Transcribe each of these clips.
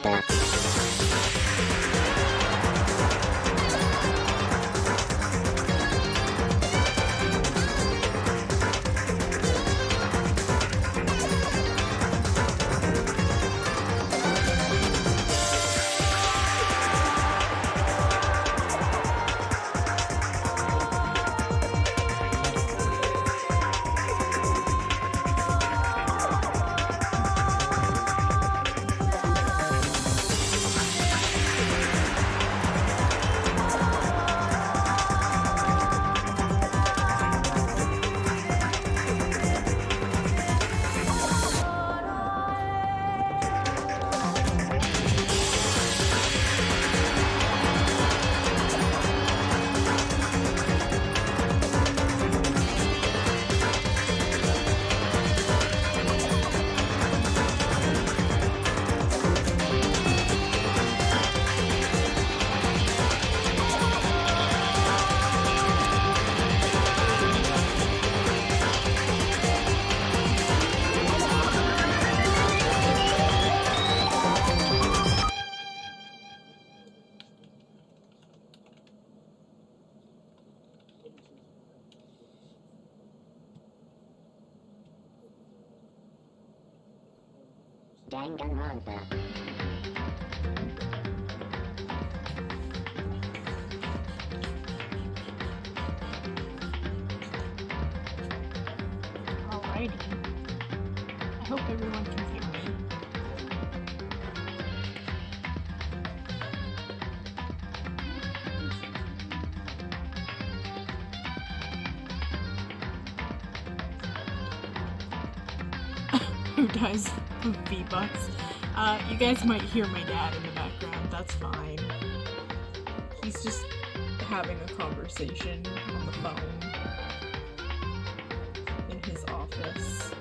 DanganRonpa. DanganRonpa. Alrighty. I hope everyone can hear me. Who does V-Bucks? You guys might hear my dad in the background, that's fine. He's just having a conversation on the phone in his office.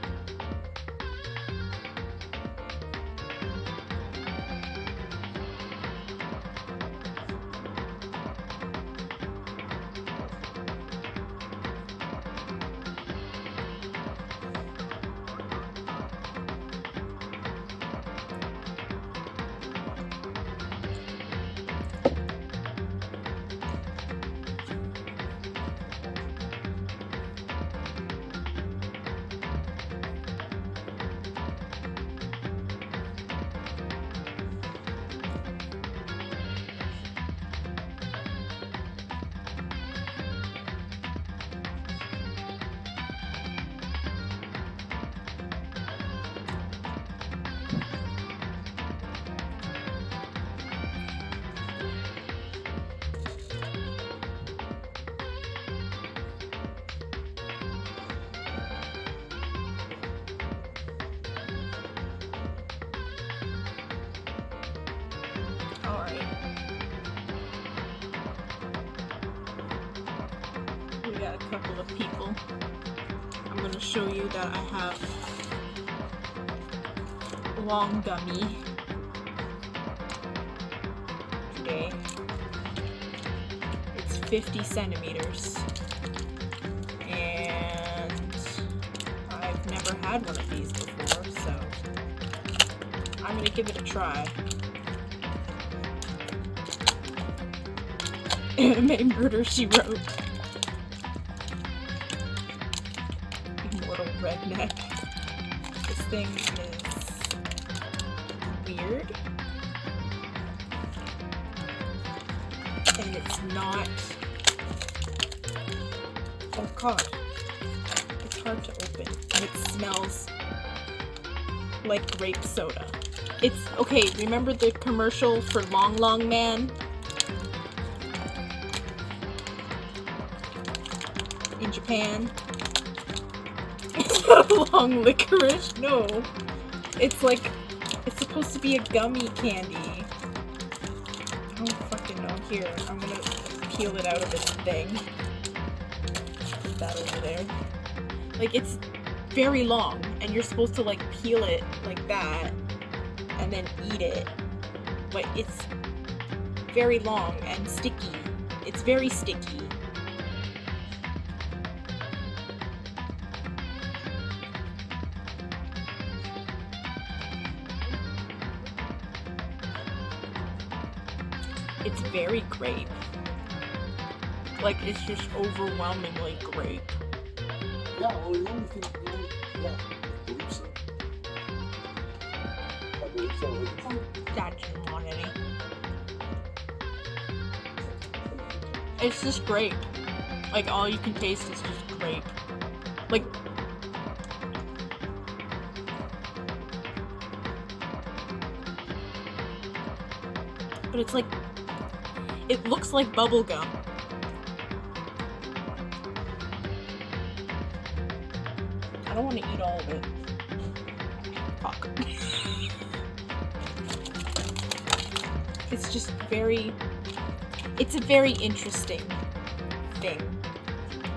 We got a couple of people. I'm going to show you that I have long gummy today. It's 50 centimeters and I've never had one of these before, so I'm going to give it a try. Anime Murder, She Wrote. Immortal redneck. This thing is weird. And it's not... Oh god. It's hard to open. And it smells like grape soda. It's... Okay, remember the commercial for Long Long Man? In Japan. It's not a long licorice, no. It's like, it's supposed to be a gummy candy. I don't fucking know. Here, I'm gonna peel it out of this thing. Put that over there. Like, it's very long, and you're supposed to, like, peel it like that, and then eat it. But it's very long and sticky. It's very sticky. It's very grape. Like, it's just overwhelmingly grape. Yeah, well, the only thing, yeah, I believe so. I believe so. Dad didn't want any. It's just grape. Like, all you can taste is just grape. Like, but it's like, it looks like bubble gum. I don't want to eat all of it. Fuck. It's just very, it's a very interesting thing.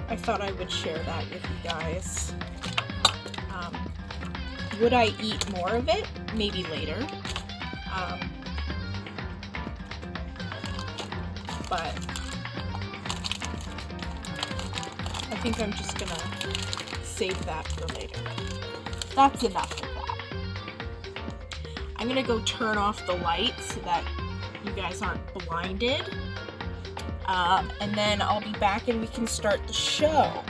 I thought I would share that with you guys. Would I eat more of it? Maybe later. But I think I'm just gonna save that for later. That's enough of that. I'm gonna go turn off the light so that you guys aren't blinded. And then I'll be back and we can start the show.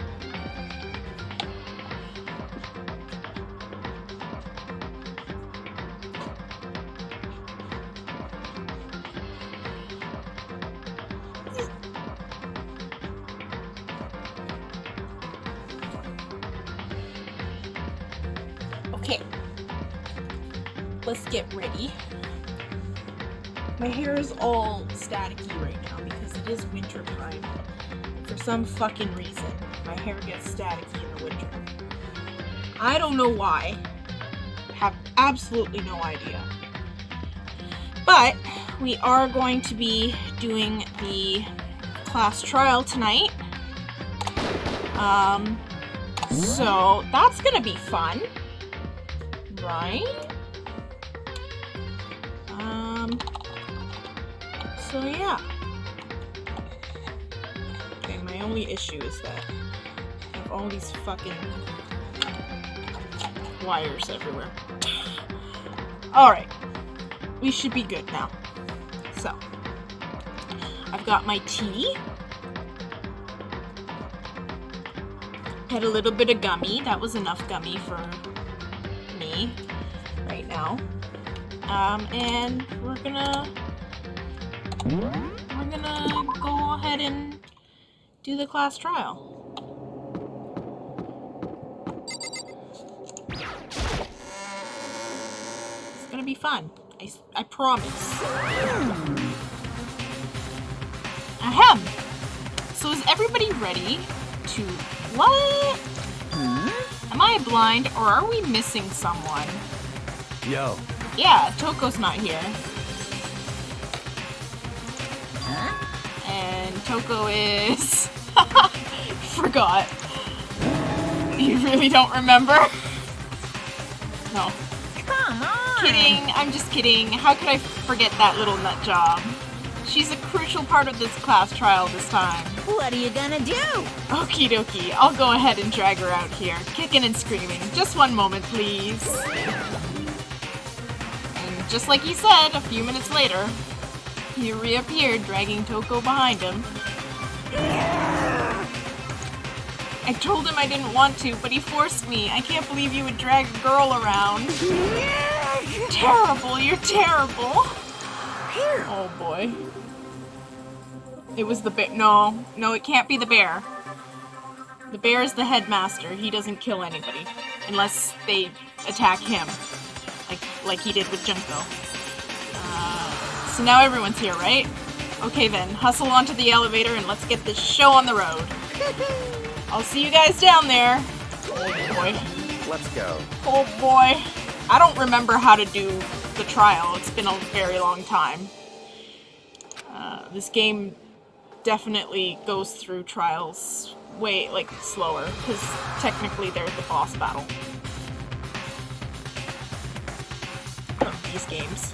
Okay, let's get ready. My hair is all staticky right now because it is winter time. For some fucking reason, my hair gets staticky in the winter. I don't know why. Have absolutely no idea. But we are going to be doing the class trial tonight. So that's gonna be fun. Right? So yeah. Okay, my only issue is that I have all these fucking wires everywhere. Alright. We should be good now. So, I've got my tea. Had a little bit of gummy. That was enough gummy for me right now. And we're gonna go ahead and do the class trial. It's gonna be fun. I promise. Ahem. So is everybody ready to... What? Am I blind or are we missing someone? Yo. Yeah, Toko's not here. And Toko is... Forgot. You really don't remember? No. Come on! Kidding, I'm just kidding. How could I forget that little nut job? She's a crucial part of this class trial this time. What are you gonna do? Okie dokie, I'll go ahead and drag her out here, kicking and screaming. Just one moment, please. And just like he said, a few minutes later, he reappeared, dragging Toko behind him. I told him I didn't want to, but he forced me. I can't believe you would drag a girl around. Terrible, you're terrible. Here. Oh boy. It was the bear. No, it can't be the bear. The bear is the headmaster. He doesn't kill anybody. Unless they attack him. Like he did with Junko. So now everyone's here, right? Okay then, hustle onto the elevator and let's get this show on the road. I'll see you guys down there. Oh boy. Let's go. Oh boy. I don't remember how to do the trial. It's been a very long time. This game definitely goes through trials way, slower, because technically they're the boss battle. These games.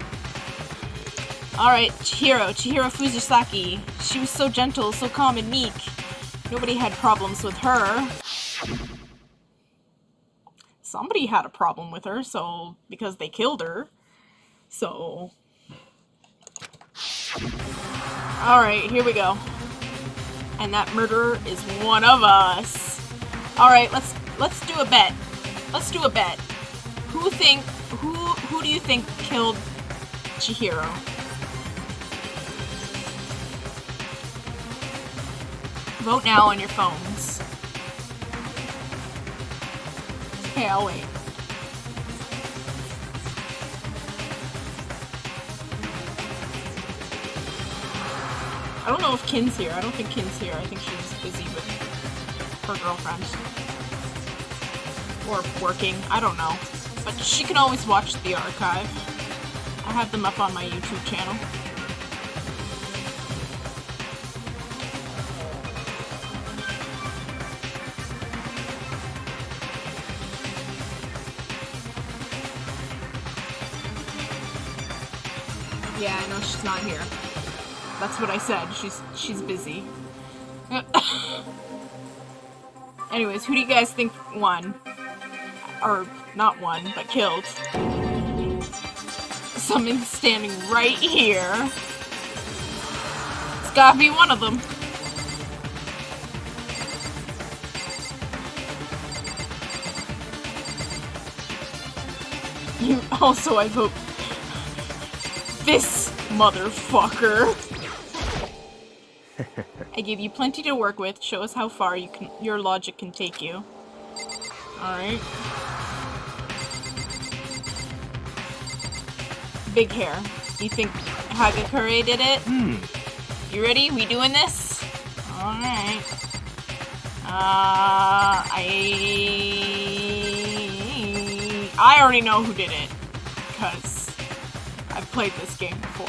Alright, Chihiro Fujisaki. She was so gentle, so calm and meek. Nobody had problems with her. Somebody had a problem with her, because they killed her. So... Alright, here we go. And that murderer is one of us. Alright, let's do a bet. Let's do a bet. Who do you think killed Chihiro? Vote now on your phones. Okay, I'll wait. I don't know if Kin's here. I don't think Kin's here. I think she's busy with her girlfriend. Or working. I don't know. But she can always watch the archive. I have them up on my YouTube channel. Yeah, I know she's not here. That's what I said. She's busy. Anyways, who do you guys think won? Or not won, but killed? Someone's standing right here. It's gotta be one of them. You also, I vote this motherfucker. I gave you plenty to work with. Show us how far your logic can take you. Alright. Big hair. You think Hagakure did it? You ready? We doing this? Alright. I already know who did it. Because I've played this game before.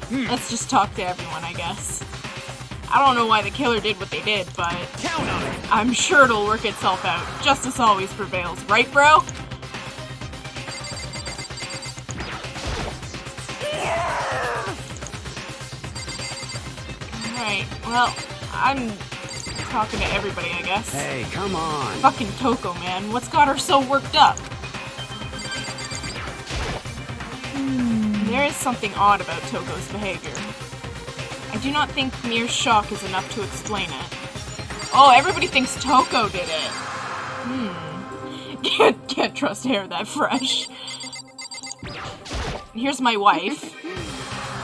Let's just talk to everyone, I guess. I don't know why the killer did what they did, but I'm sure it'll work itself out. Justice always prevails, right, bro? Alright, well, I'm talking to everybody, I guess. Hey, come on. Fucking Toko, man. What's got her so worked up? There is something odd about Toko's behavior. I do not think mere shock is enough to explain it. Oh, everybody thinks Toko did it. Can't trust hair that fresh. Here's my wife.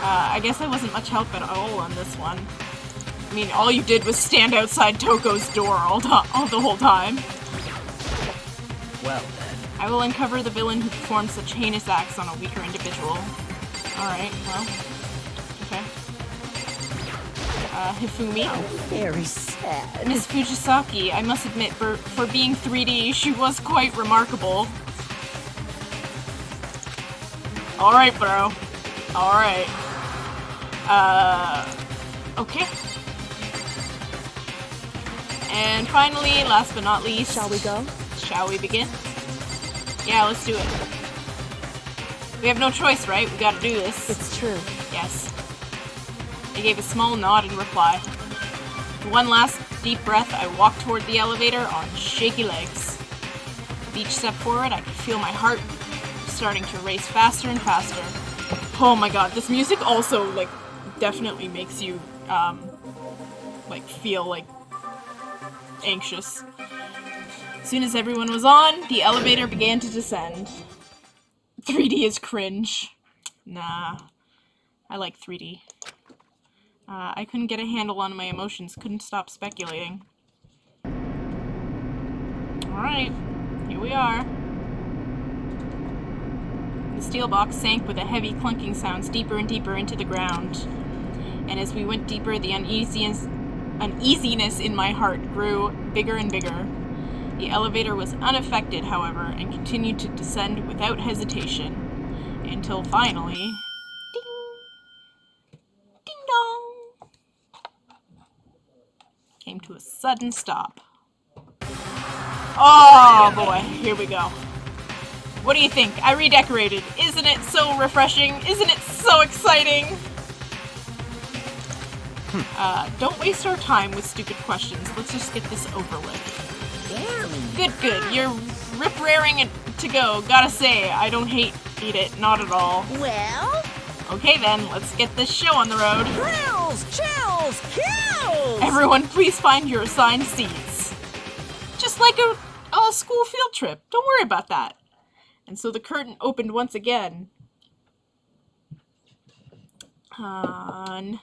I guess I wasn't much help at all on this one. I mean, all you did was stand outside Toko's door the whole time. Well then. I will uncover the villain who performed such heinous acts on a weaker individual. Alright, well. Okay. Hifumi. Oh, very sad. Ms. Fujisaki, I must admit, for being 3D, she was quite remarkable. Alright, bro. Alright. Okay. And finally, last but not least... Shall we go? Shall we begin? Yeah, let's do it. We have no choice, right? We gotta do this. It's true. Yes. I gave a small nod in reply. With one last deep breath, I walked toward the elevator on shaky legs. With each step forward, I could feel my heart starting to race faster and faster. Oh my god, this music also, like, definitely makes you, like, feel, like, anxious. As soon as everyone was on, the elevator began to descend. 3D is cringe. Nah. I like 3D. I couldn't get a handle on my emotions, couldn't stop speculating. Alright, here we are. The steel box sank with a heavy clunking sound deeper and deeper into the ground. And as we went deeper, the uneasiness in my heart grew bigger and bigger. The elevator was unaffected, however, and continued to descend without hesitation. Until finally... Ding! Ding dong! Came to a sudden stop. Oh boy, here we go. What do you think? I redecorated. Isn't it so refreshing? Isn't it so exciting? Don't waste our time with stupid questions. Let's just get this over with. Good, good. You're rip-raring it to go. Gotta say, I don't hate it. Not at all. Well, Okay then, let's get this show on the road. Thrills, chills, kills! Everyone, please find your assigned seats. Just like a school field trip. Don't worry about that. And so the curtain opened once again. On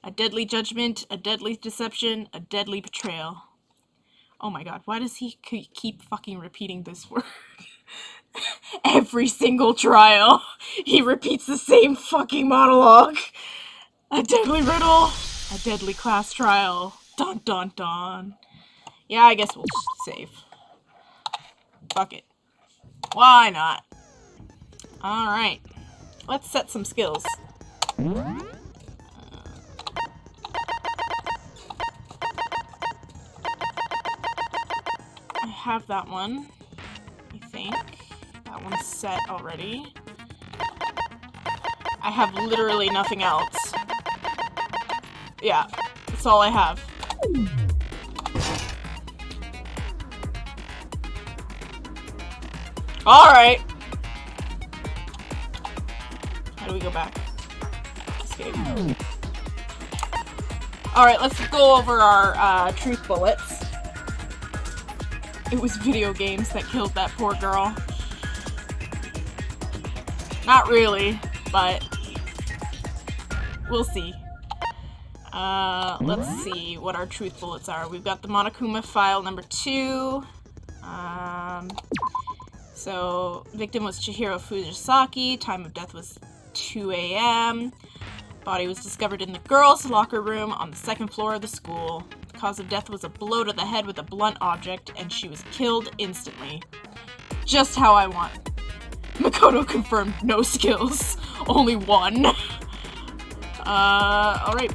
a deadly judgment, a deadly deception, a deadly betrayal. Oh my god, why does he keep fucking repeating this word? Every single trial, he repeats the same fucking monologue. A deadly riddle, a deadly class trial. Dun dun dun. Yeah, I guess we'll just save. Fuck it. Why not? Alright. Let's set some skills. I have that one, I think. That one's set already. I have literally nothing else. Yeah, that's all I have. Alright. How do we go back? Escape. Alright, let's go over our truth bullets. It was video games that killed that poor girl. Not really, but we'll see. Let's see what our truth bullets are. We've got the Monokuma file number 2. So, victim was Chihiro Fujisaki. Time of death was 2 a.m. Body was discovered in the girls' locker room on the 2nd floor of the school. The cause of death was a blow to the head with a blunt object, and she was killed instantly. Just how I want. Makoto confirmed no skills. Only 1. Alright.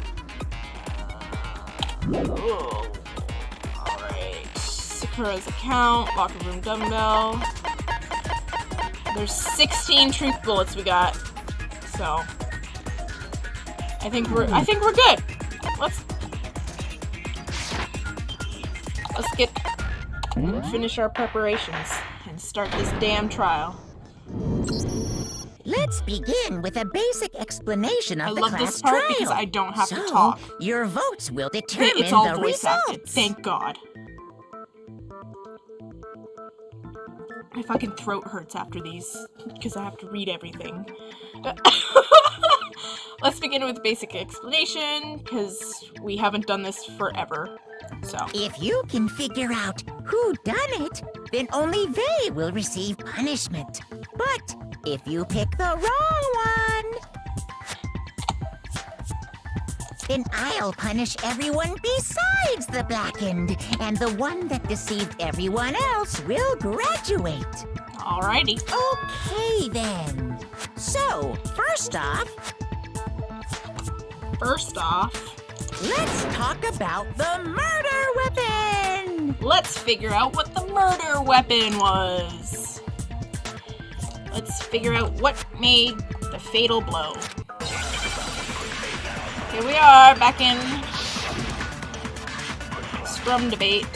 Alright. Sakura's account, locker room dumbbell. There's 16 truth bullets we got. So I think we're good. Let's finish our preparations and start this damn trial. Let's begin with a basic explanation of I the love class this part trial. because I don't have to So, talk. your votes will determine It's all the voice acted. results. Thank God. My fucking throat hurts after these because I have to read everything. Let's begin with basic explanation because we haven't done this forever. So If you can figure out who done it, then only they will receive punishment. But if you pick the wrong one, then I'll punish everyone besides the blackened, and the one that deceived everyone else will graduate. alrighty. Okay, then. So, first off, let's talk about the murder weapon! Let's figure out what the murder weapon was. Let's figure out what made the fatal blow. Here we are, back in scrum debate.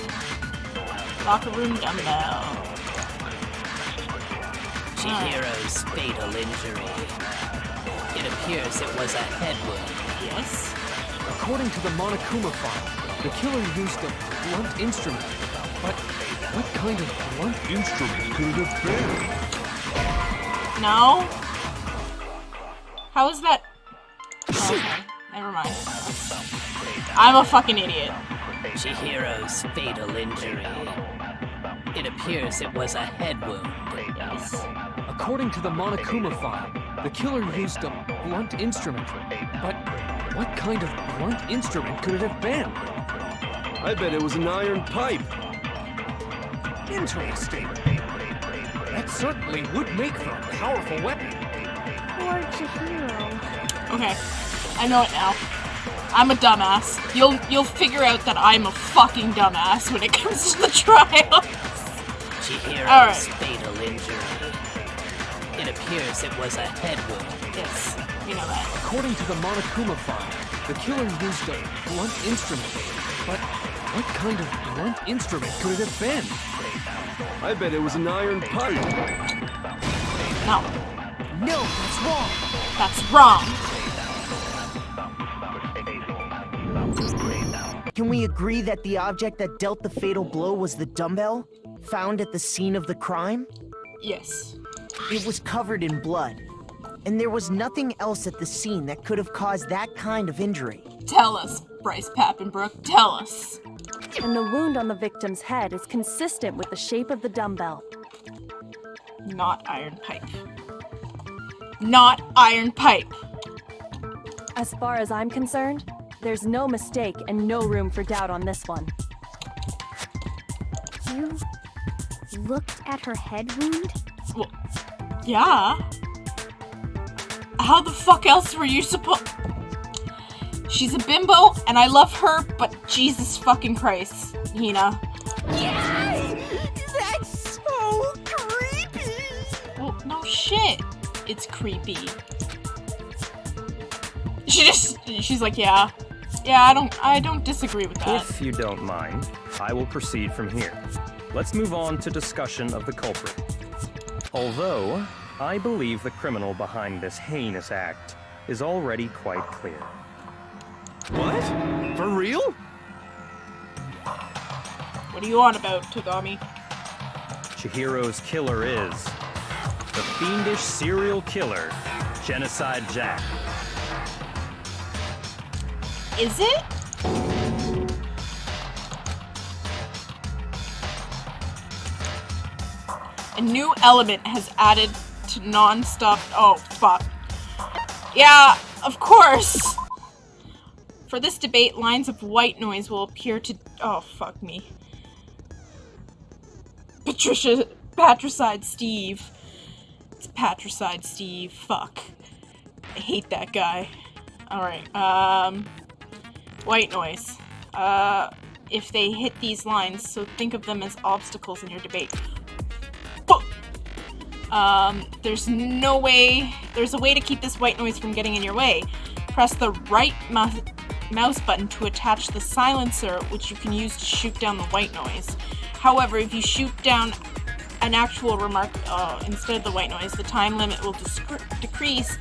Locker room dumbbell. Chihiro's fatal injury. It appears it was a head wound. Yes. According to the Monokuma file, the killer used a blunt instrument. But what kind of blunt instrument could it have been? No? How is that? Oh, okay. Never mind. I'm a fucking idiot. Chihiro's fatal injury. It appears it was a head wound. Yes. According to the Monokuma file, the killer used a blunt instrument. But what kind of blunt instrument could it have been? I bet it was an iron pipe. Interesting. That certainly would make for a powerful weapon. Poor Chihiro. Okay, I know it now. I'm a dumbass. You'll figure out that I'm a fucking dumbass when it comes to the trial. Chihiro's fatal injury. It appears it was a head wound. Yes, we know that. According to the Monokuma file, the killer used a blunt instrument. But what kind of blunt instrument could it have been? I bet it was an iron pipe. No. No, that's wrong. That's wrong. Can we agree that the object that dealt the fatal blow was the dumbbell found at the scene of the crime? Yes. It was covered in blood, and there was nothing else at the scene that could have caused that kind of injury. Tell us, Bryce Pappenbrook. Tell us. And the wound on the victim's head is consistent with the shape of the dumbbell. Not iron pipe. Not iron pipe. As far as I'm concerned, there's no mistake and no room for doubt on this one. You looked at her head wound? Well, yeah. How the fuck else were you supposed... She's a bimbo, and I love her, but Jesus fucking Christ, Hina. Yes! That's so creepy! Well, no shit. It's creepy. She's like, yeah. Yeah, I don't disagree with that. If you don't mind, I will proceed from here. Let's move on to discussion of the culprit. Although, I believe the criminal behind this heinous act is already quite clear. What? For real? What are you on about, Togami? Chihiro's killer is the fiendish serial killer, Genocide Jack. Is it? A new element has added to non-stop... Oh, fuck. Yeah, of course! For this debate, lines of white noise will appear to... Oh, fuck me. Patricide Steve. It's Patricide Steve. Fuck. I hate that guy. Alright, white noise. If they hit these lines, so think of them as obstacles in your debate. There's no way... There's a way to keep this white noise from getting in your way. Press the right mouse button to attach the silencer, which you can use to shoot down the white noise. However, if you shoot down an actual remark instead of the white noise, the time limit will decrease,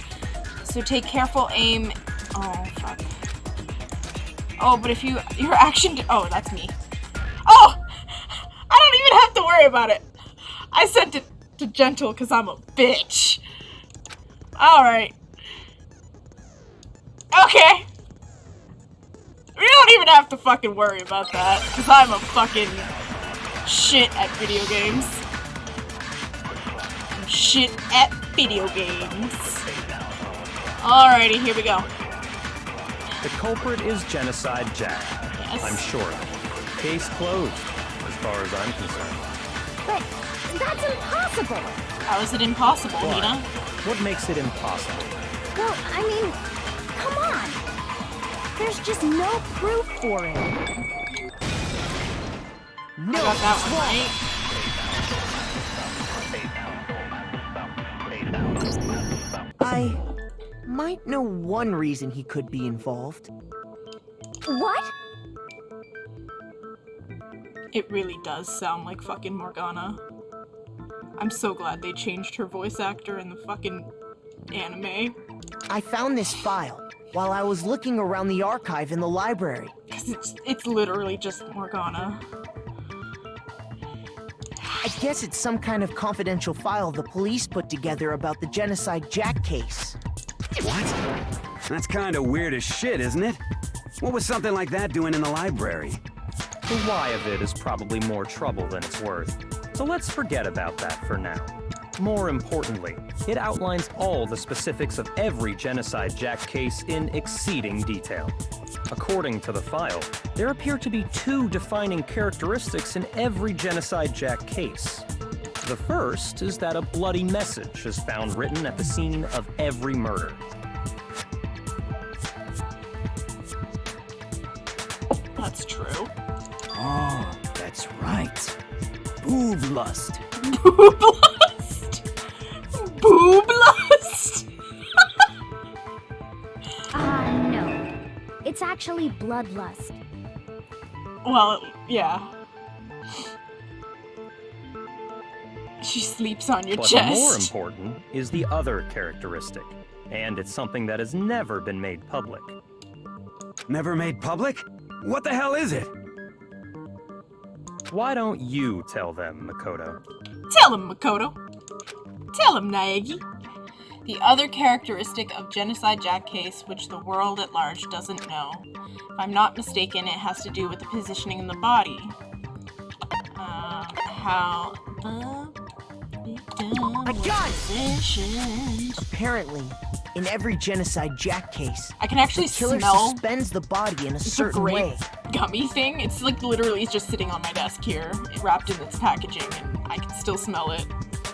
so take careful aim. Oh, fuck. Oh, but if your action... Oh, that's me. Oh! I don't even have to worry about it. I sent it to gentle because I'm a bitch. Alright. Okay. We don't even have to fucking worry about that, because I'm a fucking shit at video games. I'm shit at video games. Alrighty, here we go. The culprit is Genocide Jack. Yes. I'm sure. Case closed, as far as I'm concerned. But that's impossible! How is it impossible, Why? Nina? What makes it impossible? Well, I mean, come on! There's just no proof for it. I got that one right. I might know one reason he could be involved. What? It really does sound like fucking Morgana. I'm so glad they changed her voice actor in the fucking anime. I found this file while I was looking around the archive in the library. Because it's literally just Morgana. I guess it's some kind of confidential file the police put together about the Genocide Jack case. What? That's kind of weird as shit, isn't it? What was something like that doing in the library? The why of it is probably more trouble than it's worth. So let's forget about that for now. More importantly, it outlines all the specifics of every Genocide Jack case in exceeding detail. According to the file, there appear to be 2 defining characteristics in every Genocide Jack case. The first is that a bloody message is found written at the scene of every murder. That's true. Oh, that's right. Boob lust. Boob lust? Boob lust? No. It's actually bloodlust. Well, yeah. She sleeps on your But chest. more important is the other characteristic, And it's something that has never been made public. Never made public? What the hell is it? Why don't you tell them, Makoto? Tell him, Makoto. Tell him, Naegi. The other characteristic of Genocide Jack case, which the world at large doesn't know. If I'm not mistaken, it has to do with the positioning in the body. How the victim was positioned. Apparently, in every Genocide Jack case, I can actually the killer smell suspends the body in a the certain grape way. gummy thing. It's like literally just sitting on my desk here, wrapped in its packaging, and I can still smell it.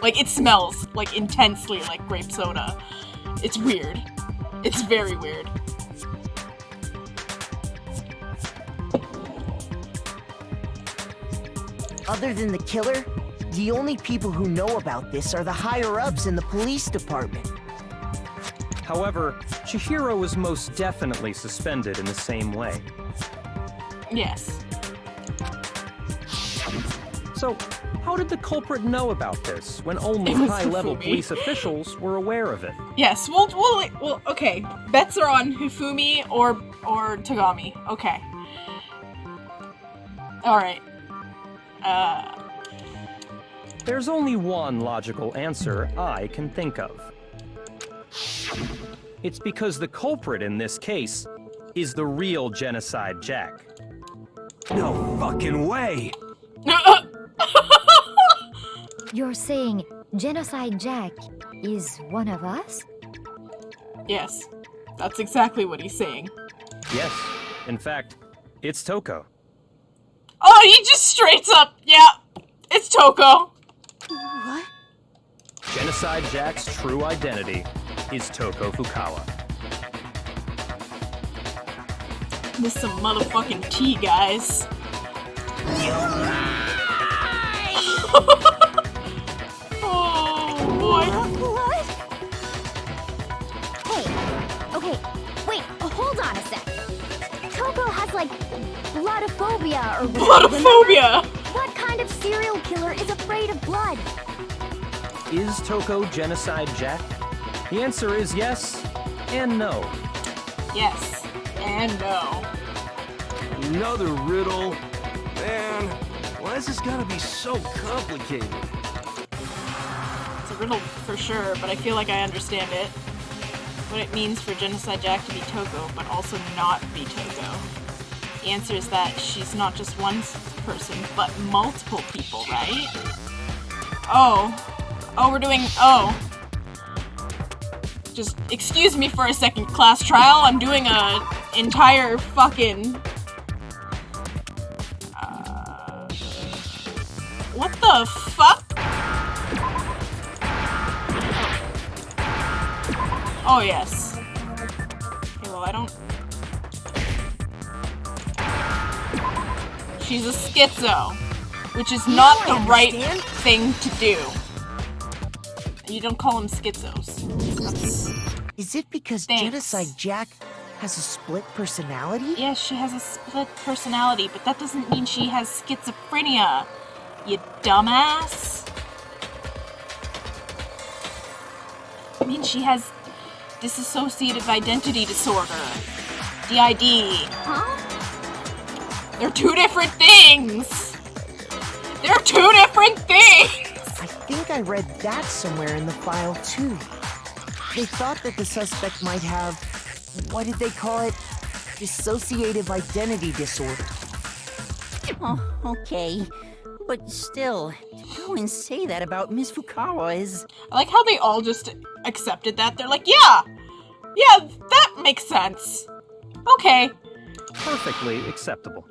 Like, it smells, like, intensely like grape soda. It's weird. It's very weird. Other than the killer, the only people who know about this are the higher-ups in the police department. However, Chihiro was most definitely suspended in the same way. Yes. So, how did the culprit know about this when only It was high-level Hifumi. police officials were aware of it? Yes, well, okay. Bets are on Hifumi or Tagami. Okay. Alright. There's only one logical answer I can think of. It's because the culprit in this case is the real Genocide Jack. No fucking way! You're saying Genocide Jack is one of us? Yes. That's exactly what he's saying. Yes, in fact, it's Toko. Oh, he just straight up, yeah, it's Toko. What? Genocide Jack's true identity is Toko Fukawa. This is some motherfucking tea, guys. Oh, boy. What? Hey, okay, wait, hold on a sec. Toko has like bloodophobia or whatever. Bloodophobia! What kind of serial killer is afraid of blood? Is Toko Genocide Jack? The answer is yes and no. Yes, and no. Another riddle? Man, why is this gotta be so complicated? It's a riddle for sure, but I feel like I understand it. What it means for Genocide Jack to be Toko, but also not be Toko. The answer is that she's not just one person, but multiple people, right? Oh. Oh, we're doing... Oh. Just excuse me for a second, class trial. I'm doing a entire fucking... what the fuck? Oh, yes. Okay, well, I don't... She's a schizo, which is not the right thing to do. You don't call them schizos. Is it because Thanks. Genocide Jack has a split personality? Yes, she has a split personality, but that doesn't mean she has schizophrenia, you dumbass. It means she has dissociative identity disorder. DID. Huh? They're two different things! They're two different things! I think I read that somewhere in the file, too. They thought that the suspect might have, what did they call it? Dissociative identity disorder. Oh, okay. But still, to go and say that about Miss Fukawa is... I like how they all just accepted that. They're like, yeah, that makes sense. Okay. Perfectly acceptable.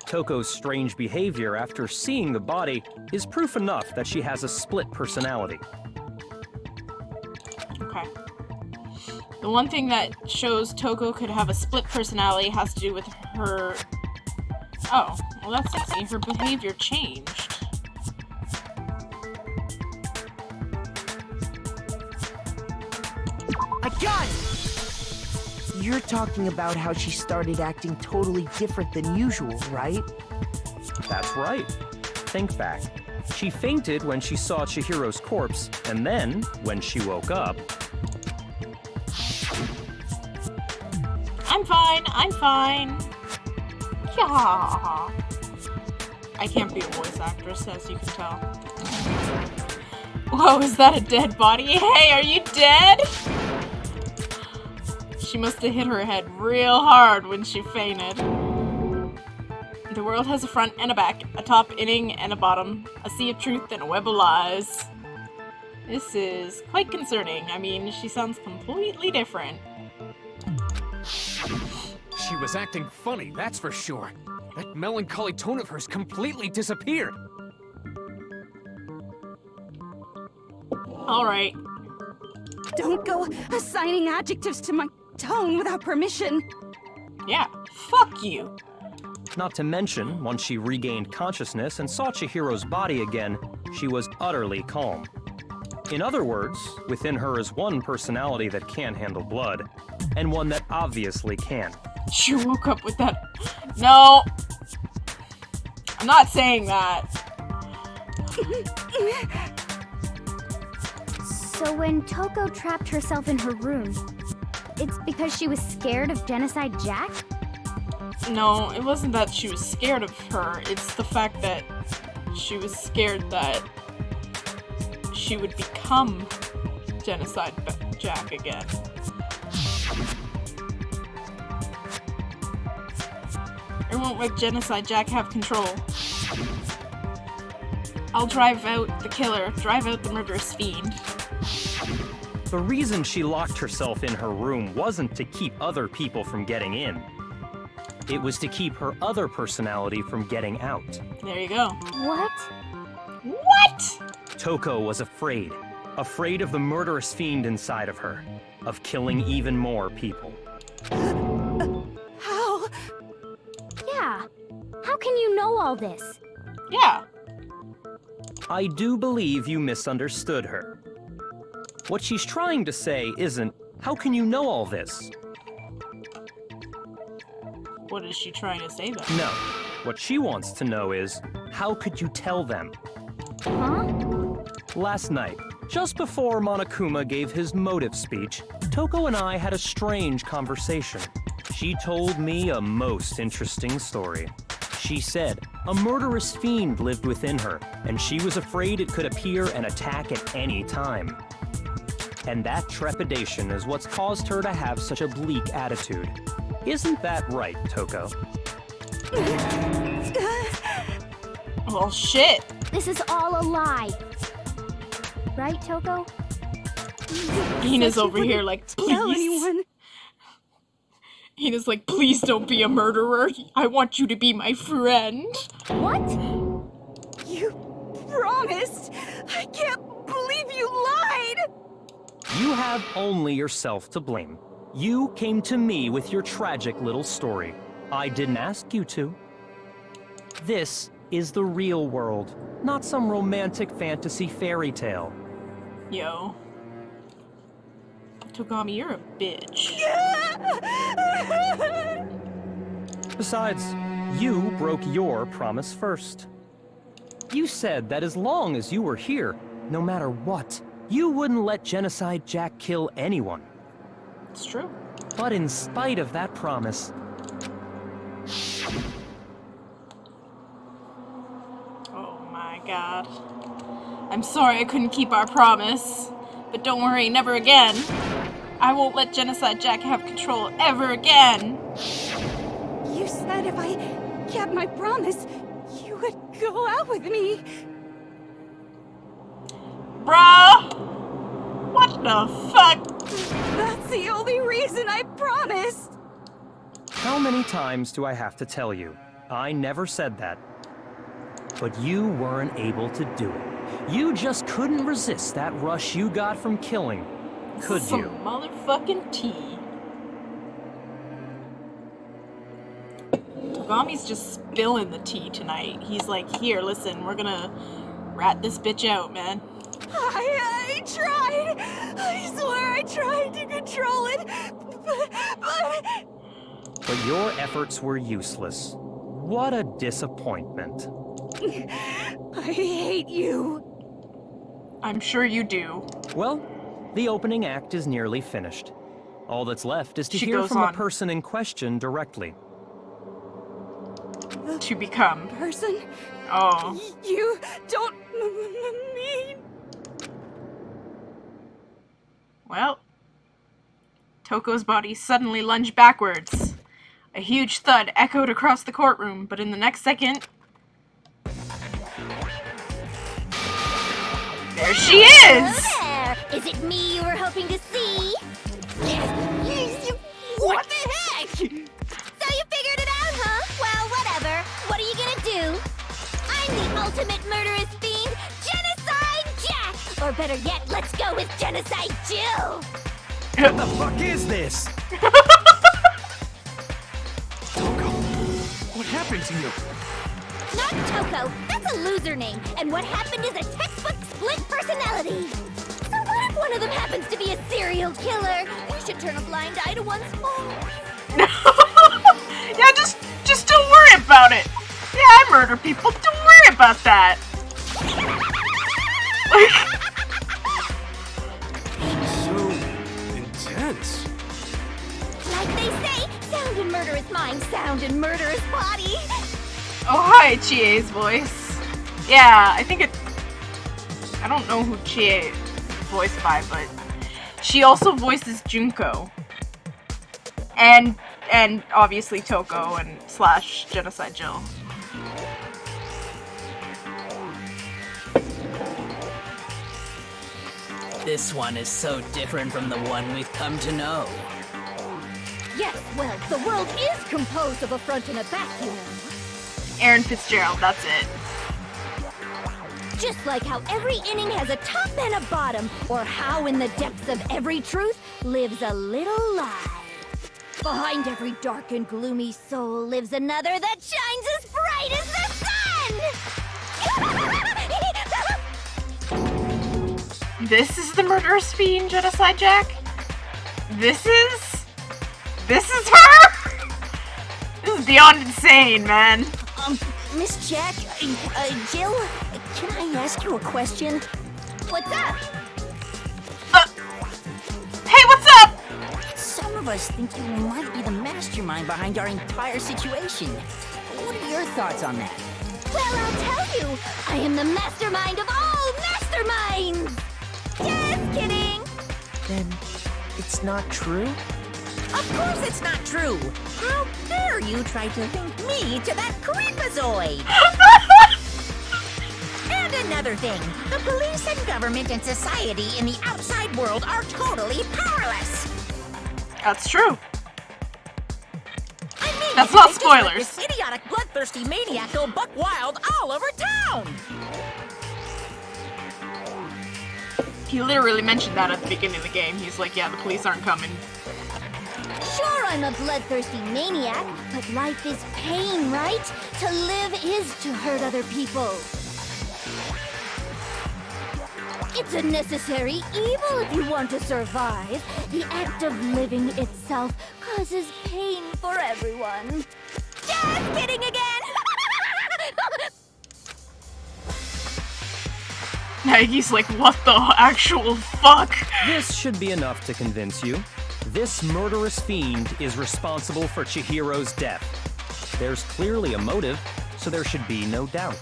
Toko's strange behavior after seeing the body is proof enough that she has a split personality. Okay. The one thing that shows Toko could have a split personality has to do with her... Oh, well that's easy. Her behavior changed. I got it! You're talking about how she started acting totally different than usual, right? That's right. Think back. She fainted when she saw Chihiro's corpse, and then, when she woke up... I'm fine, I'm fine. Yeah. I can't be a voice actress, as you can tell. Whoa, is that a dead body? Hey, are you dead? She must have hit her head real hard when she fainted. The world has a front and a back, a top inning and a bottom, a sea of truth and a web of lies. This is quite concerning. I mean, she sounds completely different. She was acting funny, that's for sure. That melancholy tone of hers completely disappeared. Alright. Don't go assigning adjectives to my tone without permission. Yeah, fuck you. Not to mention, once she regained consciousness and saw Chihiro's body again, she was utterly calm. In other words, within her is one personality that can't handle blood, and one that obviously can. She woke up with that. No! I'm not saying that. So when Toko trapped herself in her room, it's because she was scared of Genocide Jack? No, it wasn't that she was scared of her. It's the fact that she was scared that she would become Genocide Jack again. I won't let Genocide Jack have control. I'll drive out the killer, drive out the murderous fiend. The reason she locked herself in her room wasn't to keep other people from getting in. It was to keep her other personality from getting out. There you go. What? What? Toko was afraid. Afraid of the murderous fiend inside of her. Of killing even more people. How? Yeah. How can you know all this? Yeah. I do believe you misunderstood her. What she's trying to say isn't, how can you know all this? What is she trying to say then? No. What she wants to know is, how could you tell them? Huh? Last night, just before Monokuma gave his motive speech, Toko and I had a strange conversation. She told me a most interesting story. She said a murderous fiend lived within her, and she was afraid it could appear and attack at any time. And that trepidation is what's caused her to have such a bleak attitude. Isn't that right, Toko? Well, shit. This is all a lie. Right, Toko? Hina's over here like, Tell please. anyone. Hina's like, please don't be a murderer. I want you to be my friend. What? You promised. I can't believe you lied. You have only yourself to blame. You came to me with your tragic little story. I didn't ask you to. This is the real world, not some romantic fantasy fairy tale. Yo. Togami, you're a bitch. Besides, you broke your promise first. You said that as long as you were here, no matter what, you wouldn't let Genocide Jack kill anyone. It's true. But in spite of that promise... Oh my god. I'm sorry I couldn't keep our promise. But don't worry, never again. I won't let Genocide Jack have control ever again. You said if I kept my promise, you would go out with me. Bruh! What the fuck? That's the only reason I promised. How many times do I have to tell you? I never said that. But you weren't able to do it. You just couldn't resist that rush you got from killing. Could Some you? motherfucking tea. Togami's just spilling the tea tonight. He's like, here, listen, we're gonna rat this bitch out, man. I tried. I swear I tried to control it, But your efforts were useless. What a disappointment. I hate you. I'm sure you do. Well, the opening act is nearly finished. All that's left is to She hear goes from the on. person in question directly. To become. Person? Oh. You don't mean... Well. Toko's body suddenly lunged backwards. A huge thud echoed across the courtroom, but in the next second... There she is! Hello there! Is it me you were hoping to see? What the heck? So you figured it out, huh? Well, whatever. What are you gonna do? I'm the ultimate murderous fiend, Genocide Jack! Or better yet, let's go with Genocide Jill! What the fuck is this? Toko, what happened to you? Not Toko, that's a loser name, and what happened is a textbook split personality. So what if one of them happens to be a serial killer? We should turn a blind eye to one's faults. Yeah, just don't worry about it. Yeah, I murder people. Don't worry about that. So intense. Like they say, sound in murderous mind, sound in murderous body. Oh, hi, Chie's voice. Yeah, I think it... I don't know who Chie is voiced by, but she also voices Junko. And obviously Toko and / Genocide Jill. This one is so different from the one we've come to know. Yes, well, the world is composed of a front and a back, you know. Aaron Fitzgerald, that's it. Just like how every inning has a top and a bottom, or how in the depths of every truth lives a little lie. Behind every dark and gloomy soul lives another that shines as bright as the sun! This is the murderous fiend, Genocide Jack? This is her? This is beyond insane, man. Miss Jack, Jill, can I ask you a question? What's up? Hey, what's up? Some of us think you might be the mastermind behind our entire situation. What are your thoughts on that? Well, I'll tell you, I am the mastermind of all masterminds! Just kidding! Then it's not true? Of course it's not true. How dare you try to link me to that creepazoid? And another thing, the police and government and society in the outside world are totally powerless. That's true. I mean, That's not they just let spoilers. This idiotic, bloodthirsty maniac go buck wild all over town. He literally mentioned that at the beginning of the game. He's like, yeah, the police aren't coming. Sure, I'm a bloodthirsty maniac, but life is pain, right? To live is to hurt other people. It's a necessary evil if you want to survive. The act of living itself causes pain for everyone. Just kidding again! He's like, what the actual fuck? This should be enough to convince you. This murderous fiend is responsible for Chihiro's death. There's clearly a motive, so there should be no doubt.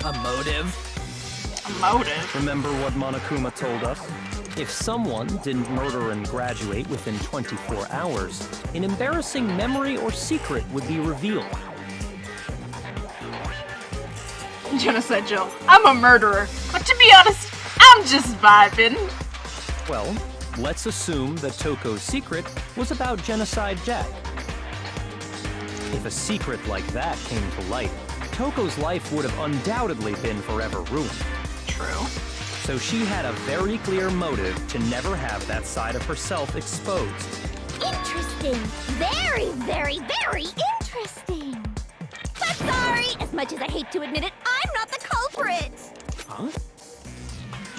A motive? A motive? Remember what Monokuma told us? If someone didn't murder and graduate within 24 hours, an embarrassing memory or secret would be revealed. Genocide Jill. I'm a murderer, but to be honest, I'm just vibing. Well, let's assume that Toko's secret was about Genocide Jack. If a secret like that came to light, Toko's life would have undoubtedly been forever ruined. True. So she had a very clear motive to never have that side of herself exposed. Interesting. Very, very, very interesting. But sorry, as much as I hate to admit it, I'm not the culprit. Huh?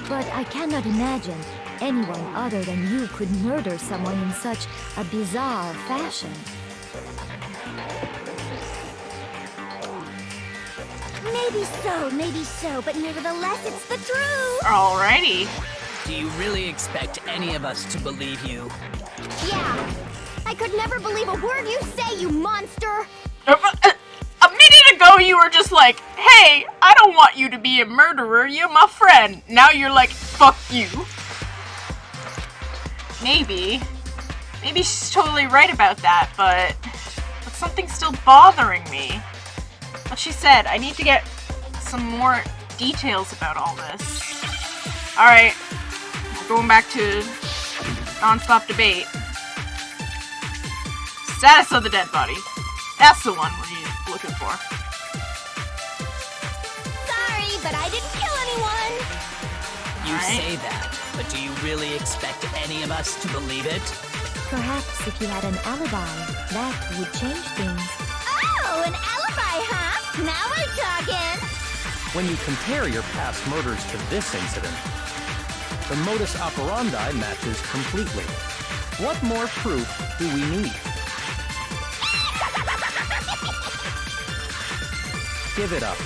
But I cannot imagine anyone other than you could murder someone in such a bizarre fashion. Maybe so, but nevertheless, it's the truth. Alrighty. Do you really expect any of us to believe you? Yeah. I could never believe a word you say, you monster. A minute ago, you were just like, hey, I don't want you to be a murderer. You're my friend. Now you're like, fuck you. Maybe she's totally right about that, but something's still bothering me. Like she said, I need to get some more details about all this. Alright, going back to non-stop debate. Status of the dead body. That's the one we're looking for. Sorry, but I didn't kill anyone. You say that, but do you really expect any of us to believe it? Perhaps if you had an alibi, that would change things. Oh, an alibi, huh? Now we're talking. When you compare your past murders to this incident, the modus operandi matches completely. What more proof do we need? Give it up.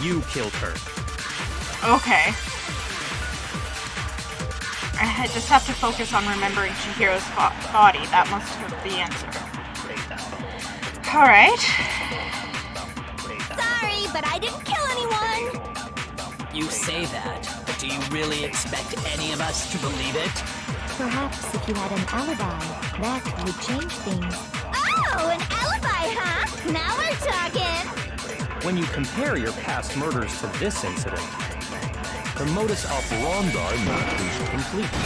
You killed her. Okay. I just have to focus on remembering Chihiro's body. That must have the answer. Alright. Sorry, but I didn't kill anyone. You say that, but do you really expect any of us to believe it? Perhaps if you had an alibi, that would change things. Oh, an alibi, huh? Now we're talking. When you compare your past murders to this incident, the modus operandi matches completely.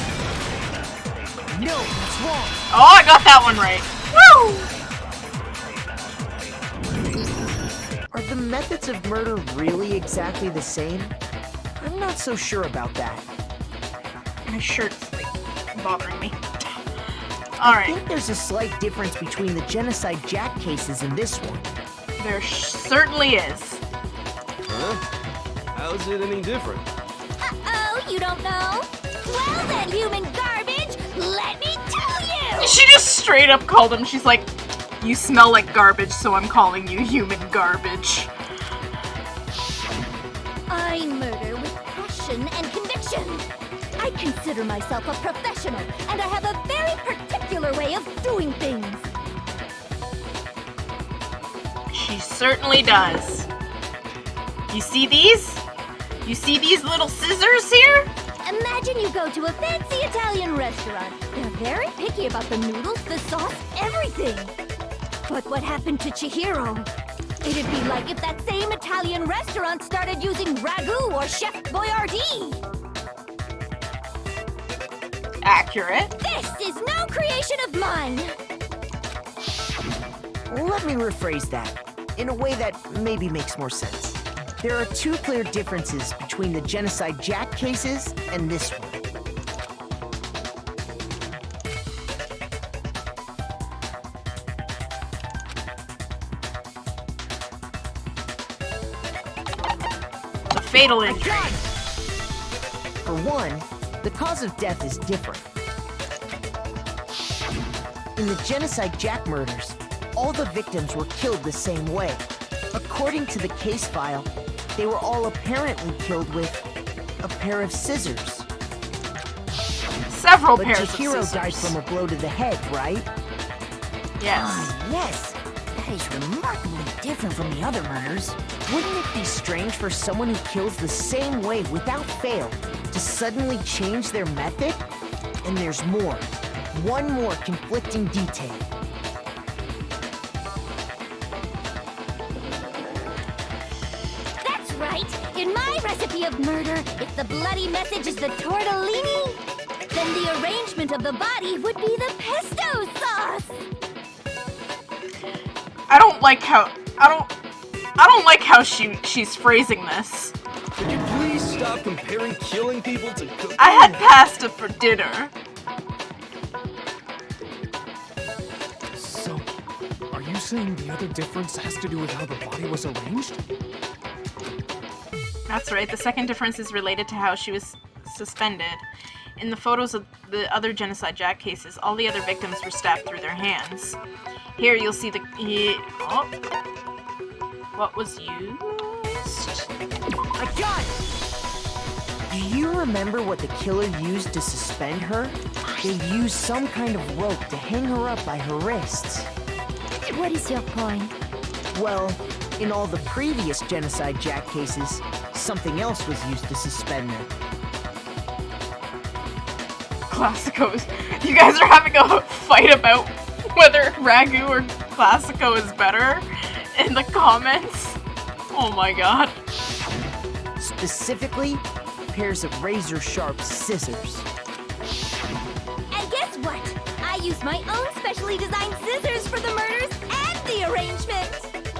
No, that's wrong. Oh, I got that one right. Woo! Are the methods of murder really exactly the same? I'm not so sure about that. My shirt's like bothering me. I think there's a slight difference between the Genocide Jack cases and this one. There certainly is. Huh? How's it any different? Uh-oh, you don't know? Well then, human garbage, let me tell you! She just straight up called him. She's like, you smell like garbage, so I'm calling you human garbage. I murder with passion and conviction. I consider myself a professional, and I have a very particular way of doing things. She certainly does. You see these? You see these little scissors here? Imagine you go to a fancy Italian restaurant. They're very picky about the noodles, the sauce, everything. But what happened to Chihiro? It'd be like if that same Italian restaurant started using ragu or Chef Boyardee. Accurate. This is no creation of mine. Let me rephrase that in a way that maybe makes more sense. There are two clear differences between the Genocide Jack cases and this one. The fatal injury. For one, the cause of death is different. In the Genocide Jack murders, all the victims were killed the same way. According to the case file, they were all apparently killed with a pair of scissors. Several but pairs of Chihiro scissors. died from a blow to the head, right? Yes. Yes. That is remarkably different from the other murders. Wouldn't it be strange for someone who kills the same way without fail to suddenly change their method? And there's more. One more conflicting detail. That's right. In my recipe of murder, if the bloody message is the tortellini, then the arrangement of the body would be the pesto sauce. I don't like how she's phrasing this. Could you please stop comparing killing people to cooking? I had pasta for dinner. So, are you saying the other difference has to do with how the body was arranged? That's right. The second difference is related to how she was suspended. In the photos of the other Genocide Jack cases, all the other victims were stabbed through their hands. Here you'll see the... oh. What was you? lost. I got it! Do you remember what the killer used to suspend her? They used some kind of rope to hang her up by her wrists. What is your point? Well, in all the previous Genocide Jack cases, something else was used to suspend them. Classicos. You guys are having a fight about whether Ragu or Classico is better in the comments. Oh my god. Specifically, pairs of razor-sharp scissors. And guess what? I used my own specially designed scissors for the murders and the arrangement.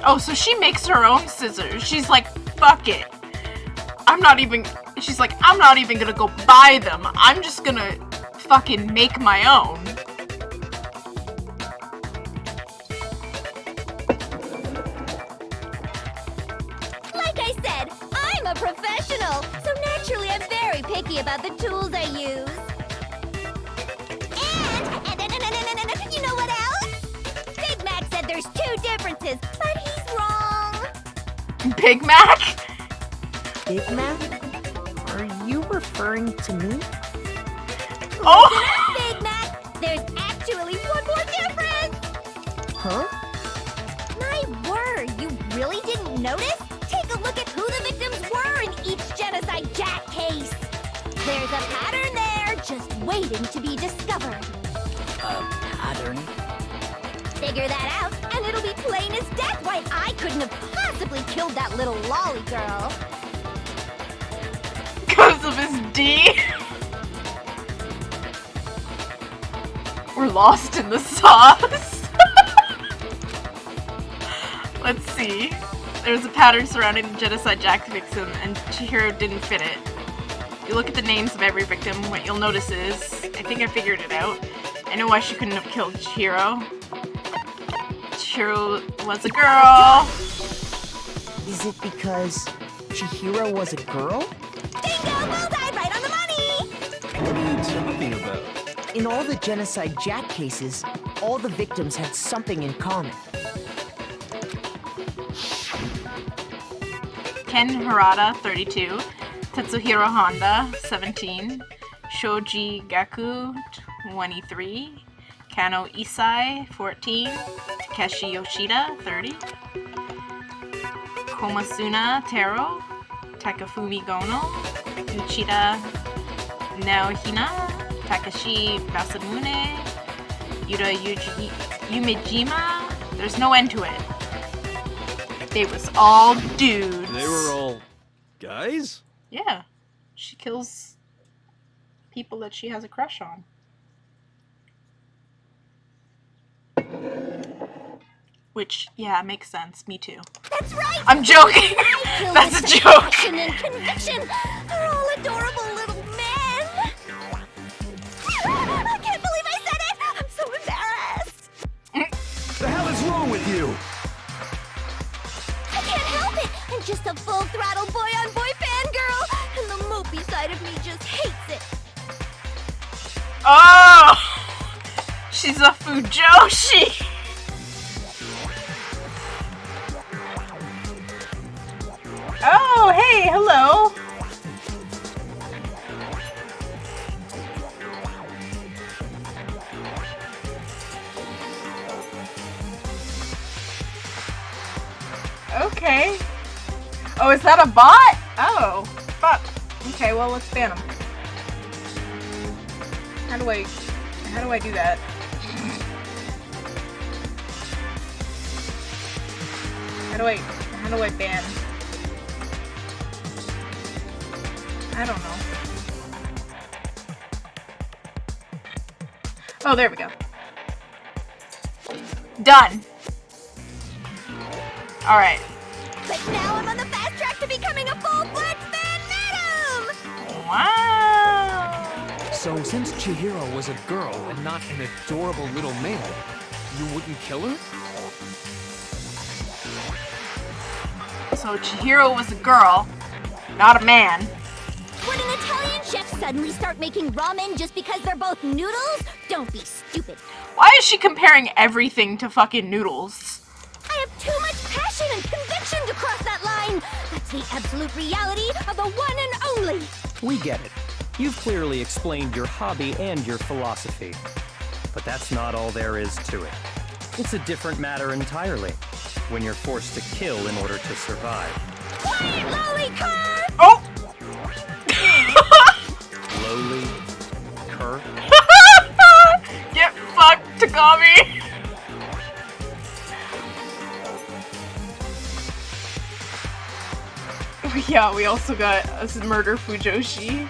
Oh, so she makes her own scissors. She's like, fuck it. I'm not even gonna go buy them. I'm just gonna fucking make my own. Like I said, I'm a professional, so naturally I'm very picky about the tools I use. And you know what else? Big Mac said there's 2 differences, but he's wrong. Big Mac? Big Mac? Are you referring to me? Oh! Big Mac, there's actually one more difference. Huh? My word, you really didn't notice? Take a look at who the victims were in each Genocide Jack case. There's a pattern there, just waiting to be discovered. A pattern? Figure that out, and it'll be plain as death why I couldn't have possibly killed that little lolly girl. Because of his D? We're lost in the sauce. Let's see. There's a pattern surrounding the Genocide Jack victim, and Chihiro didn't fit it. If you look at the names of every victim, what you'll notice is, I think I figured it out. I know why she couldn't have killed Chihiro. Chihiro was a girl. Is it because Chihiro was a girl? Bingo! Bullseye! Right on the money! What are you talking about? In all the Genocide Jack cases, all the victims had something in common. Ken Harada, 32. Tetsuhiro Honda, 17. Shoji Gaku, 23. Kano Isai, 14. Takeshi Yoshida, 30. Komasuna Taro, Takafumi Gono, Uchida Naohina, Takashi Masamune, Yumejima. There's no end to it. They was all dudes. They were all guys? Yeah. She kills people that she has a crush on. Which, yeah, makes sense. Me too. That's right! I'm joking! That's a joke! Passion and conviction are all adorable little men! I can't believe I said it! I'm so embarrassed! The hell is wrong with you? I can't help it! I'm just a full-throttle boy-on-boy fangirl, and the mopey side of me just hates it. Oh! She's a Fujoshi! Oh, hey, hello! Okay. Oh, is that a bot? Oh, fuck. Okay, well, let's ban him. How do I do that? How do I ban? I don't know. Oh, there we go. Done. Alright. But now I'm on the fast track to becoming a full-fledged fan madam! Wow. So since Chihiro was a girl and not an adorable little man, you wouldn't kill her? So Chihiro was a girl, not a man. Would an Italian chef suddenly start making ramen just because they're both noodles? Don't be stupid. Why is she comparing everything to fucking noodles? I have too much passion and conviction to cross that line. That's the absolute reality of the one and only. We get it. You've clearly explained your hobby and your philosophy. But that's not all there is to it. It's a different matter entirely, when you're forced to kill in order to survive. Quiet, lolly cur! Oh! Lowly cur? Get fucked, Tagami! Yeah, we also got murder Fujoshi.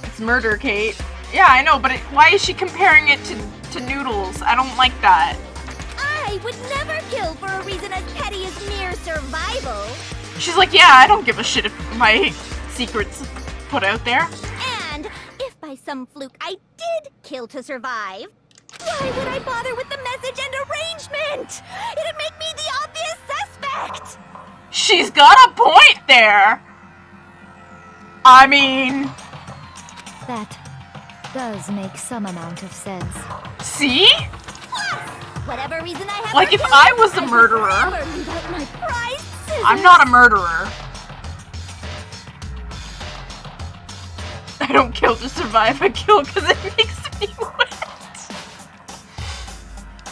It's murder Kate. Yeah, I know, but why is she comparing it to Noodles? I don't like that. I would never kill for a reason as petty as mere survival. She's like, yeah, I don't give a shit if my secret's put out there. And if by some fluke I did kill to survive, why would I bother with the message and arrangement? It'd make me the obvious suspect. She's got a point there. I mean... That does make some amount of sense. See? Plus, whatever reason I have, like if I was a murderer, I'm not a murderer. I don't kill to survive, I kill because it makes me wet.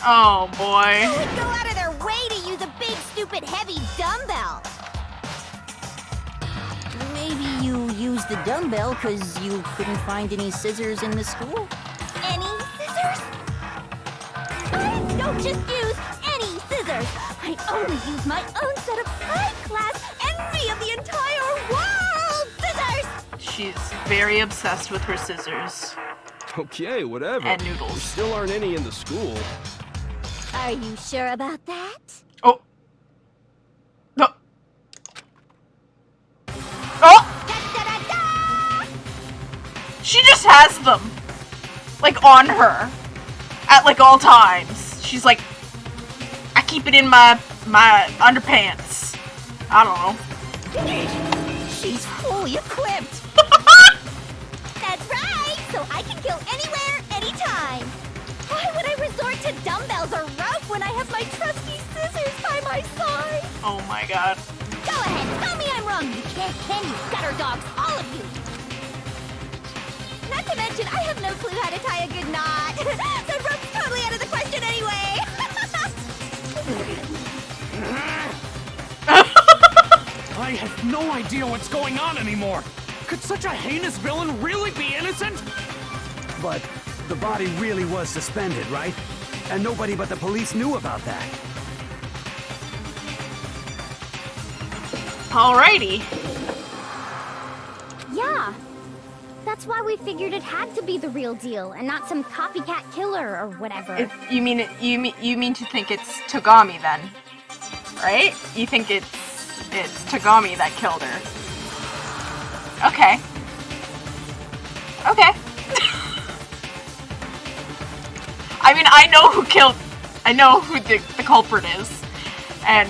Oh boy. Who would go out of their way to use a big, stupid, heavy dumbbell? Maybe you used the dumbbell because you couldn't find any scissors in the school? Any scissors? I don't just use any scissors. I only use my own set of high-class envy of the entire world scissors! She's very obsessed with her scissors. Okay, whatever. And noodles. There still aren't any in the school. Are you sure about that? Oh. No. Oh! She just has them. Like, on her. At, like, all times. She's like, I keep it in my underpants. I don't know. She's fully equipped. That's right! So I can kill anywhere, anytime. Why would I resort to dumbbells or rope when I have my trusty scissors by my side? Oh my god. Go ahead, tell me I'm wrong, you can you gutter dogs, all of you! Not to mention, I have no clue how to tie a good knot. So rope's totally out of the question anyway! I have no idea what's going on anymore! Could such a heinous villain really be innocent? But the body really was suspended, right? And nobody but the police knew about that. Alrighty. Yeah. That's why we figured it had to be the real deal and not some copycat killer or whatever. You mean to think it's Tagami then, right? You think it's Tagami that killed her? Okay. Okay. I mean, I know who the culprit is, and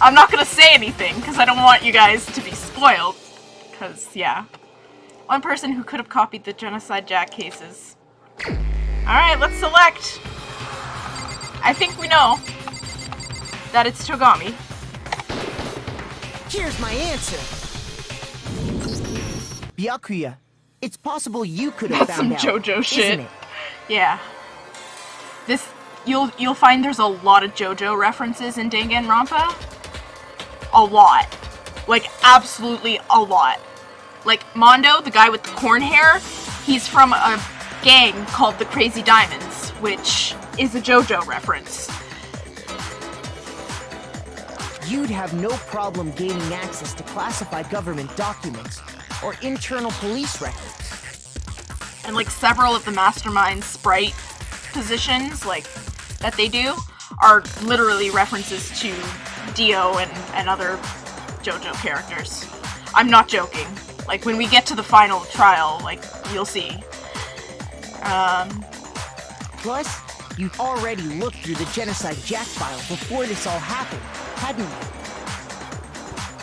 I'm not gonna say anything because I don't want you guys to be spoiled. Because yeah, one person who could have copied the Genocide Jack cases. Alright, let's select. I think we know that it's Tagami. Here's my answer. Byakuya, it's possible you could have That's found some out, JoJo shit. isn't it? Yeah. This you'll find there's a lot of JoJo references in DanganRonpa. A lot. Like absolutely a lot. Like Mondo, the guy with the corn hair, he's from a gang called the Crazy Diamonds, which is a JoJo reference. You'd have no problem gaining access to classified government documents or internal police records. And like several of the Mastermind sprite positions like that they do are literally references to Dio and other JoJo characters. I'm not joking. Like when we get to the final trial, like you'll see. Plus, you've already looked through the Genocide Jack file before this all happened, hadn't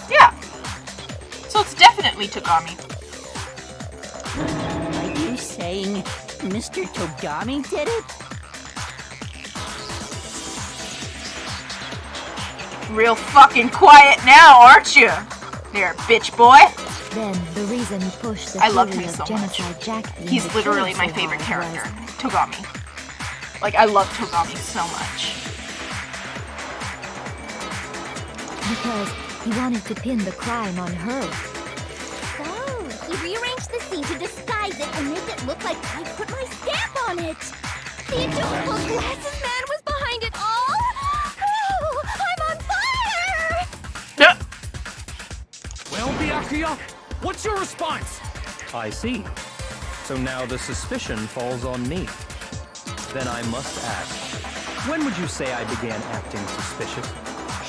you? Yeah. So it's definitely Tagami. Are you saying Mr. Togami did it? Real fucking quiet now, aren't you? There, bitch boy! Then the reason he pushed the I loved theory him of so much. Genocide Jack being He's the literally killer my so favorite hard character. was Togami. Like, I love Togami so much. because he wanted to pin the crime on her. So, he rearranged the scene to disguise it and make it look like I put my stamp on it. The adorable glasses man was behind it all. Oh, I'm on fire! Well, Byakuya, what's your response? I see. So now the suspicion falls on me. Then I must ask, when would you say I began acting suspicious?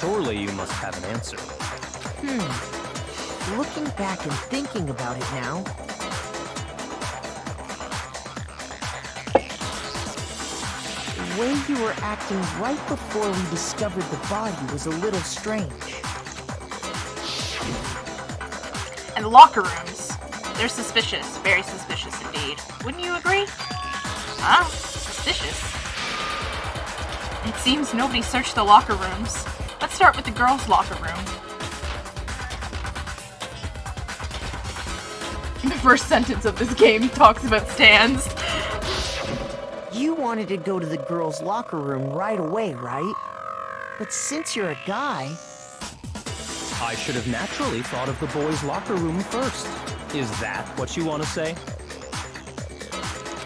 Surely you must have an answer. Looking back and thinking about it now, the way you were acting right before we discovered the body was a little strange. And locker rooms. They're suspicious. Very suspicious indeed. Wouldn't you agree? Huh? Suspicious. It seems nobody searched the locker rooms. Let's start with the girls' locker room. The first sentence of this game talks about stands. You wanted to go to the girls' locker room right away, right? But since you're a guy... I should have naturally thought of the boys' locker room first. Is that what you want to say?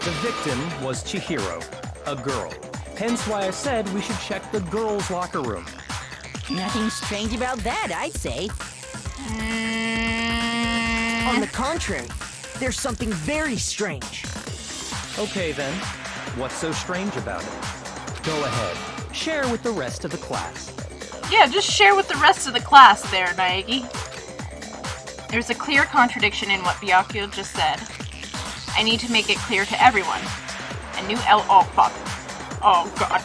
The victim was Chihiro, a girl. Hence why I said we should check the girls' locker room. Nothing strange about that, I'd say. On the contrary, there's something very strange. Okay then, what's so strange about it? Go ahead, share with the rest of the class. Yeah, just share with the rest of the class there, Naegi. There's a clear contradiction in what Byakuya just said. I need to make it clear to everyone. A new oh fuck. Oh god.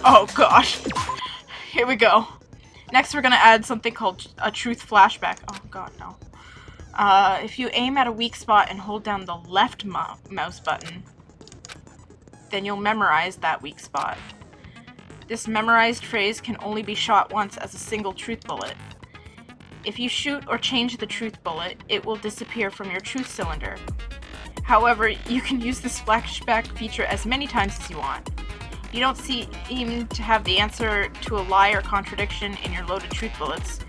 Oh gosh. Here we go. Next we're gonna add something called a truth flashback. Oh god, no. If you aim at a weak spot and hold down the left mouse button, then you'll memorize that weak spot. This memorized phrase can only be shot once as a single truth bullet. If you shoot or change the truth bullet, it will disappear from your truth cylinder. However, you can use this flashback feature as many times as you want. If you don't seem to have the answer to a lie or contradiction in your loaded truth bullets,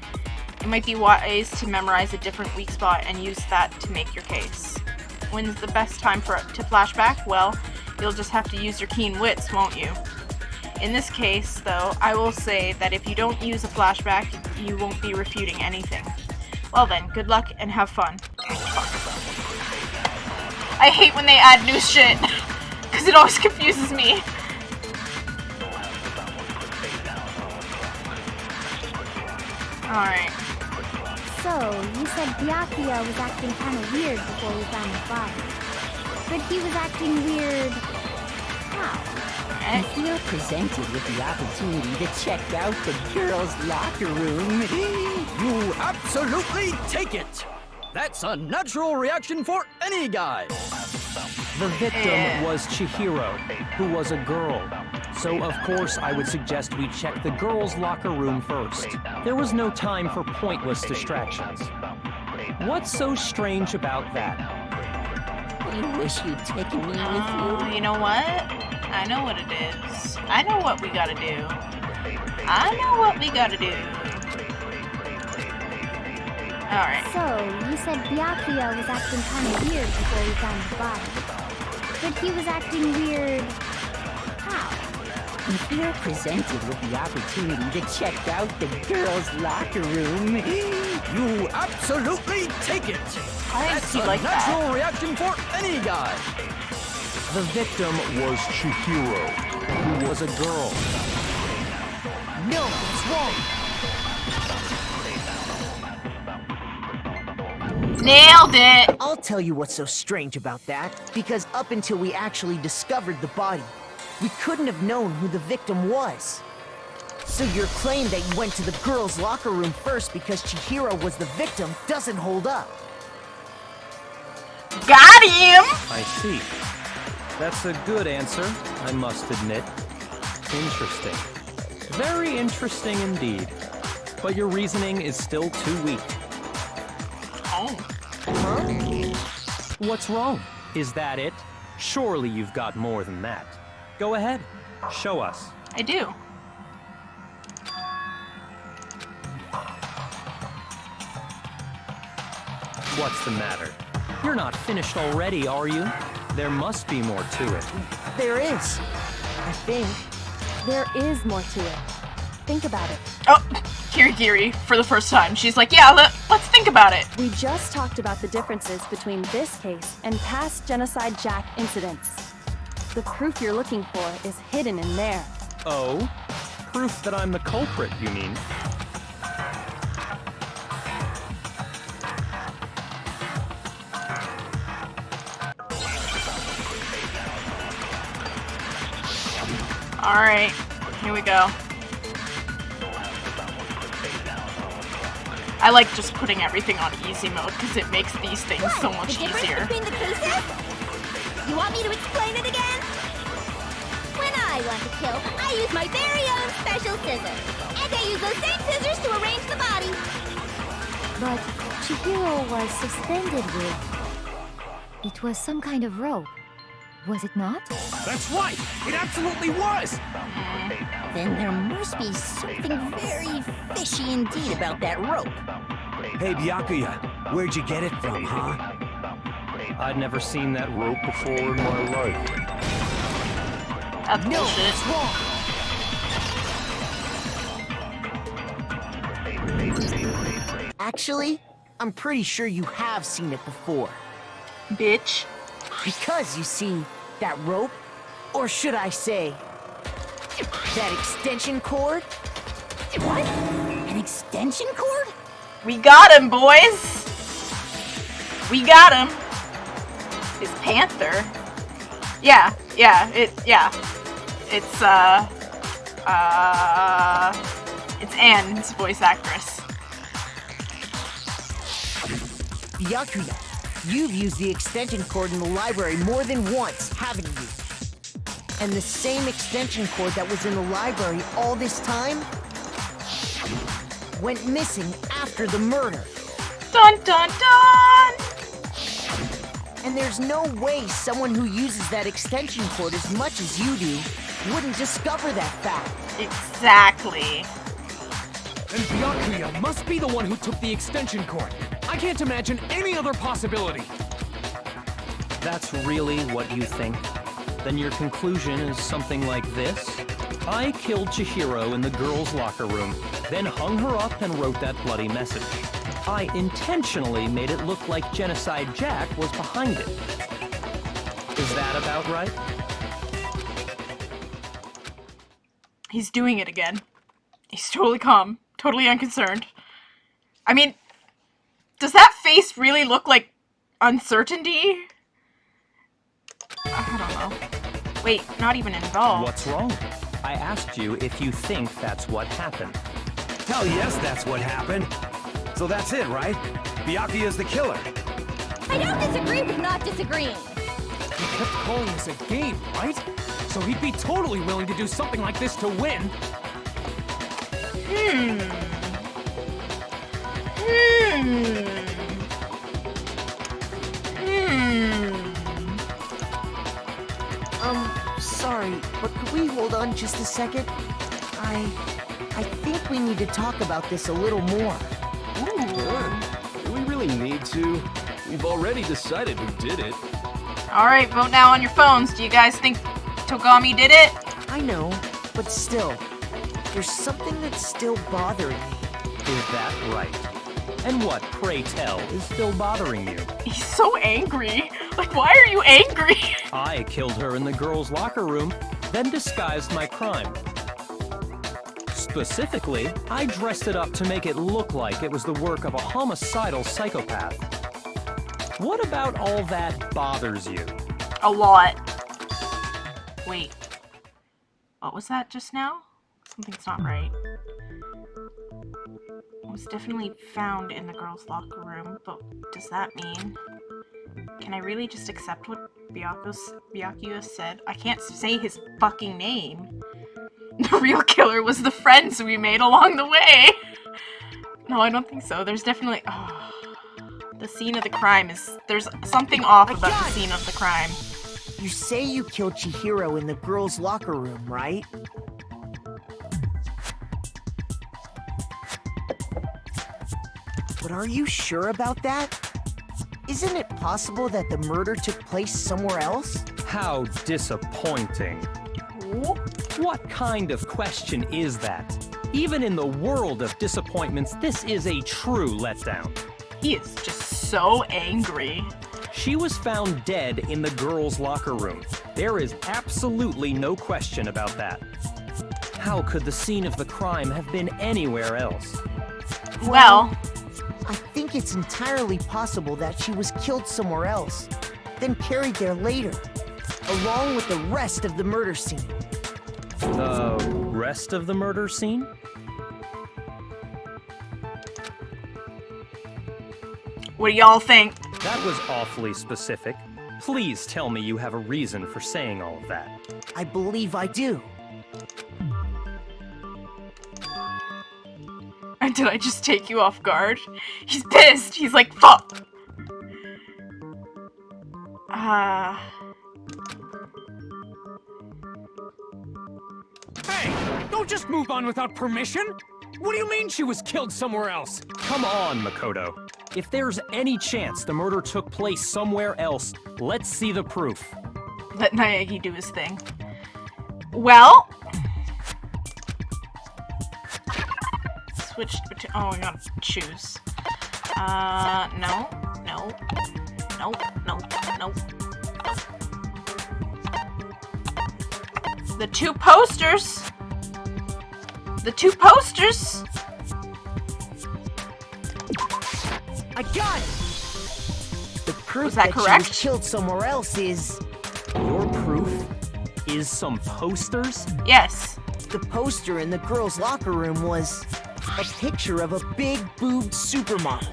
it might be wise to memorize a different weak spot and use that to make your case. When's the best time to flashback? Well, you'll just have to use your keen wits, won't you? In this case, though, I will say that if you don't use a flashback, you won't be refuting anything. Well then, good luck and have fun. I hate when they add new shit, because it always confuses me. Alright. So, you said Byakuya was acting kind of weird before we found the body. But he was acting weird... how? If you're presented with the opportunity to check out the girls' locker room, You absolutely take it! That's a natural reaction for any guy! The victim was Chihiro, who was a girl. So of course I would suggest we check the girls' locker room first. There was no time for pointless distractions. What's so strange about that? I wish you'd taken me with you. You know what? I know what it is. I know what we gotta do. I know what we gotta do. Alright. So, you said Byakuya was acting kind of weird before we found the body. But he was acting weird... how? If you're presented with the opportunity to check out the girls' locker room, You absolutely take it! That's a natural reaction for any guy! The victim was Chihiro, who was a girl. No, it's wrong. Nailed it! I'll tell you what's so strange about that, because up until we actually discovered the body, we couldn't have known who the victim was. So your claim that you went to the girls' locker room first because Chihiro was the victim doesn't hold up. Got him! I see. That's a good answer, I must admit. Interesting. Very interesting indeed. But your reasoning is still too weak. What's wrong? Is that it? Surely you've got more than that. Go ahead. Show us. I do. What's the matter? You're not finished already, are you? There must be more to it. There is. I think. There is more to it. Think about it. Oh, Kirigiri, for the first time. She's like, yeah, let's think about it. We just talked about the differences between this case and past Genocide Jack incidents. The proof you're looking for is hidden in there. Oh? Proof that I'm the culprit, you mean? Alright, here we go. I like just putting everything on easy mode because it makes these things so much easier. Between the cases? You want me to explain it again? When I want to kill, I use my very own special scissors. And I use those same scissors to arrange the body. But Chihiro was suspended with... It was some kind of rope. Was it not? That's right! It absolutely was! Then there must be something very fishy indeed about that rope. Hey, Byakuya, where'd you get it from, huh? I'd never seen that rope before in my life. That's No, bullshit. it's wrong. Actually, I'm pretty sure you have seen it before. Bitch. Because, you see, that rope, or should I say, that extension cord? What? An extension cord? We got him, boys! We got him! His panther? Yeah. It's Anne's voice actress. Byakuya, you've used the extension cord in the library more than once, haven't you? And the same extension cord that was in the library all this time went missing after the murder. Dun dun dun! And there's no way someone who uses that extension cord as much as you do wouldn't discover that fact. Exactly. And Byakuya must be the one who took the extension cord. I can't imagine any other possibility. That's really what you think? Then your conclusion is something like this? I killed Chihiro in the girls' locker room, then hung her up and wrote that bloody message. I intentionally made it look like Genocide Jack was behind it. Is that about right? He's doing it again. He's totally calm, totally unconcerned. I mean, does that face really look like uncertainty? I don't know. Wait, not even involved. What's wrong? I asked you if you think that's what happened. Hell yes, that's what happened. So that's it, right? Byakuya's the killer. I don't disagree with not disagreeing. He kept calling this a game, right? So he'd be totally willing to do something like this to win. Sorry, but could we hold on just a second? I think we need to talk about this a little more. Do we really need to? We've already decided who did it. Alright, vote now on your phones. Do you guys think Togami did it? I know, but still, there's something that's still bothering me. Is that right? And what, pray tell, is still bothering you? He's so angry. Like, why are you angry? I killed her in the girls' locker room, then disguised my crime. Specifically, I dressed it up to make it look like it was the work of a homicidal psychopath. What about all that bothers you? A lot. Wait. What was that just now? Something's not right. It was definitely found in the girls' locker room, but does that mean... Can I really just accept what Byakuya said? I can't say his fucking name. The real killer was the friends we made along the way. No, I don't think so. There's definitely... Oh, The scene of the crime is... There's something off about the scene of the crime. You say you killed Chihiro in the girls' locker room, right? But are you sure about that? Isn't it possible that the murder took place somewhere else? How disappointing. What kind of question is that? Even in the world of disappointments, this is a true letdown. He is just so angry. She was found dead in the girls' locker room. There is absolutely no question about that. How could the scene of the crime have been anywhere else? Well, I think it's entirely possible that she was killed somewhere else, then carried there later, along with the rest of the murder scene. The rest of the murder scene? What do y'all think? That was awfully specific. Please tell me you have a reason for saying all of that. I believe I do. Did I just take you off guard? He's pissed. He's like, fuck. Hey, don't just move on without permission. What do you mean she was killed somewhere else? Come on, Makoto. If there's any chance the murder took place somewhere else, let's see the proof. Let Naegi do his thing. Well... Switched between... Oh, I gotta choose. No. No. No. No. No. The two posters! The two posters! I got it! The proof Was that she correct? was killed somewhere else is... Your proof is some posters? Yes. The poster in the girls' locker room was a picture of a big-boobed supermodel.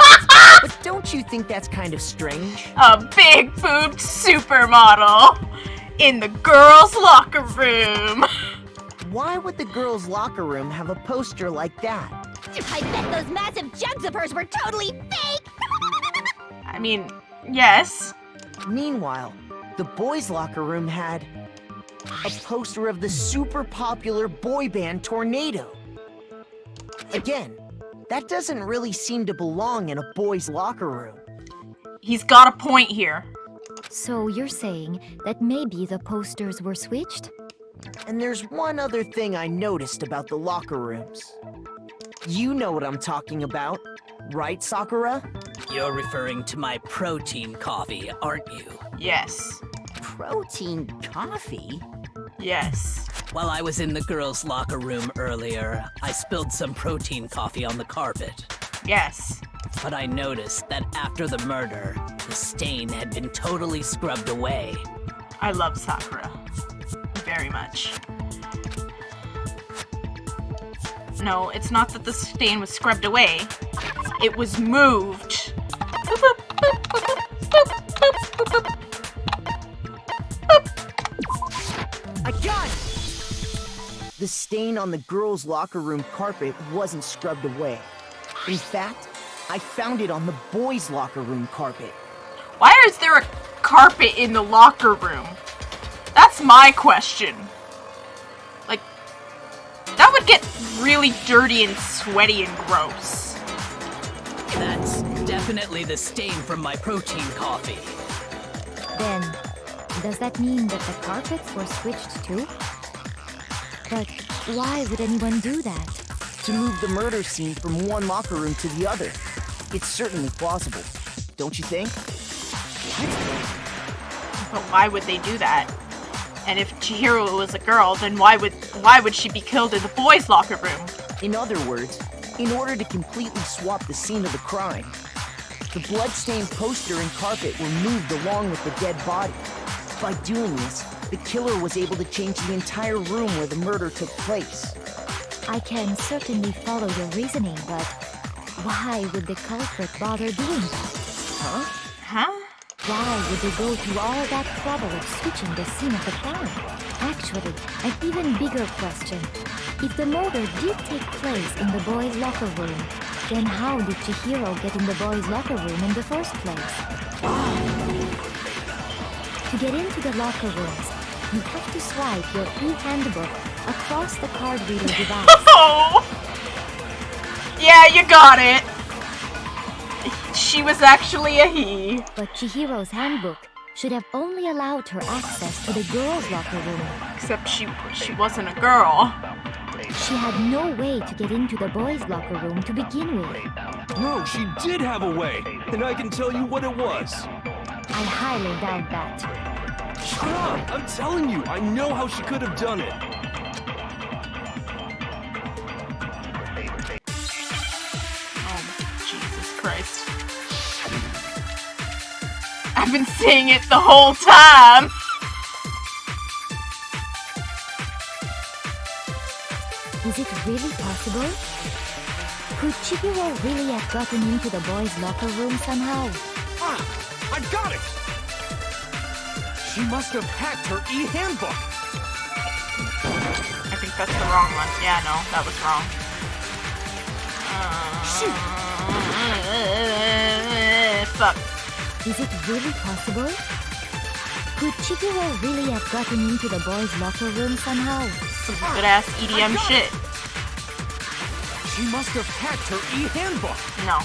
But don't you think that's kind of strange? A big-boobed supermodel in the girls' locker room. Why would the girls' locker room have a poster like that? I bet those massive jugs of hers were totally fake! I mean, yes. Meanwhile, the boys' locker room had a poster of the super popular boy band Tornado. Again, that doesn't really seem to belong in a boys' locker room. He's got a point here. So you're saying that maybe the posters were switched? And there's one other thing I noticed about the locker rooms. You know what I'm talking about, right, Sakura? You're referring to my protein coffee, aren't you? Yes. Protein coffee? Yes. While I was in the girls' locker room earlier, I spilled some protein coffee on the carpet. Yes. But I noticed that after the murder, the stain had been totally scrubbed away. I love Sakura. Very much. No, it's not that the stain was scrubbed away. It was moved. Boop, boop, boop, boop, boop, boop, boop, boop, boop. I got it! The stain on the girls' locker room carpet wasn't scrubbed away. In fact, I found it on the boys' locker room carpet. Why is there a carpet in the locker room? That's my question. Like, that would get really dirty and sweaty and gross. That's definitely the stain from my protein coffee. Then, does that mean that the carpets were switched too? But why would anyone do that? To move the murder scene from one locker room to the other. It's certainly plausible, don't you think? But why would they do that? And if Chihiro was a girl, then why would she be killed in the boys' locker room? In other words, in order to completely swap the scene of the crime, the blood-stained poster and carpet were moved along with the dead body. By doing this, the killer was able to change the entire room where the murder took place. I can certainly follow your reasoning, but why would the culprit bother doing that? Huh? Huh? Why would they go through all that trouble of switching the scene of the crime? Actually, an even bigger question. If the murder did take place in the boys' locker room, Then how did Chihiro get in the boys' locker room in the first place? To get into the locker rooms, you have to swipe your e-handbook across the card reader device. Oh! Yeah, you got it. She was actually a he. But Chihiro's handbook should have only allowed her access to the girls' locker room. Except she wasn't a girl. She had no way to get into the boys' locker room to begin with. No, she did have a way, and I can tell you what it was. I highly doubt that. Shut up! I'm telling you, I know how she could have done it. Oh, Jesus Christ. I've been saying it the whole time! Is it really possible? Could Chihiro really have gotten into the boys' locker room somehow? Ah! I got it! She must have hacked her e-handbook! I think that's the wrong one. Yeah, no, that was wrong. Fuck. Is it really possible? Could Chihiro really have gotten into the boys' locker room somehow? Some good-ass EDM shit. She must have hacked her e-handbook! No.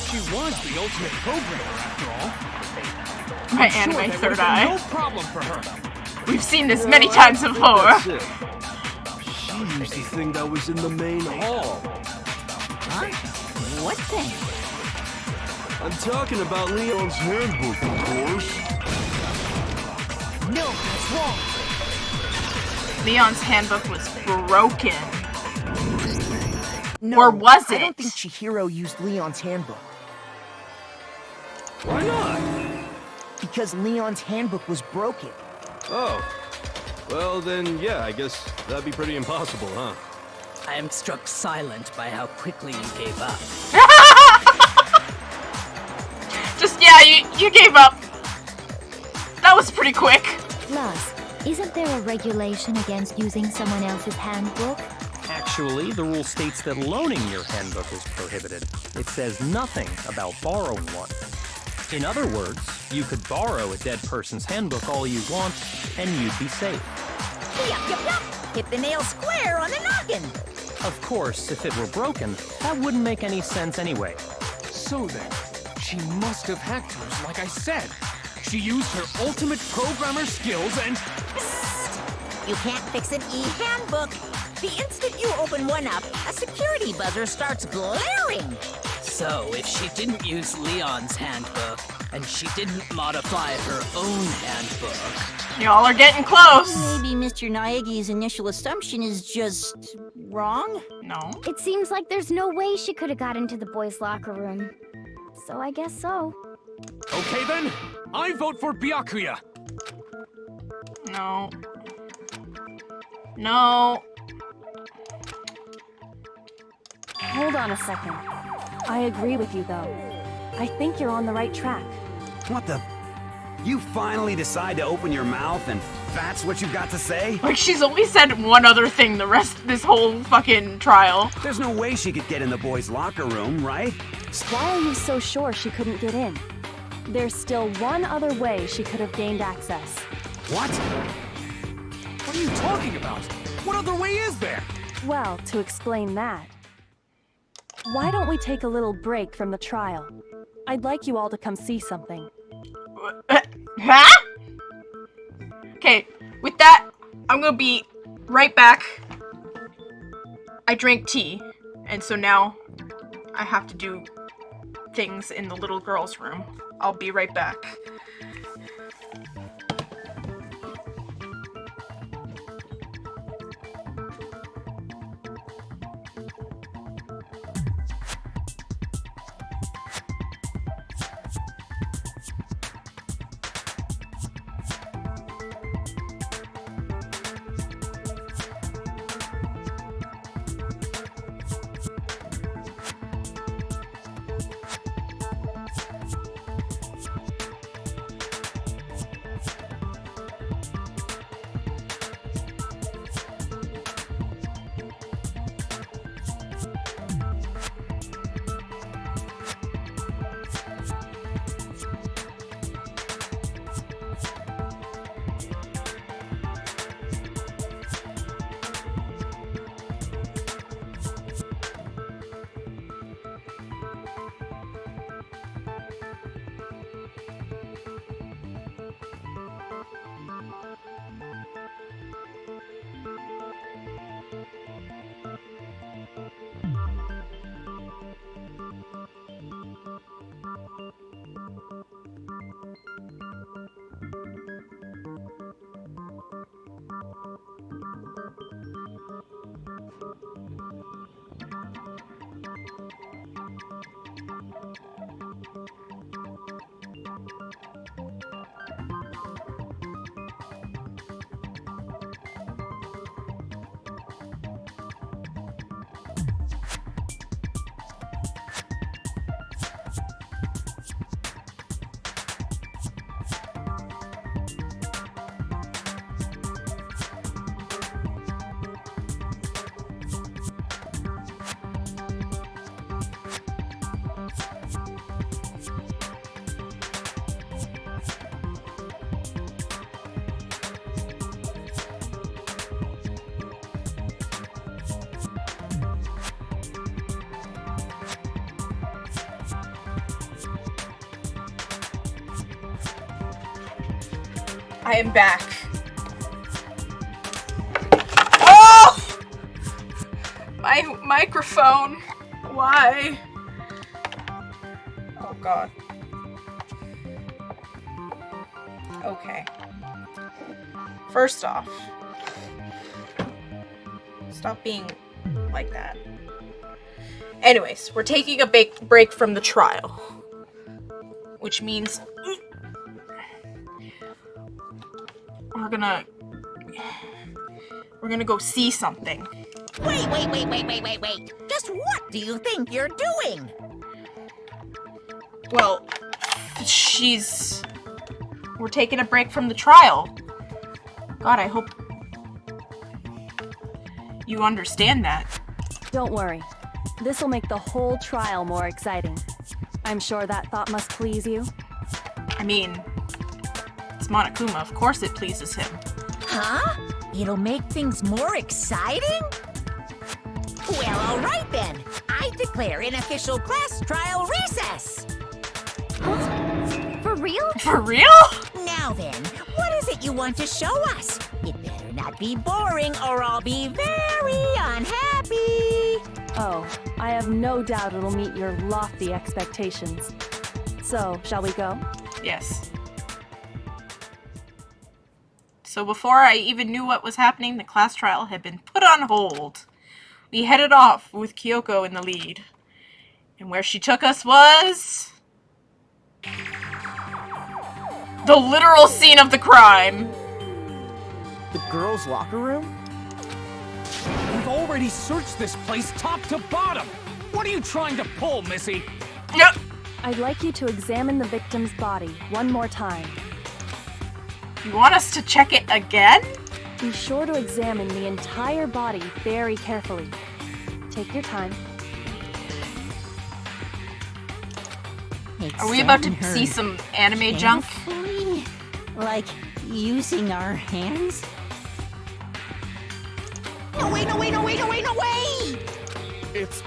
She was the ultimate programmer, after all. My I'm anime sure third that eye. no problem for her. We've seen this many times before. That's it. She used the thing that was in the main hall. Huh? What thing? I'm talking about Leon's handbook, of course. No, that's wrong. Leon's handbook was broken. No, or was it? I don't think Chihiro used Leon's handbook. Why not? Because Leon's handbook was broken. Oh. Well, then, yeah, I guess that'd be pretty impossible, huh? I am struck silent by how quickly you gave up. Just, yeah, you gave up. That was pretty quick. Plus, isn't there a regulation against using someone else's handbook? Actually, the rule states that loaning your handbook is prohibited. It says nothing about borrowing one. In other words, you could borrow a dead person's handbook all you want, and you'd be safe. Yup, yup, yup. Hit the nail square on the noggin. Of course, if it were broken, that wouldn't make any sense anyway. So then, she must have hacked hers, like I said. She used her ultimate programmer skills and... You can't fix an e-handbook. The instant you open one up, a security buzzer starts blaring. So, if she didn't use Leon's handbook, and she didn't modify her own handbook... Y'all are getting close! Maybe Mr. Naegi's initial assumption is just... wrong? No. It seems like there's no way she could have got into the boys' locker room. So I guess so. Okay then, I vote for Byakuya. No. No. Hold on a second. I agree with you, though. I think you're on the right track. What the? You finally decide to open your mouth and that's what you've got to say? Like, she's only said one other thing this whole fucking trial. There's no way she could get in the boys' locker room, right? Why are you so sure she couldn't get in? There's still one other way she could have gained access. What? What are you talking about? What other way is there? Well, to explain that, why don't we take a little break from the trial? I'd like you all to come see something. Huh? Okay, with that, I'm gonna be right back. I drank tea, and so now I have to do things in the little girl's room. I'll be right back. I am back. Oh! My microphone. Why? Oh god. Okay. First off, stop being like that. Anyways, we're taking a break from the trial, which means we're gonna go see something. Wait. Just what do you think you're doing? Well, we're taking a break from the trial. God, I hope you understand that. Don't worry. This'll make the whole trial more exciting. I'm sure that thought must please you. I mean, it's Monokuma. Of course it pleases him. Huh? It'll make things more exciting? Well, all right then. I declare an official class trial recess. For real? For real? Now then, what is it you want to show us? It better not be boring or I'll be very unhappy. Oh, I have no doubt it'll meet your lofty expectations. So, shall we go? Yes. So before I even knew what was happening, the class trial had been put on hold. We headed off with Kyoko in the lead. And where she took us was the literal scene of the crime. The girls' locker room? We've already searched this place top to bottom! What are you trying to pull, Missy? Yep. I'd like you to examine the victim's body one more time. You want us to check it again? Be sure to examine the entire body very carefully. Take your time. Are we about to see some anime junk? Like using our hands? No way! It's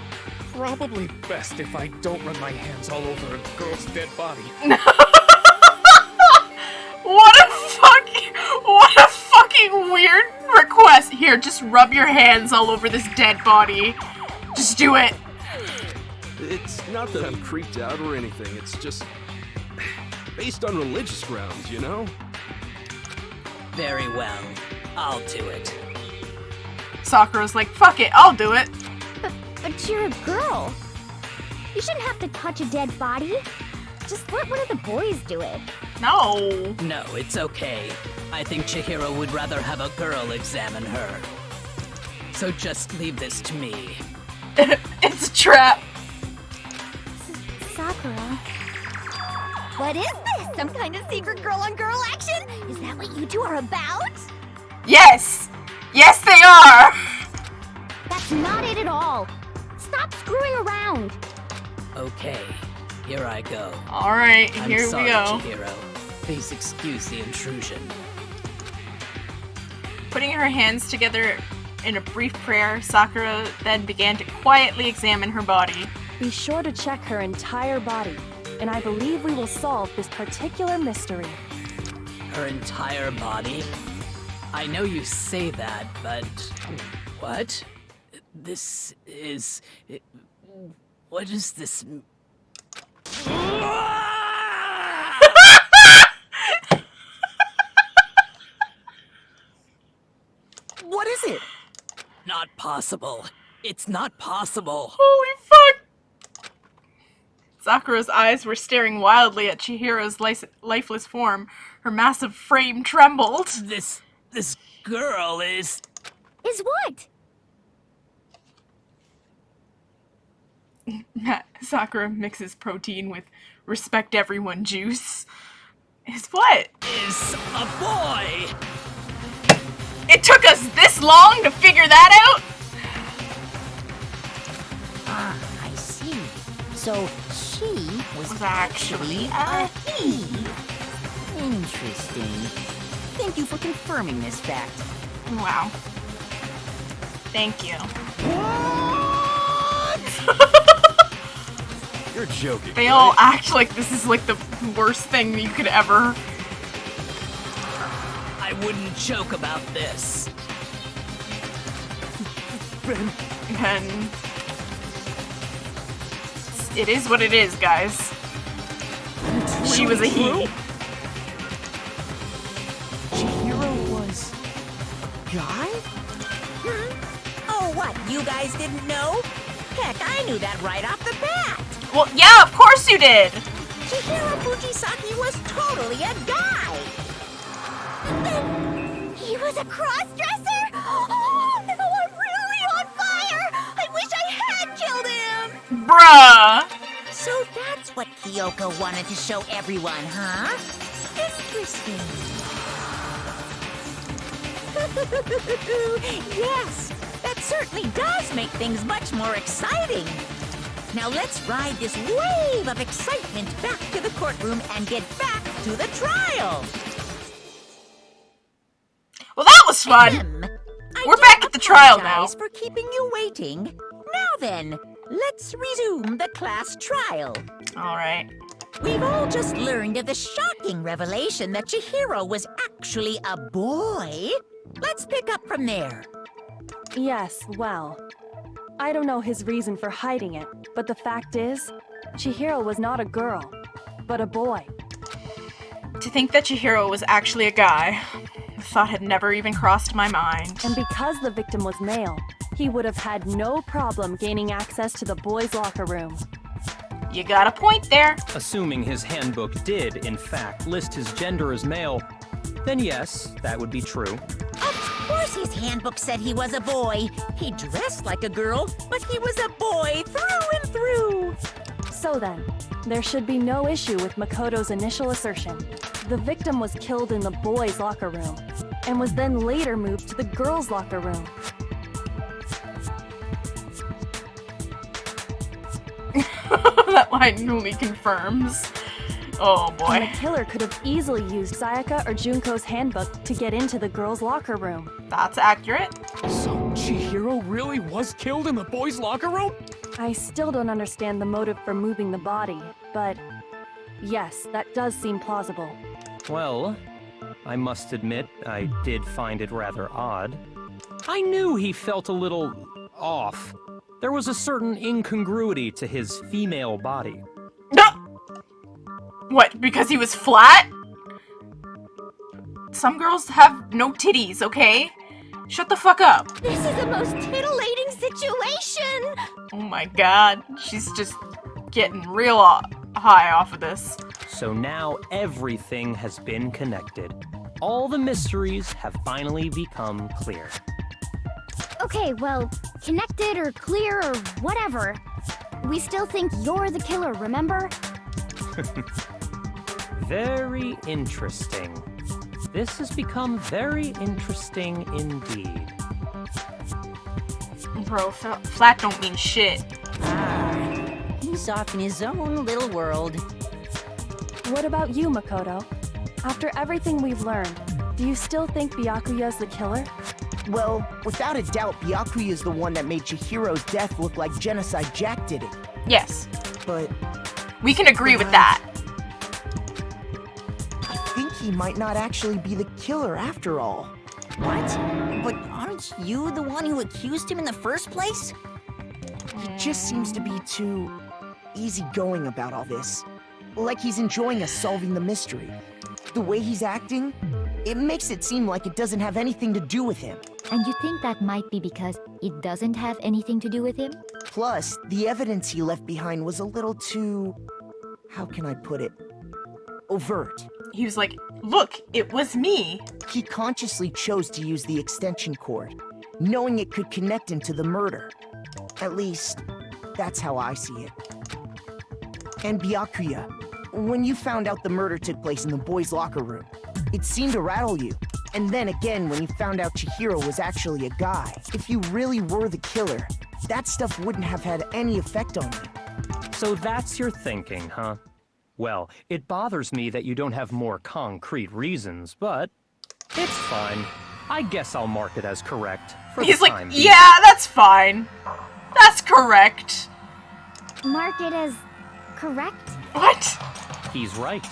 probably best if I don't run my hands all over a girl's dead body. What a fucking weird request. Here, just rub your hands all over this dead body. Just do it. It's not that I'm creeped out or anything, it's just based on religious grounds, you know? Very well. I'll do it. Sakura's like, fuck it, I'll do it. But you're a girl. You shouldn't have to touch a dead body. Just let one of the boys do it. No. No, it's okay. I think Chihiro would rather have a girl examine her. So just leave this to me. It's a trap. Sakura. What is this? Some kind of secret girl-on-girl action? Is that what you two are about? Yes! Yes, they are! That's not it at all. Stop screwing around. Okay, here I go. Alright, I'm here sorry, we go. Chihiro. Please excuse the intrusion. Putting her hands together in a brief prayer, Sakura then began to quietly examine her body. Be sure to check her entire body, and I believe we will solve this particular mystery. Her entire body? I know you say that, but... What? This is... What is this... What is it? not possible. It's not possible. Holy fuck! Sakura's eyes were staring wildly at Chihiro's lifeless form. Her massive frame trembled. This girl is... Is what? Sakura mixes protein with respect everyone juice. Is what? Is a boy! It took us this long to figure that out? Ah, I see. So she was actually a he. Interesting. Thank you for confirming this fact. Wow. Thank you. You're joking. They all act like this is like the worst thing you could ever. I wouldn't joke about this. Ben. It is what it is, guys. She was a he. Chihiro was a guy? Oh, what? You guys didn't know? Heck, I knew that right off the bat. Well, yeah, of course you did. Chihiro Fujisaki was totally a guy. He was a cross-dresser? Oh, no, I'm really on fire! I wish I had killed him! Bruh! So that's what Kyoko wanted to show everyone, huh? Interesting. Yes, that certainly does make things much more exciting. Now let's ride this wave of excitement back to the courtroom and get back to the trial. Well, that was fun. We're back at the trial now. Apologize for keeping you waiting. Now then, let's resume the class trial. All right. We've all just learned of the shocking revelation that Chihiro was actually a boy. Let's pick up from there. Yes, well, I don't know his reason for hiding it, but the fact is, Chihiro was not a girl, but a boy. To think that Chihiro was actually a guy, the thought had never even crossed my mind. And because the victim was male, he would have had no problem gaining access to the boys' locker room. You got a point there. Assuming his handbook did, in fact, list his gender as male, then yes, that would be true. Of course his handbook said he was a boy. He dressed like a girl, but he was a boy through and through. So then, there should be no issue with Makoto's initial assertion. The victim was killed in the boys' locker room, and was then later moved to the girls' locker room. That line only confirms. Oh boy. And the killer could have easily used Sayaka or Junko's handbook to get into the girls' locker room. That's accurate. So Chihiro really was killed in the boys' locker room? I still don't understand the motive for moving the body, but yes, that does seem plausible. Well, I must admit, I did find it rather odd. I knew he felt a little off. There was a certain incongruity to his female body. What, because he was flat? Some girls have no titties, okay? Shut the fuck up. This is the most titillating situation! Oh my god, she's just getting real high off of this. So now everything has been connected. All the mysteries have finally become clear. Okay, well, connected or clear or whatever. We still think you're the killer, remember? Very interesting. This has become very interesting indeed. Bro, flat don't mean shit. Ah, he's off in his own little world. What about you, Makoto? After everything we've learned, do you still think Byakuya's the killer? Well, without a doubt, Byakuya is the one that made Chihiro's death look like Genocide Jack did it. Yes. But we can agree with that. I think he might not actually be the killer after all. What? But aren't you the one who accused him in the first place? He just seems to be too easygoing about all this. Like he's enjoying us solving the mystery. The way he's acting, it makes it seem like it doesn't have anything to do with him. And you think that might be because it doesn't have anything to do with him? Plus, the evidence he left behind was a little too... how can I put it? Overt. He was like, look, it was me. He consciously chose to use the extension cord, knowing it could connect him to the murder. At least, that's how I see it. And Byakuya, when you found out the murder took place in the boys' locker room, it seemed to rattle you. And then again, when you found out Chihiro was actually a guy, if you really were the killer, that stuff wouldn't have had any effect on you. So that's your thinking, huh? Well, it bothers me that you don't have more concrete reasons, but it's fine. I guess I'll mark it as correct for He's the like, time being. yeah, that's fine. That's correct. Mark it as correct? What? He's right.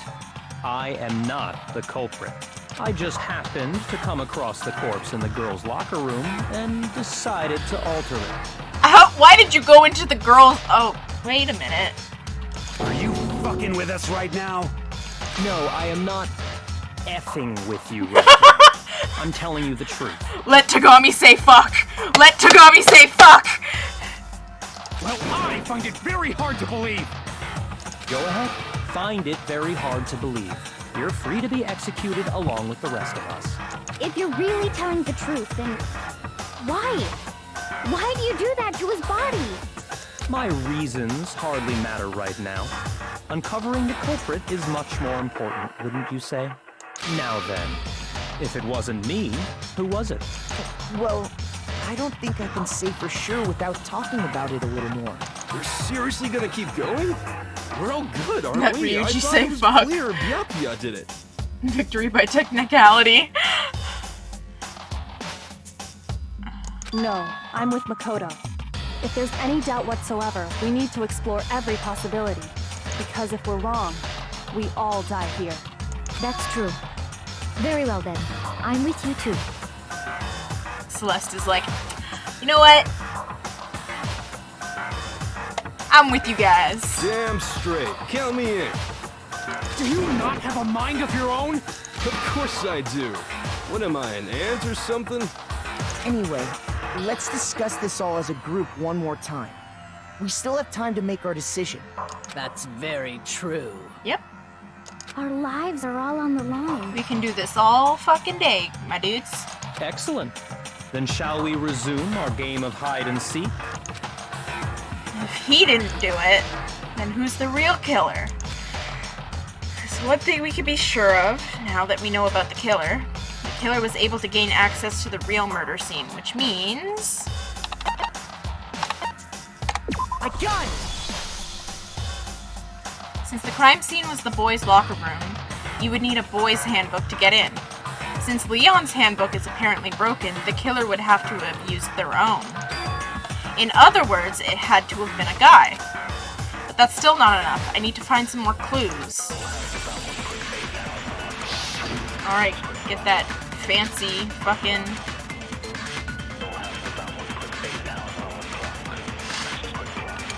I am not the culprit. I just happened to come across the corpse in the girls' locker room and decided to alter it. Why did you go into the girls? Oh, wait a minute. Are you fucking with us right now? No, I am not effing with you, Richard. I'm telling you the truth. Let Tagami say fuck. Let Tagami say fuck. Well, I find it very hard to believe. Go ahead. Find it very hard to believe. You're free to be executed along with the rest of us. If you're really telling the truth, then why? Why do you do that to his body? My reasons hardly matter right now. Uncovering the culprit is much more important, wouldn't you say? Now then, if it wasn't me, who was it? Well, I don't think I can say for sure without talking about it a little more. We're seriously gonna keep going? We're all good, aren't Let we? I Ryuji thought say it was fuck. clear Byakuya did it. Victory by technicality. No, I'm with Makoto. If there's any doubt whatsoever, we need to explore every possibility. Because if we're wrong, we all die here. That's true. Very well then. I'm with you too. Celeste is like, you know what? I'm with you guys. Damn straight. Count me in. Do you not have a mind of your own? Of course I do. What am I, an ant or something? Anyway, let's discuss this all as a group one more time. We still have time to make our decision. That's very true. Yep. Our lives are all on the line. We can do this all fucking day, my dudes. Excellent. Then shall we resume our game of hide and seek? If he didn't do it, then who's the real killer? Because one thing we can be sure of, now that we know about the killer was able to gain access to the real murder scene, which means... I got it! Since the crime scene was the boys' locker room, you would need a boys' handbook to get in. Since Leon's handbook is apparently broken, the killer would have to have used their own. In other words, it had to have been a guy. But that's still not enough. I need to find some more clues. Alright, get that fancy fucking...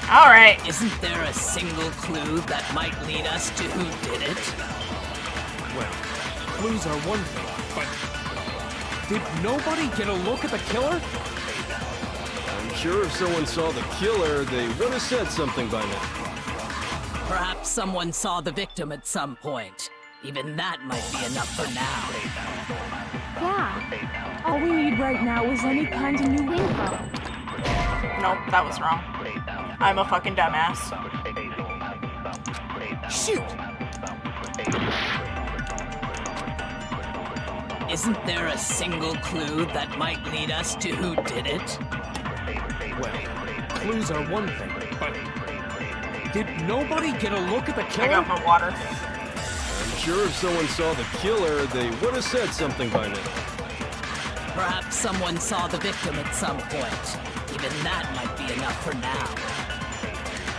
Alright. Isn't there a single clue that might lead us to who did it? Well, clues are one thing, but did nobody get a look at the killer? I'm sure if someone saw the killer, they would have said something by now. Perhaps someone saw the victim at some point. Even that might be enough for now. Yeah. All we need right now is any kind of new info. Nope, that was wrong. I'm a fucking dumbass. Shoot! Isn't there a single clue that might lead us to who did it? Well, clues are one thing, but did nobody get a look at the killer? I got my water. I'm sure if someone saw the killer, they would have said something by now. Perhaps someone saw the victim at some point. Even that might be enough for now.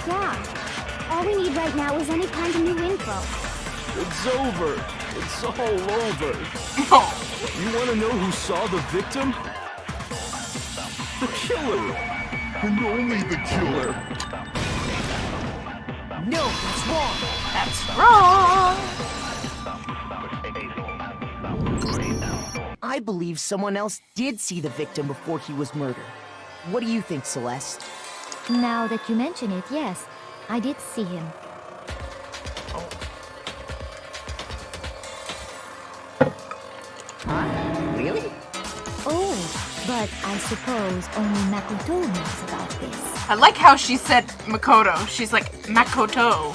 Yeah. All we need right now is any kind of new info. It's over. It's all over. You want to know who saw the victim? The killer. And only the killer. No, that's wrong. That's wrong. I believe someone else did see the victim before he was murdered. What do you think, Celeste? Now that you mention it, yes, I did see him. Huh? Really? Oh, but I suppose only Makoto knows about this. I like how she said Makoto. She's like, Makoto.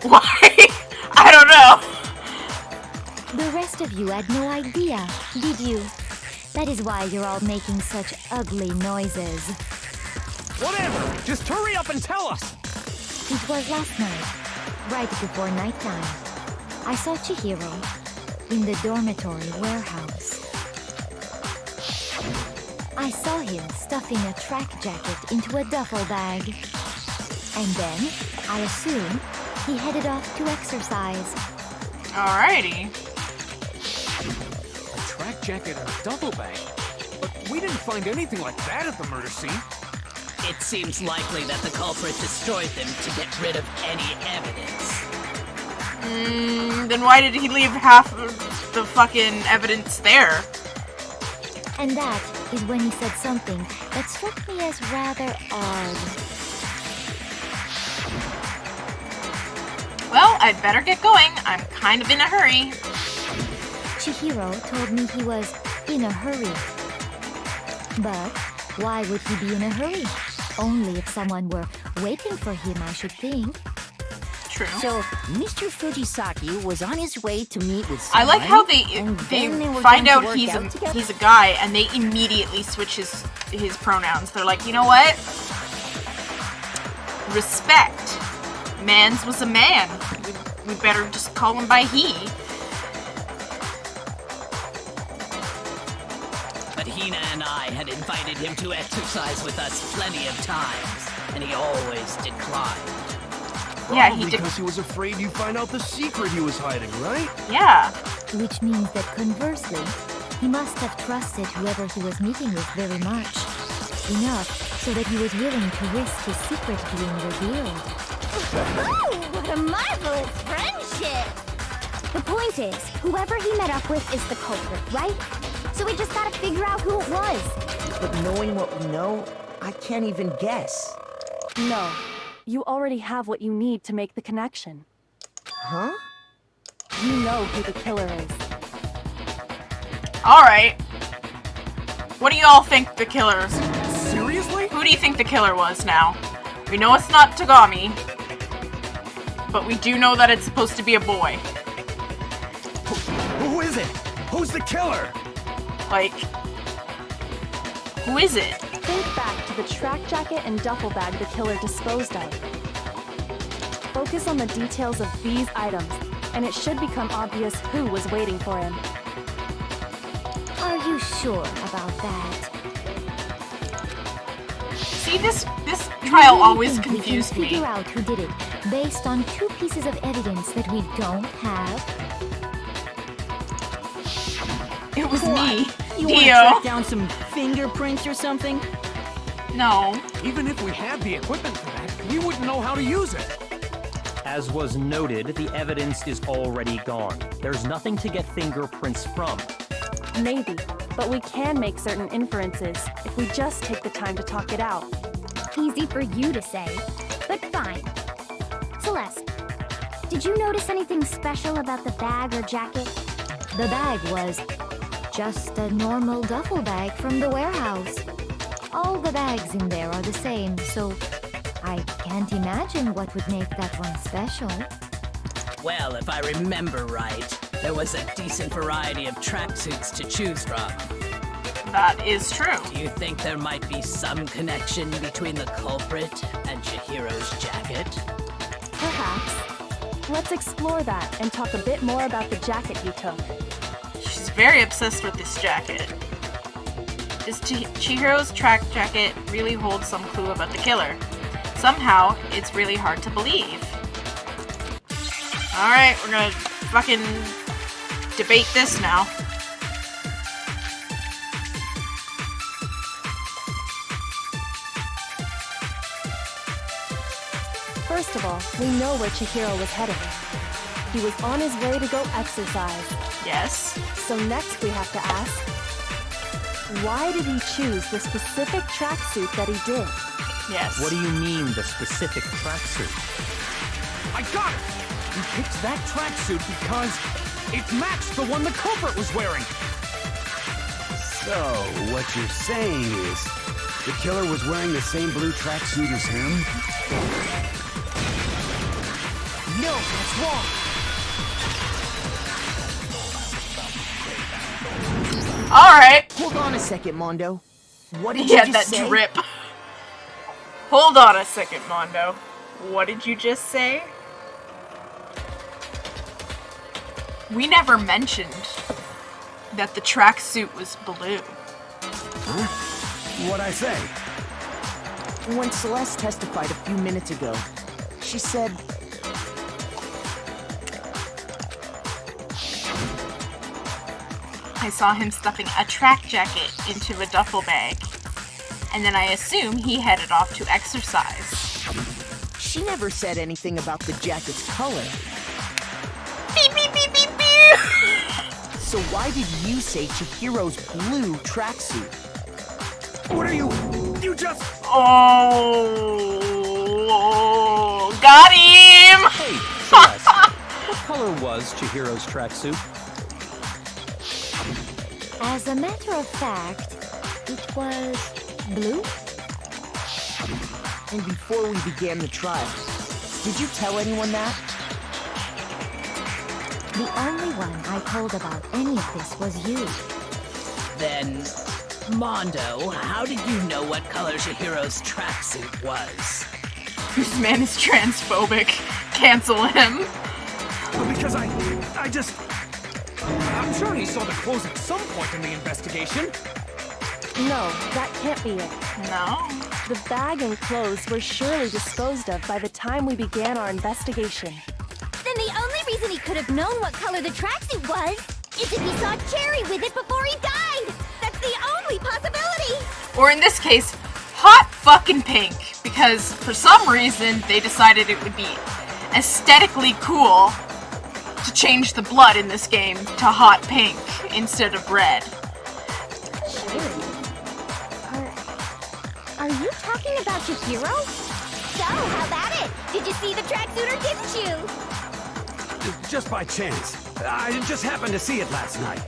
Why? I don't know. The rest of you had no idea, did you? That is why you're all making such ugly noises. Whatever! Just hurry up and tell us! It was last night, right before nighttime. I saw Chihiro in the dormitory warehouse. I saw him stuffing a track jacket into a duffel bag. And then, I assume, he headed off to exercise. Alrighty. A track jacket and a duffel bag? But we didn't find anything like that at the murder scene. It seems likely that the culprit destroyed them to get rid of any evidence. Then why did he leave half of the fucking evidence there? And that is when he said something that struck me as rather odd. Well, I'd better get going. I'm kind of in a hurry. Chihiro told me he was in a hurry. But why would he be in a hurry? Only if someone were waiting for him, I should think. True. So, Mr. Fujisaki was on his way to meet with someone. I like how they were find going to out work together. he's a guy, and they immediately switch his pronouns. They're like, you know what? Respect. Mans was a man. We better just call him by he. But Hina and I had invited him to exercise with us plenty of times, and he always declined. Yeah, Probably because he was afraid you'd find out the secret he was hiding, right? Yeah. Which means that conversely, he must have trusted whoever he was meeting with very much. Enough so that he was willing to risk his secret being revealed. Oh, what a marvelous friendship! The point is, whoever he met up with is the culprit, right? So we just gotta figure out who it was. But knowing what we know, I can't even guess. No. You already have what you need to make the connection. Huh? You know who the killer is. Alright. What do you all think the killer is? Seriously? Who do you think the killer was now? We know it's not Tagami. But we do know that it's supposed to be a boy. Who is it? Who's the killer? Like, who is it? Think back to the track jacket and duffel bag the killer disposed of. Focus on the details of these items, and it should become obvious who was waiting for him. Are you sure about that? See, this trial Really always think confused we can me. figure out who did it based on 2 pieces of evidence that we don't have? It was me, You want to Dio. track down some fingerprints or something? No. Even if we had the equipment for that, we wouldn't know how to use it. As was noted, the evidence is already gone. There's nothing to get fingerprints from. Maybe, but we can make certain inferences if we just take the time to talk it out. Easy for you to say, but fine. Celeste, did you notice anything special about the bag or jacket? The bag was just a normal duffel bag from the warehouse. All the bags in there are the same, so I can't imagine what would make that one special. Well, if I remember right, there was a decent variety of tracksuits to choose from. That is true. Do you think there might be some connection between the culprit and Chihiro's jacket? Perhaps. Let's explore that and talk a bit more about the jacket you took. She's very obsessed with this jacket. Does Chihiro's track jacket really hold some clue about the killer? Somehow, it's really hard to believe. Alright, we're gonna fucking debate this now. First of all, we know where Chihiro was headed. He was on his way to go exercise. Yes. So next we have to ask, why did he choose the specific tracksuit that he did? Yes. What do you mean, the specific tracksuit? I got it! He picked that tracksuit because it matched the one the culprit was wearing. So, what you're saying is, the killer was wearing the same blue tracksuit as him? No, that's wrong. Alright. Hold on a second, Mondo. What did He you had just that say? drip. Hold on a second, Mondo. What did you just say? We never mentioned that the tracksuit was blue. Huh? What'd I say? When Celeste testified a few minutes ago, she said... I saw him stuffing a track jacket into a duffel bag. And then I assume he headed off to exercise. She never said anything about the jacket's color. Beep, beep, beep, beep, beep. So why did you say Chihiro's blue tracksuit? What are you... You just... Oh, got him! Hey, Celeste, what color was Chihiro's tracksuit? As a matter of fact, it was blue. And before we began the trial, did you tell anyone that? The only one I told about any of this was you. Then, Mondo, how did you know what color Chihiro's tracksuit was? This man is transphobic. Cancel him. Well, because I just... I'm sure he saw the clothes at some point in the investigation. No, that can't be it. No. The bag and clothes were surely disposed of by the time we began our investigation. Then the only reason he could have known what color the tracksuit was is if he saw Cherry with it before he died. That's the only possibility. Or in this case, hot fucking pink. Because for some reason, they decided it would be aesthetically cool to change the blood in this game to hot pink instead of red. Are you talking about Chihiro? So, how about it? Did you see the tracksuit or didn't you? Just by chance. I just happened to see it last night.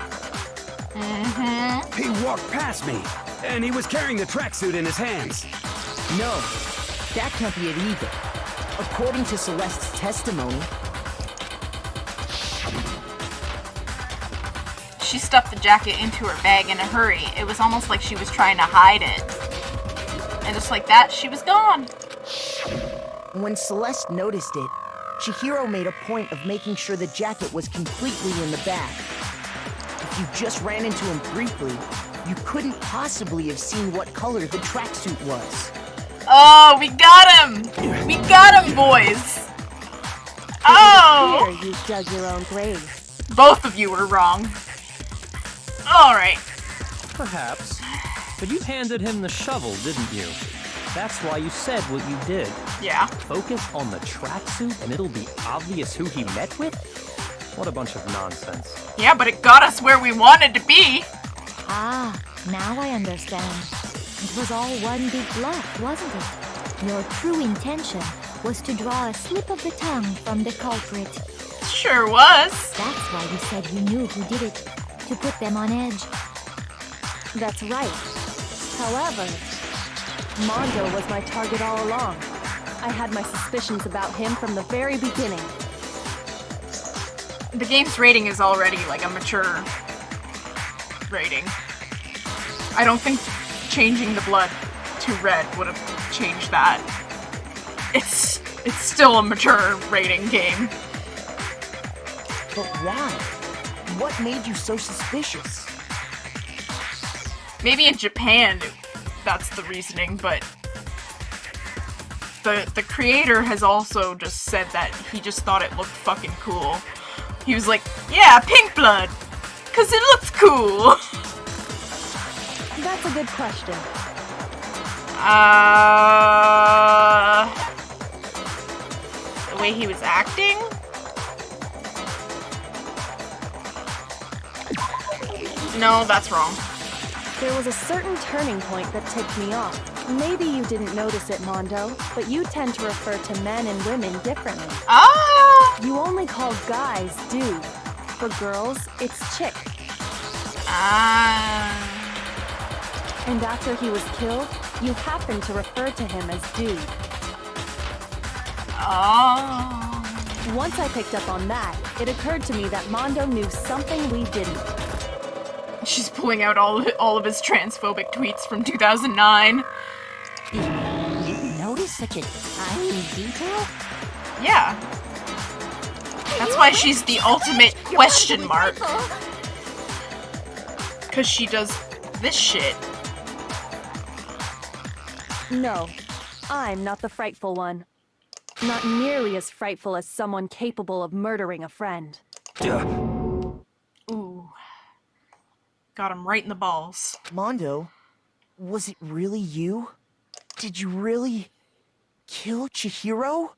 Mm-hmm. He walked past me, and he was carrying the tracksuit in his hands. No, that can't be it either. According to Celeste's testimony, She stuffed the jacket into her bag in a hurry. It was almost like she was trying to hide it. And just like that, she was gone. when Celeste noticed it, Chihiro made a point of making sure the jacket was completely in the bag. If you just ran into him briefly, you couldn't possibly have seen what color the tracksuit was. Oh, we got him! We got him, boys! Oh! Here you dug your own grave. Both of you were wrong. Alright. Perhaps. But you handed him the shovel, didn't you? That's why you said what you did. Yeah. Focus on the tracksuit and it'll be obvious who he met with? What a bunch of nonsense. Yeah, but it got us where we wanted to be. Ah, now I understand. It was all one big bluff, wasn't it? Your true intention was to draw a slip of the tongue from the culprit. Sure was. That's why you said you knew who did it, to put them on edge. That's right. However, Mondo was my target all along. I had my suspicions about him from the very beginning. The game's rating is already like a mature rating. I don't think changing the blood to red would have changed that. It's still a mature rating game. But why? What made you so suspicious? Maybe in Japan that's the reasoning, but the creator has also just said that he just thought it looked fucking cool. He was like, yeah, pink blood, 'cause it looks cool. That's a good question. The way he was acting? No, that's wrong. There was a certain turning point that tipped me off. Maybe you didn't notice it, Mondo, but you tend to refer to men and women differently. Ah! You only call guys dude. For girls, it's chick. Ah. And after he was killed, you happened to refer to him as dude. Oh. Once I picked up on that, it occurred to me that Mondo knew something we didn't. She's pulling out all of his transphobic tweets from 2009. You notice such a tiny detail? Yeah. That's why she's the ultimate question mark. Because she does this shit. No, I'm not the frightful one. Not nearly as frightful as someone capable of murdering a friend. Ooh. Got him right in the balls. Mondo, was it really you? Did you really kill Chihiro?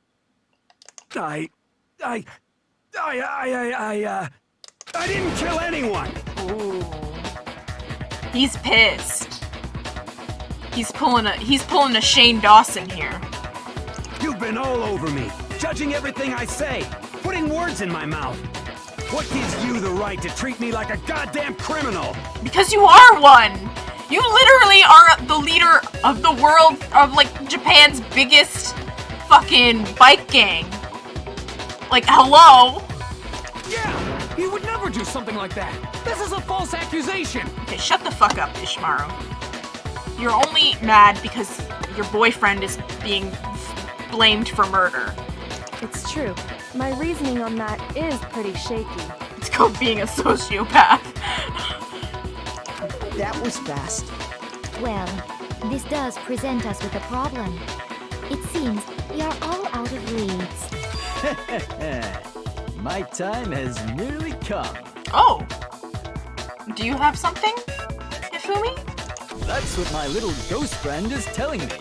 I didn't kill anyone! Ooh. He's pissed. He's pulling a Shane Dawson here. You've been all over me, judging everything I say, putting words in my mouth. What gives you the right to treat me like a goddamn criminal? Because you are one! You literally are the leader of the world, of like Japan's biggest fucking bike gang. Like, hello? Yeah, he would never do something like that. This is a false accusation. Okay, shut the fuck up, Ishimaru. You're only mad because your boyfriend is being blamed for murder. It's true. My reasoning on that is pretty shaky. It's called being a sociopath. That was fast. Well, this does present us with a problem. It seems we are all out of leads. My time has nearly come. Oh. Do you have something, Hifumi? That's what my little ghost friend is telling me.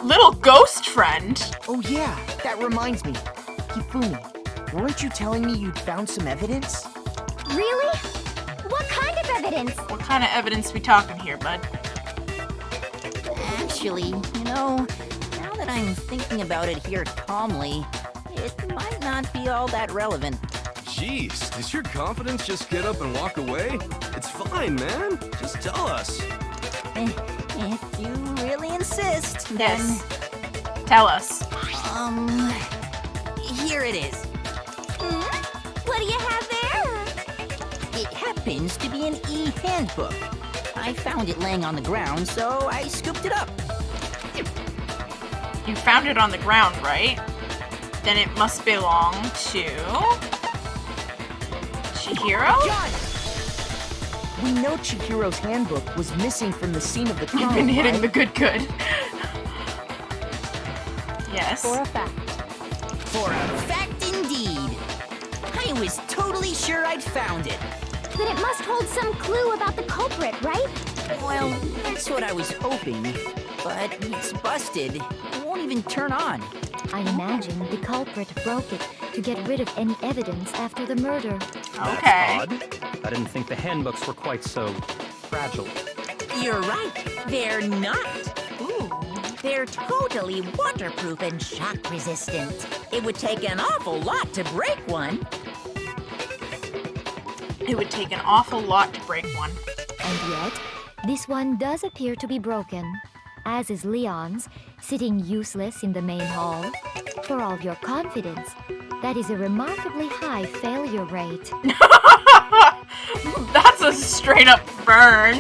Little ghost friend? Oh yeah, that reminds me. Hifumi, weren't you telling me you'd found some evidence? Really? What kind of evidence? What kind of evidence we talking here, bud? Actually, you know, now that I'm thinking about it here calmly, it might not be all that relevant. Jeez, does your confidence just get up and walk away? It's fine, man. Just tell us. If you really insist, then... Yes. Tell us. Here it is. What do you have there? It happens to be an e-handbook. I found it laying on the ground, so I scooped it up. You found it on the ground, right? Then it must belong to... Chihiro? We know Chihiro's handbook was missing from the scene of the crime. You've been hitting right? the good. Yes. For a fact. For a fact indeed. I was totally sure I'd found it. Then it must hold some clue about the culprit, right? Well, that's what I was hoping. But it's busted. It won't even turn on. I imagine the culprit broke it to get rid of any evidence after the murder. Okay. Odd. I didn't think the handbooks were quite so fragile. You're right. They're not. Ooh. They're totally waterproof and shock resistant. It would take an awful lot to break one. It would take an awful lot to break one. And yet, this one does appear to be broken, as is Leon's, sitting useless in the main hall. For all your confidence, that is a remarkably high failure rate. That's a straight up burn.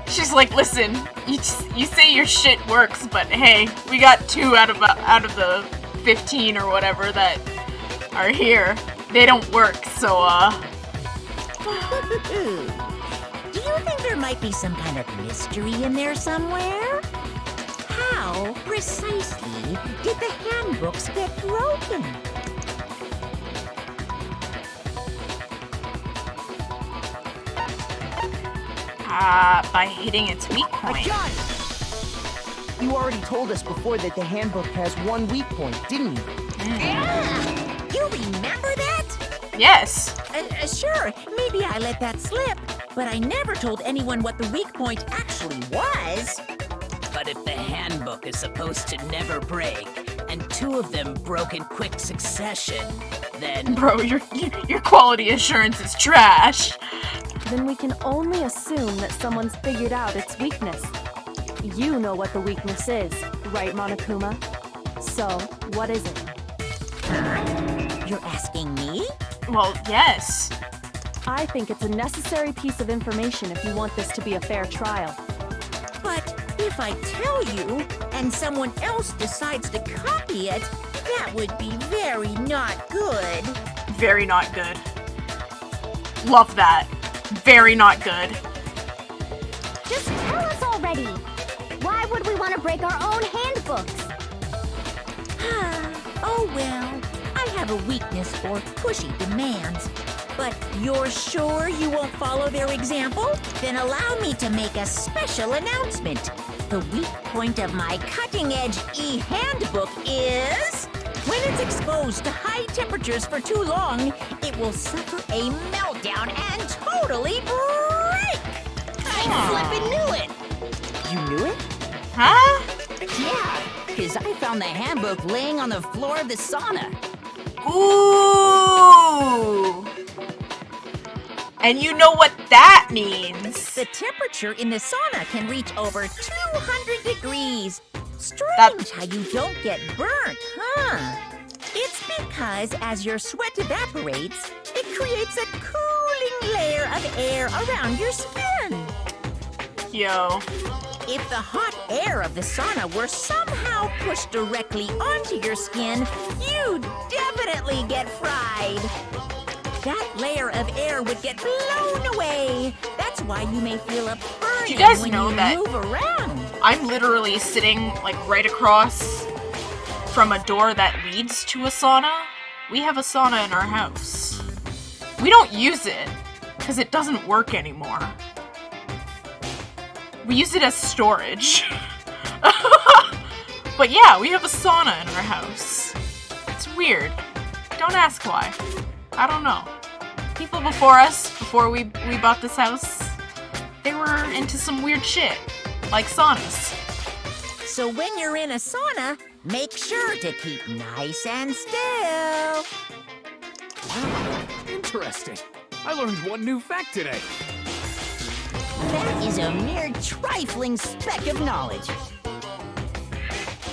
She's like, listen, you say your shit works, but hey, we got 2 out of the 15 or whatever that are here. They don't work, so Do you think there might be some kind of mystery in there somewhere? How precisely did the handbooks get broken? By hitting its weak point. You already told us before that the handbook has one weak point, didn't you? You remember that? Yes. Sure, maybe I let that slip. But I never told anyone what the weak point actually was. But if the handbook is supposed to never break, and 2 of them broke in quick succession, then... Bro, your quality assurance is trash. Then we can only assume that someone's figured out its weakness. You know what the weakness is, right, Monokuma? So, what is it? You're asking me? Well, yes. I think it's a necessary piece of information if you want this to be a fair trial. But if I tell you, and someone else decides to copy it, that would be very not good. Very not good. Love that. Very not good. Just tell us already. Why would we want to break our own handbooks? Oh well, I have a weakness for pushy demands. But you're sure you won't follow their example? Then allow me to make a special announcement. The weak point of my cutting-edge e-handbook is... when it's exposed to high temperatures for too long, it will suffer a meltdown and totally break! I flippin' knew it! You knew it? Huh? Yeah, because I found the handbook laying on the floor of the sauna. Ooh! And you know what that means. The temperature in the sauna can reach over 200 degrees. Strange how you don't get burnt, huh? It's because as your sweat evaporates, it creates a cooling layer of air around your skin. Yo. If the hot air of the sauna were somehow pushed directly onto your skin, you'd definitely get fried. That layer of air would get blown away. That's why you may feel a burn you guys when know you that move around. I'm literally sitting like right across from a door that leads to a sauna. We have a sauna in our house. We don't use it because it doesn't work anymore. We use it as storage. But yeah, we have a sauna in our house. It's weird. Don't ask why. I don't know. People before us, before we bought this house, they were into some weird shit, like saunas. So when you're in a sauna, make sure to keep nice and still. Wow, interesting. I learned one new fact today. That is a mere trifling speck of knowledge.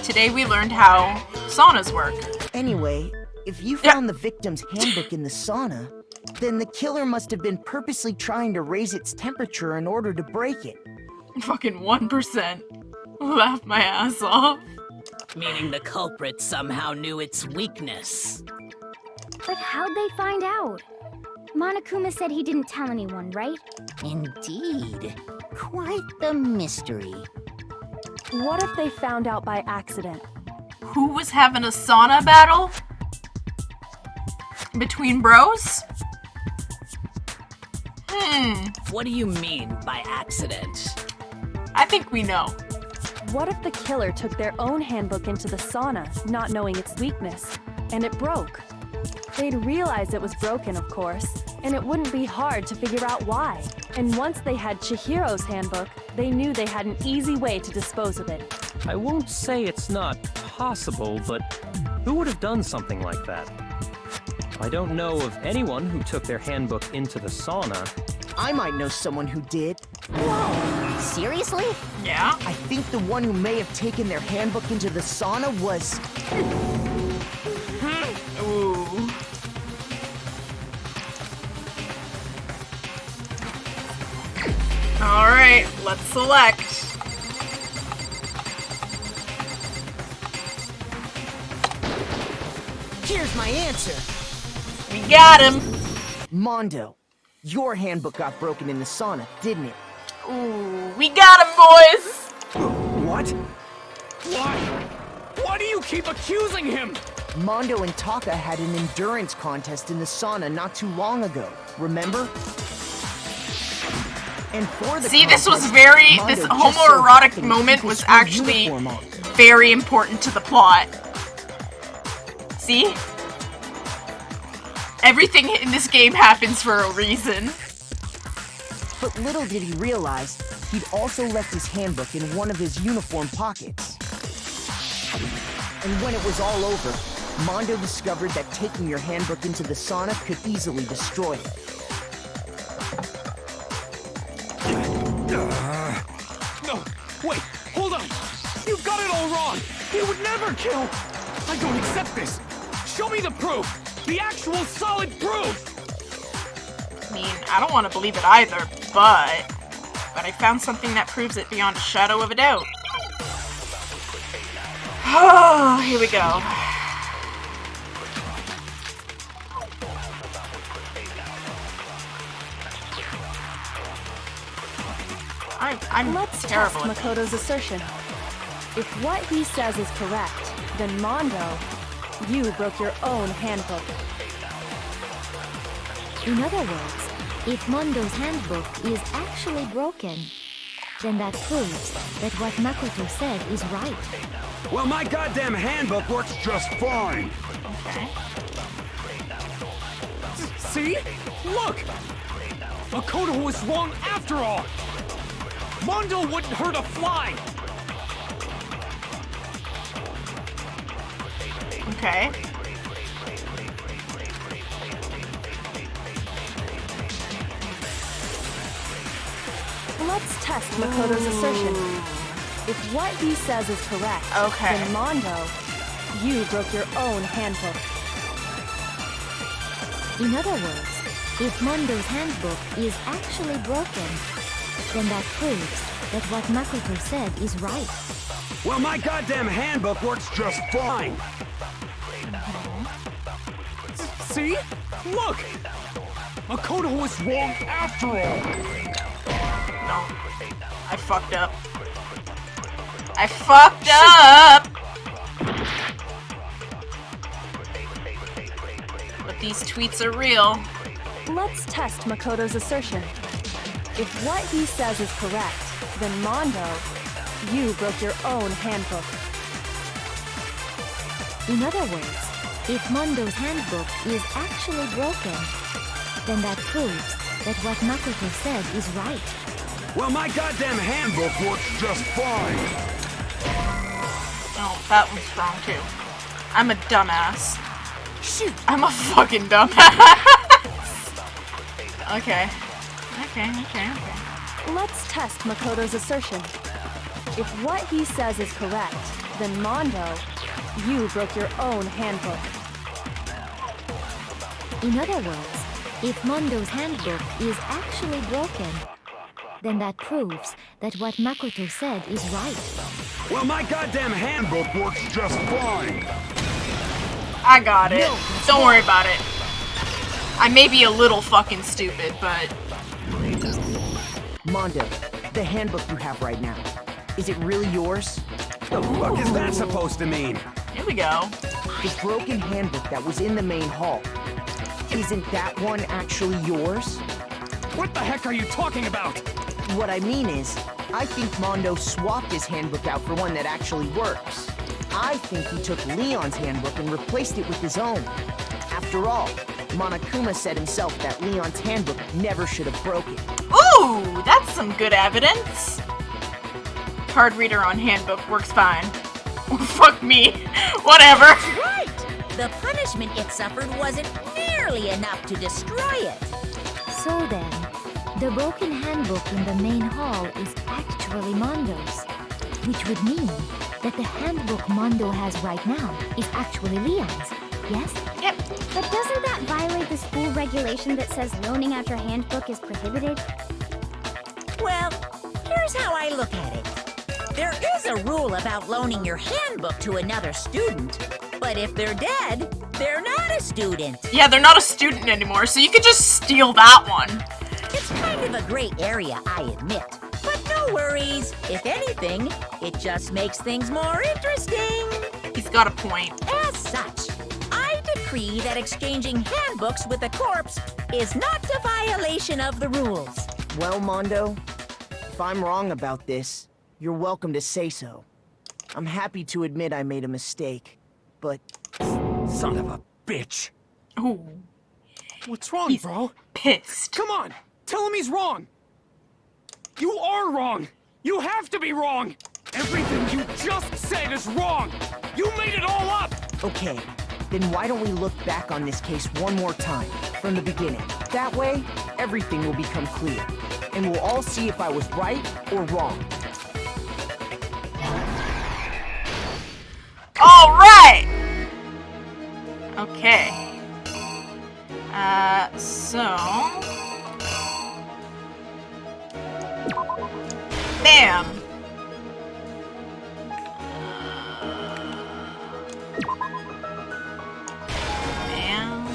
Today we learned how saunas work. Anyway, if you found the victim's handbook in the sauna, then the killer must have been purposely trying to raise its temperature in order to break it. Fucking 1%. Laugh my ass off. Meaning the culprit somehow knew its weakness. But how'd they find out? Monokuma said he didn't tell anyone, right? Indeed. Quite the mystery. What if they found out by accident? Who was having a sauna battle? Between bros? What do you mean by accident? I think we know. What if the killer took their own handbook into the sauna, not knowing its weakness, and it broke? They'd realize it was broken, of course, and it wouldn't be hard to figure out why. And once they had Chihiro's handbook, they knew they had an easy way to dispose of it. I won't say it's not possible, but who would have done something like that? I don't know of anyone who took their handbook into the sauna. I might know someone who did. Whoa, seriously? Yeah? I think the one who may have taken their handbook into the sauna was... Ooh. Alright, let's select. Here's my answer. We got him. Mondo, your handbook got broken in the sauna, didn't it? Ooh, we got him, boys. What? Why? Why do you keep accusing him? Mondo and Taka had an endurance contest in the sauna not too long ago, remember? And for the See, this was contest, very, Mondo this just so homoerotic happened to moment keep his was school actually uniform on. very important to the plot. See? Everything in this game happens for a reason. But little did he realize, he'd also left his handbook in one of his uniform pockets. And when it was all over, Mondo discovered that taking your handbook into the sauna could easily destroy it. No, wait, hold on! You've got it all wrong! He would never kill! I don't accept this! Show me the proof! The actual solid proof! I mean, I don't want to believe it either, but I found something that proves it beyond a shadow of a doubt. Oh, here we go. I'm Let's terrible test at Makoto's assertion. If what he says is correct, then Mondo, you broke your own handbook. In other words, if Mondo's handbook is actually broken, then that proves that what Makoto said is right. Well, my goddamn handbook works just fine. Okay. See? Look! Makoto was wrong after all! Mondo wouldn't hurt a fly! Okay. Let's test Makoto's assertion. If what he says is correct, Okay. then Mondo, you broke your own handbook. In other words, if Mondo's handbook is actually broken, then that proves that what Makoto said is right. Well, my goddamn handbook works just fine. See? Look! Makoto was wrong after all! No. I fucked up. I fucked up! But these tweets are real. Let's test Makoto's assertion. If what he says is correct, then Mondo, you broke your own handbook. In other words, if Mondo's handbook is actually broken, then that proves that what Makoto said is right. Well, my goddamn handbook works just fine. Oh, that one's wrong too. I'm a dumbass. Shoot, I'm a fucking dumbass. Okay. Okay. Let's test Makoto's assertion. If what he says is correct, then Mondo, you broke your own handbook. In other words, if Mondo's handbook is actually broken, then that proves that what Makoto said is right. Well, my goddamn handbook works just fine. I got it. Don't worry about it. I may be a little fucking stupid, but... Mondo, the handbook you have right now, is it really yours? The fuck is that supposed to mean? Here we go. The broken handbook that was in the main hall, isn't that one actually yours? What the heck are you talking about? What I mean is, I think Mondo swapped his handbook out for one that actually works. I think he took Leon's handbook and replaced it with his own. After all, Monokuma said himself that Leon's handbook never should have broken. Ooh, that's some good evidence. Card reader on handbook works fine. Fuck me. Whatever. That's right! The punishment it suffered wasn't nearly enough to destroy it. So then, the broken handbook in the main hall is actually Mondo's, which would mean that the handbook Mondo has right now is actually Leon's, yes? Yep. But doesn't that violate the school regulation that says loaning out your handbook is prohibited? Well, here's how I look at it. There is a rule about loaning your handbook to another student, but if they're dead, they're not a student. Yeah, they're not a student anymore, so you could just steal that one. It's kind of a gray area, I admit. But no worries. If anything, it just makes things more interesting. He's got a point. As such, I decree that exchanging handbooks with a corpse is not a violation of the rules. Well, Mondo, if I'm wrong about this, you're welcome to say so. I'm happy to admit I made a mistake, but... Son of a bitch. Ooh. What's wrong, bro? Pissed. Come on, tell him he's wrong. You are wrong! You have to be wrong! Everything you just said is wrong! You made it all up! Okay, then why don't we look back on this case one more time, from the beginning? That way, everything will become clear, and we'll all see if I was right or wrong. All right. Okay. So. Bam. Bam.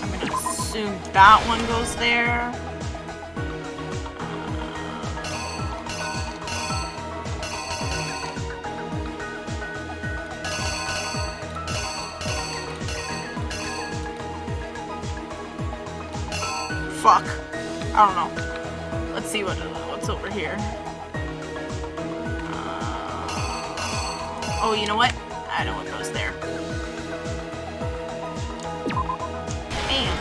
I'm gonna assume that one goes there. Fuck. I don't know. Let's see what's over here. Oh, you know what? I know what goes there. Bam.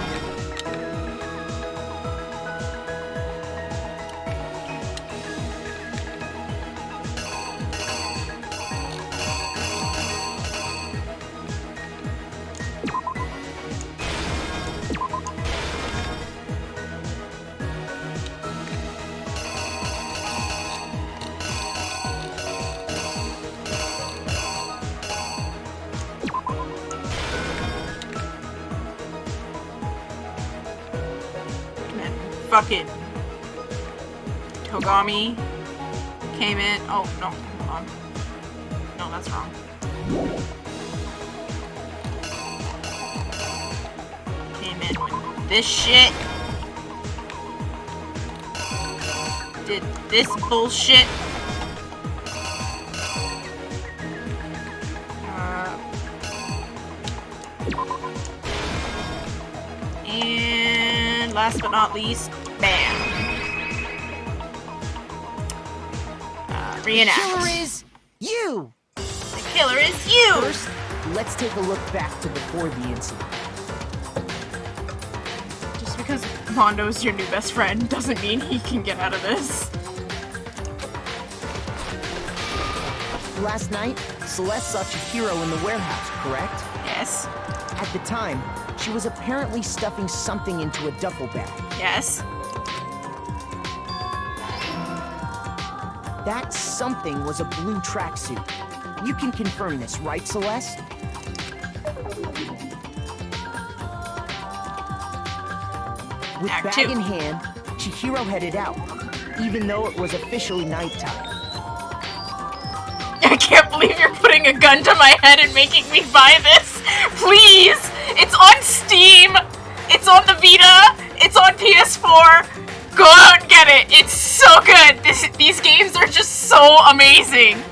Fucking Togami came in. Oh, no. Hold on. No, that's wrong. Came in with this shit. Did this bullshit. And last but not least, bam. Reenact. The killer is you! The killer is you! First, let's take a look back to before the incident. Just because Mondo's your new best friend doesn't mean he can get out of this. Last night, Celeste saw Chihiro in the warehouse, correct? Yes. At the time, she was apparently stuffing something into a duffel bag. Yes. That something was a blue tracksuit. You can confirm this, right, Celeste? With Act bag 2. in hand, Chihiro headed out, even though it was officially nighttime. I can't believe you're putting a gun to my head and making me buy this. Please! It's on Steam! It's on the Vita! It's on PS4! Go out and get it! It's so good! These games are just so amazing!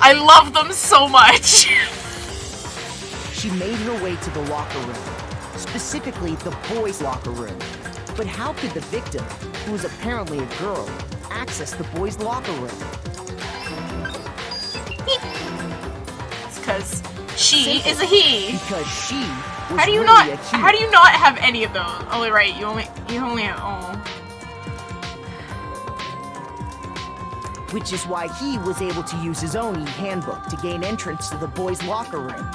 I love them so much! She made her way to the locker room, specifically the boys' locker room. But how could the victim, who was apparently a girl, access the boys' locker room? It's because she is a he. Because she was How do you really not? a he. How do you not have any of those? Oh, right. You only have. Oh. Which is why he was able to use his own e-handbook to gain entrance to the boys' locker room.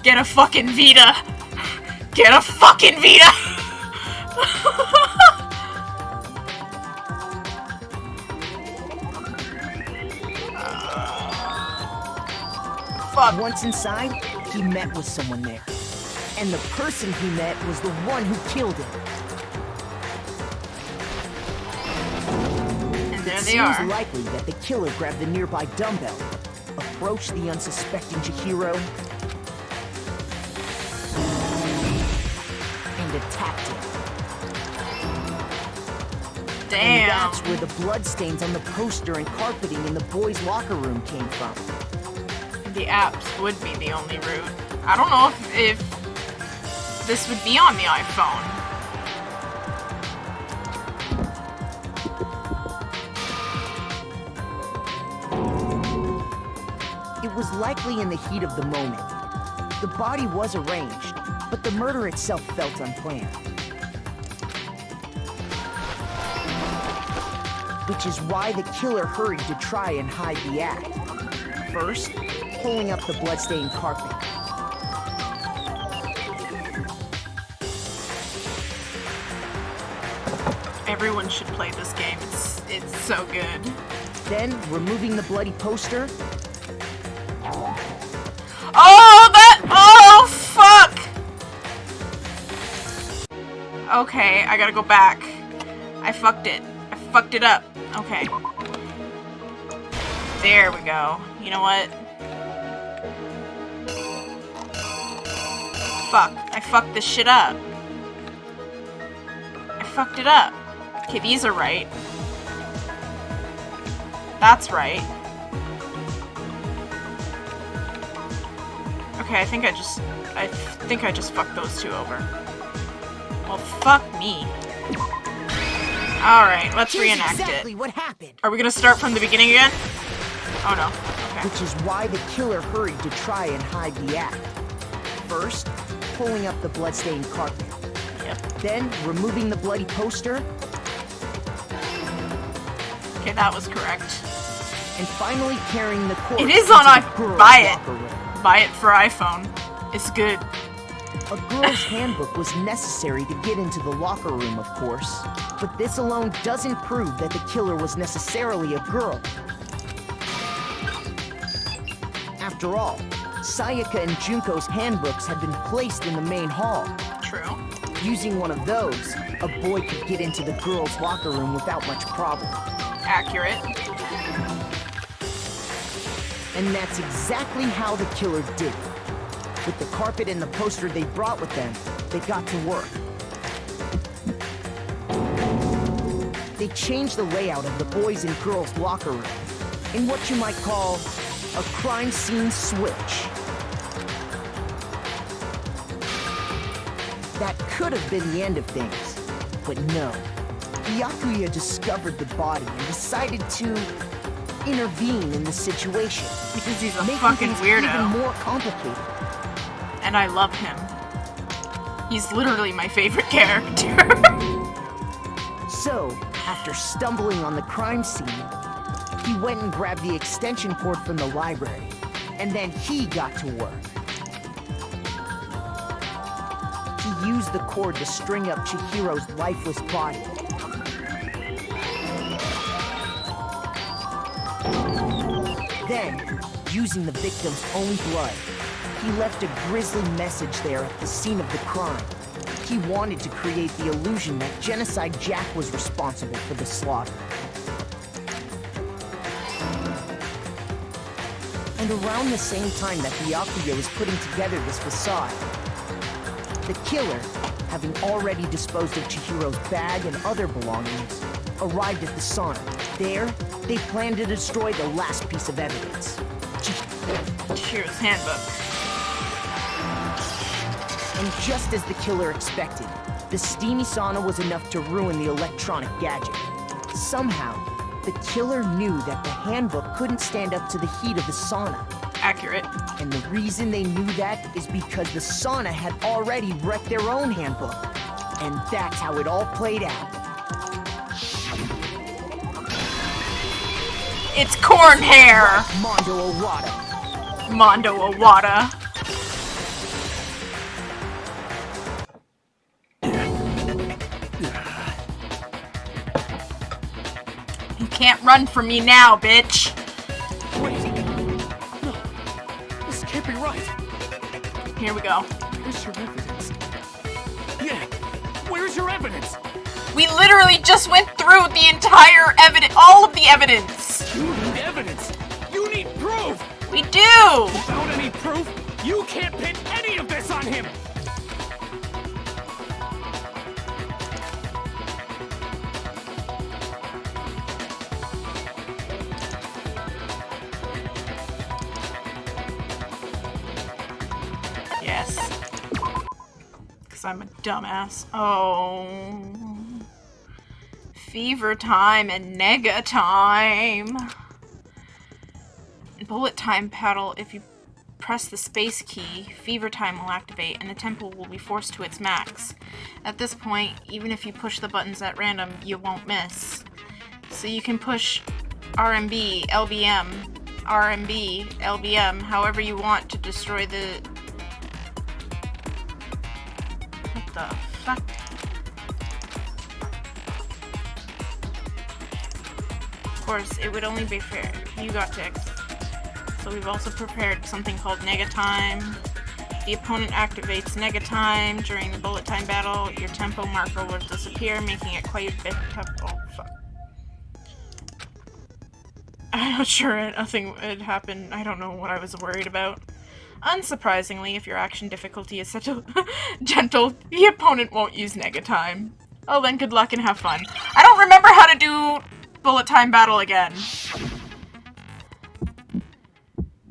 Get a fucking Vita. Get a fucking Vita. Fuck. Once inside, he met with someone there. And the person he met was the one who killed him. And there It they seems are. likely that the killer grabbed the nearby dumbbell, approached the unsuspecting Chihiro, and attacked him. Damn. And that's where the bloodstains on the poster and carpeting in the boys' locker room came from. The apps would be the only route. I don't know if this would be on the iPhone. It was likely in the heat of the moment. The body was arranged, but the murder itself felt unplanned. Which is why the killer hurried to try and hide the act. First, pulling up the bloodstained carpet. Everyone should play this game. It's so good. Then, removing the bloody poster. Oh, fuck! Okay, I gotta go back. I fucked it. I fucked it up. Okay. There we go. You know what? Fuck. I fucked this shit up. I fucked it up. Okay, these are right. That's right. Okay, I think I just fucked those two over. Well, fuck me. Alright, let's reenact exactly it. What happened. Are we gonna start from the beginning again? Oh no. Okay. Which is why the killer hurried to try and hide the act. First, pulling up the bloodstained carpet. Yep. Then, removing the bloody poster. Okay, that was correct. And finally carrying the corpse. It is on buy it. Locker room. Buy it for iPhone. It's good. A girl's handbook was necessary to get into the locker room, of course. But this alone doesn't prove that the killer was necessarily a girl. After all, Sayaka and Junko's handbooks had been placed in the main hall. True. Using one of those, a boy could get into the girls' locker room without much problem. Accurate. And that's exactly how the killer did it. With the carpet and the poster they brought with them, they got to work. They changed the layout of the boys' and girls' locker room in what you might call a crime scene switch. That could have been the end of things, but no. Byakuya discovered the body and decided to intervene in the situation. Because he's a making fucking things weirdo. even more complicated. And I love him. He's literally my favorite character. So, after stumbling on the crime scene, he went and grabbed the extension cord from the library, and then he got to work. He used the cord to string up Chihiro's lifeless body. Then, using the victim's own blood, he left a grisly message there at the scene of the crime. He wanted to create the illusion that Genocide Jack was responsible for the slaughter. And around the same time that Byakuya was putting together this facade, the killer, having already disposed of Chihiro's bag and other belongings, arrived at the sauna. There, they planned to destroy the last piece of evidence. Chihiro's handbook. And just as the killer expected, the steamy sauna was enough to ruin the electronic gadget. Somehow, the killer knew that the handbook couldn't stand up to the heat of the sauna. Accurate. And the reason they knew that is because the sauna had already wrecked their own handbook. And that's how it all played out. It's corn hair! Mondo Owada. Mondo Owada. You can't run from me now, bitch! Wait! No! This can't be right! Here we go. Where's your evidence? Yeah! Where's your evidence? We literally just went through the entire evidence, all of the evidence! You need evidence! You need proof! We do! Without any proof, you can't pin any of this on him! Yes. Because I'm a dumbass. Oh. Fever time and nega time. bullet time paddle, if you press the space key, fever time will activate and the tempo will be forced to its max. At this point, even if you push the buttons at random, you won't miss. So you can push RMB, LBM, RMB, LBM, however you want to destroy the... What the fuck? Of course, it would only be fair if you got ticks. So we've also prepared something called Negatime. The opponent activates Negatime during the bullet time battle. Your tempo marker will disappear, making it quite a bit tough. Oh, fuck. I'm not sure nothing would happen. I don't know what I was worried about. Unsurprisingly, if your action difficulty is set to gentle, the opponent won't use Negatime. Oh, then good luck and have fun. I don't remember how to do bullet time battle again.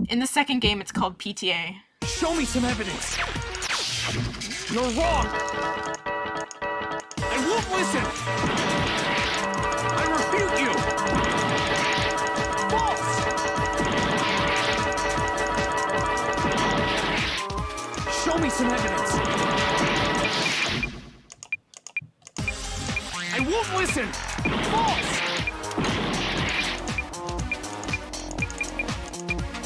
In the second game, it's called PTA. Show me some evidence. You're wrong. I won't listen. I refute you. False. Show me some evidence. I won't listen. False.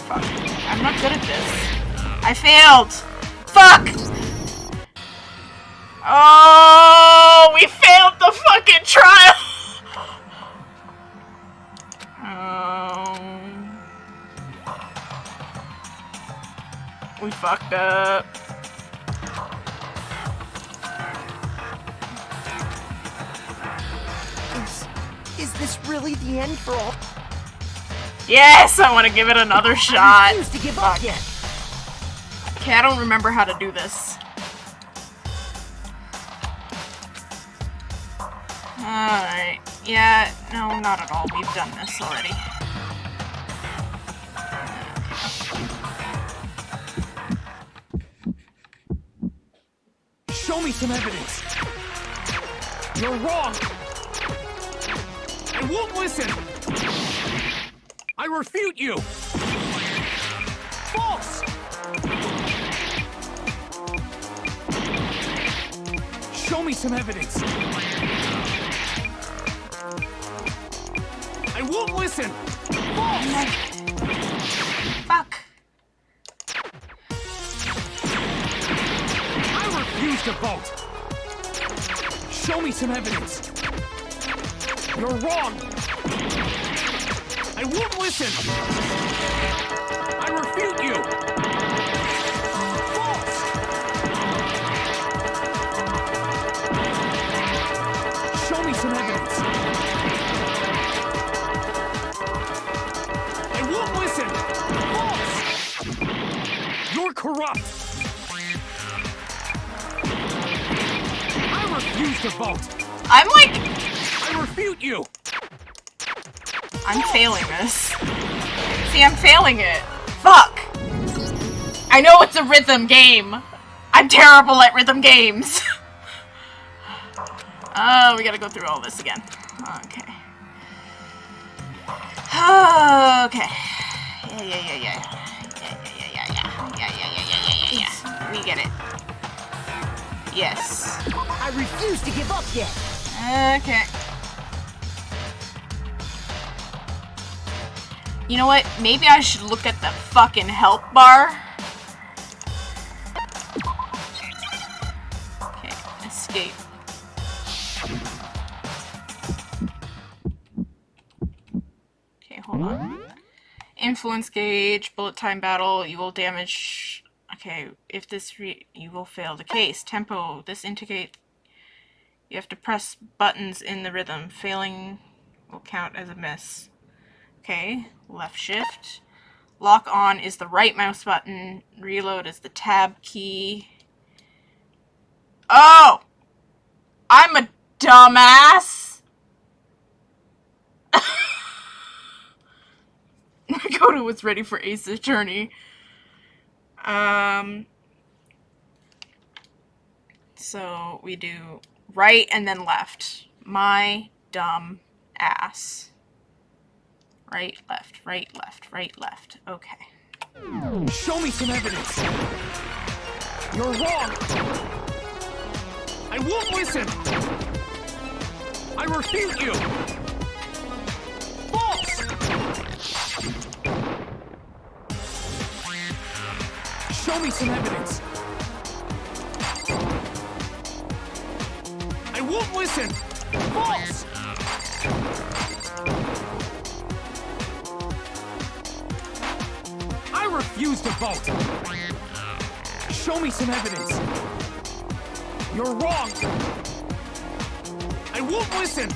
Fuck. I'm not good at this. I failed! Fuck! Oh, we failed the fucking trial! We fucked up. Is this really the end for all? Yes, I want to give it another shot. I refuse to give up yet. Okay, I don't remember how to do this. Alright. Yeah, no, not at all. We've done this already. Show me some evidence. You're wrong. I won't listen. I refute you. False. Show me some evidence. I won't listen. False. Fuck. I refuse to vote. Show me some evidence. You're wrong. I won't listen. I refute you. False. Show me some evidence. I won't listen. False. You're corrupt. I refuse to vote. I'm like... I refute you. I'm failing this. See, I'm failing it. Fuck! I know it's a rhythm game. I'm terrible at rhythm games. Oh, we gotta go through all this again. Okay. Okay. Yeah. We get it. Yes. I refuse to give up yet. Okay. You know what? Maybe I should look at the fucking help bar. Okay, escape. Okay, hold on. Influence gauge, bullet time battle, you will damage... Okay, if this you will fail the case. Tempo, this indicate you have to press buttons in the rhythm. Failing will count as a miss. Okay, left shift. Lock on is the right mouse button. Reload is the tab key. Oh! I'm a dumbass! Makoto was ready for Ace Attorney. So we do right and then left. My dumb ass. Right, left, right, left, right, left. Okay. Show me some evidence. You're wrong. I won't listen. I refute you. False. Show me some evidence. I won't listen. False. I refuse to vote. Show me some evidence. You're wrong. I won't listen.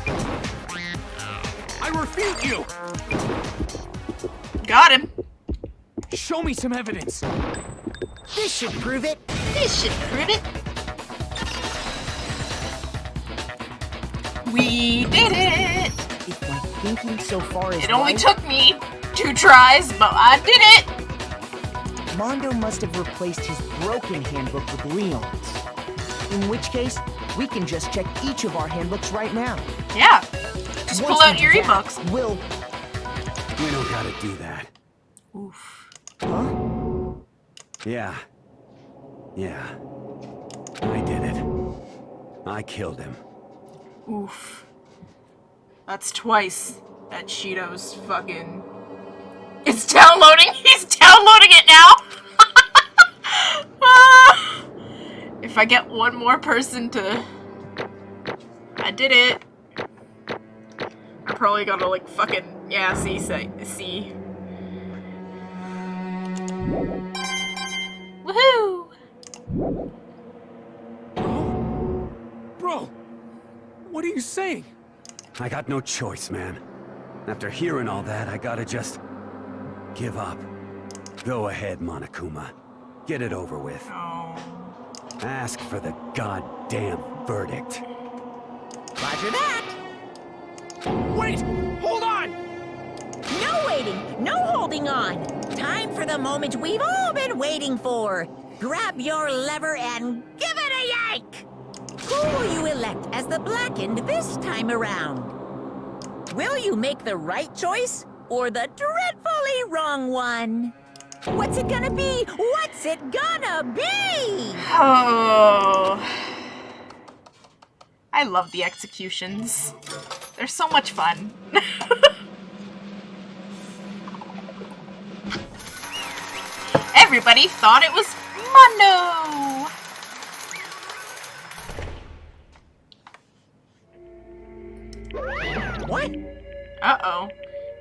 I refute you. Got him. Show me some evidence. This should prove it. This should prove it. We did it. If my thinking so far is It only right, took me 2 tries, but I did it. Mondo must have replaced his broken handbook with Leon's. In which case, we can just check each of our handbooks right now. Yeah. Just pull Once out we your do that, ebooks. We'll... We don't gotta do that. Oof. Huh? Yeah. I did it. I killed him. Oof. That's twice that Cheeto's fucking... It's downloading! He's downloading it now! If I get one more person to... I did it. I'm probably gonna like fucking... Yeah, see. Woohoo! Bro, what are you saying? I got no choice, man. After hearing all that, I gotta just... give up. Go ahead, Monokuma. Get it over with. Oh. Ask for the goddamn verdict. Roger that. Wait! Hold on! No waiting, no holding on. Time for the moment we've all been waiting for. Grab your lever and give it a yank! Who will you elect as the Blackened this time around? Will you make the right choice or the dreadfully wrong one? What's it gonna be? What's it gonna be? Oh. I love the executions. They're so much fun. Everybody thought it was Mondo! What? Uh-oh.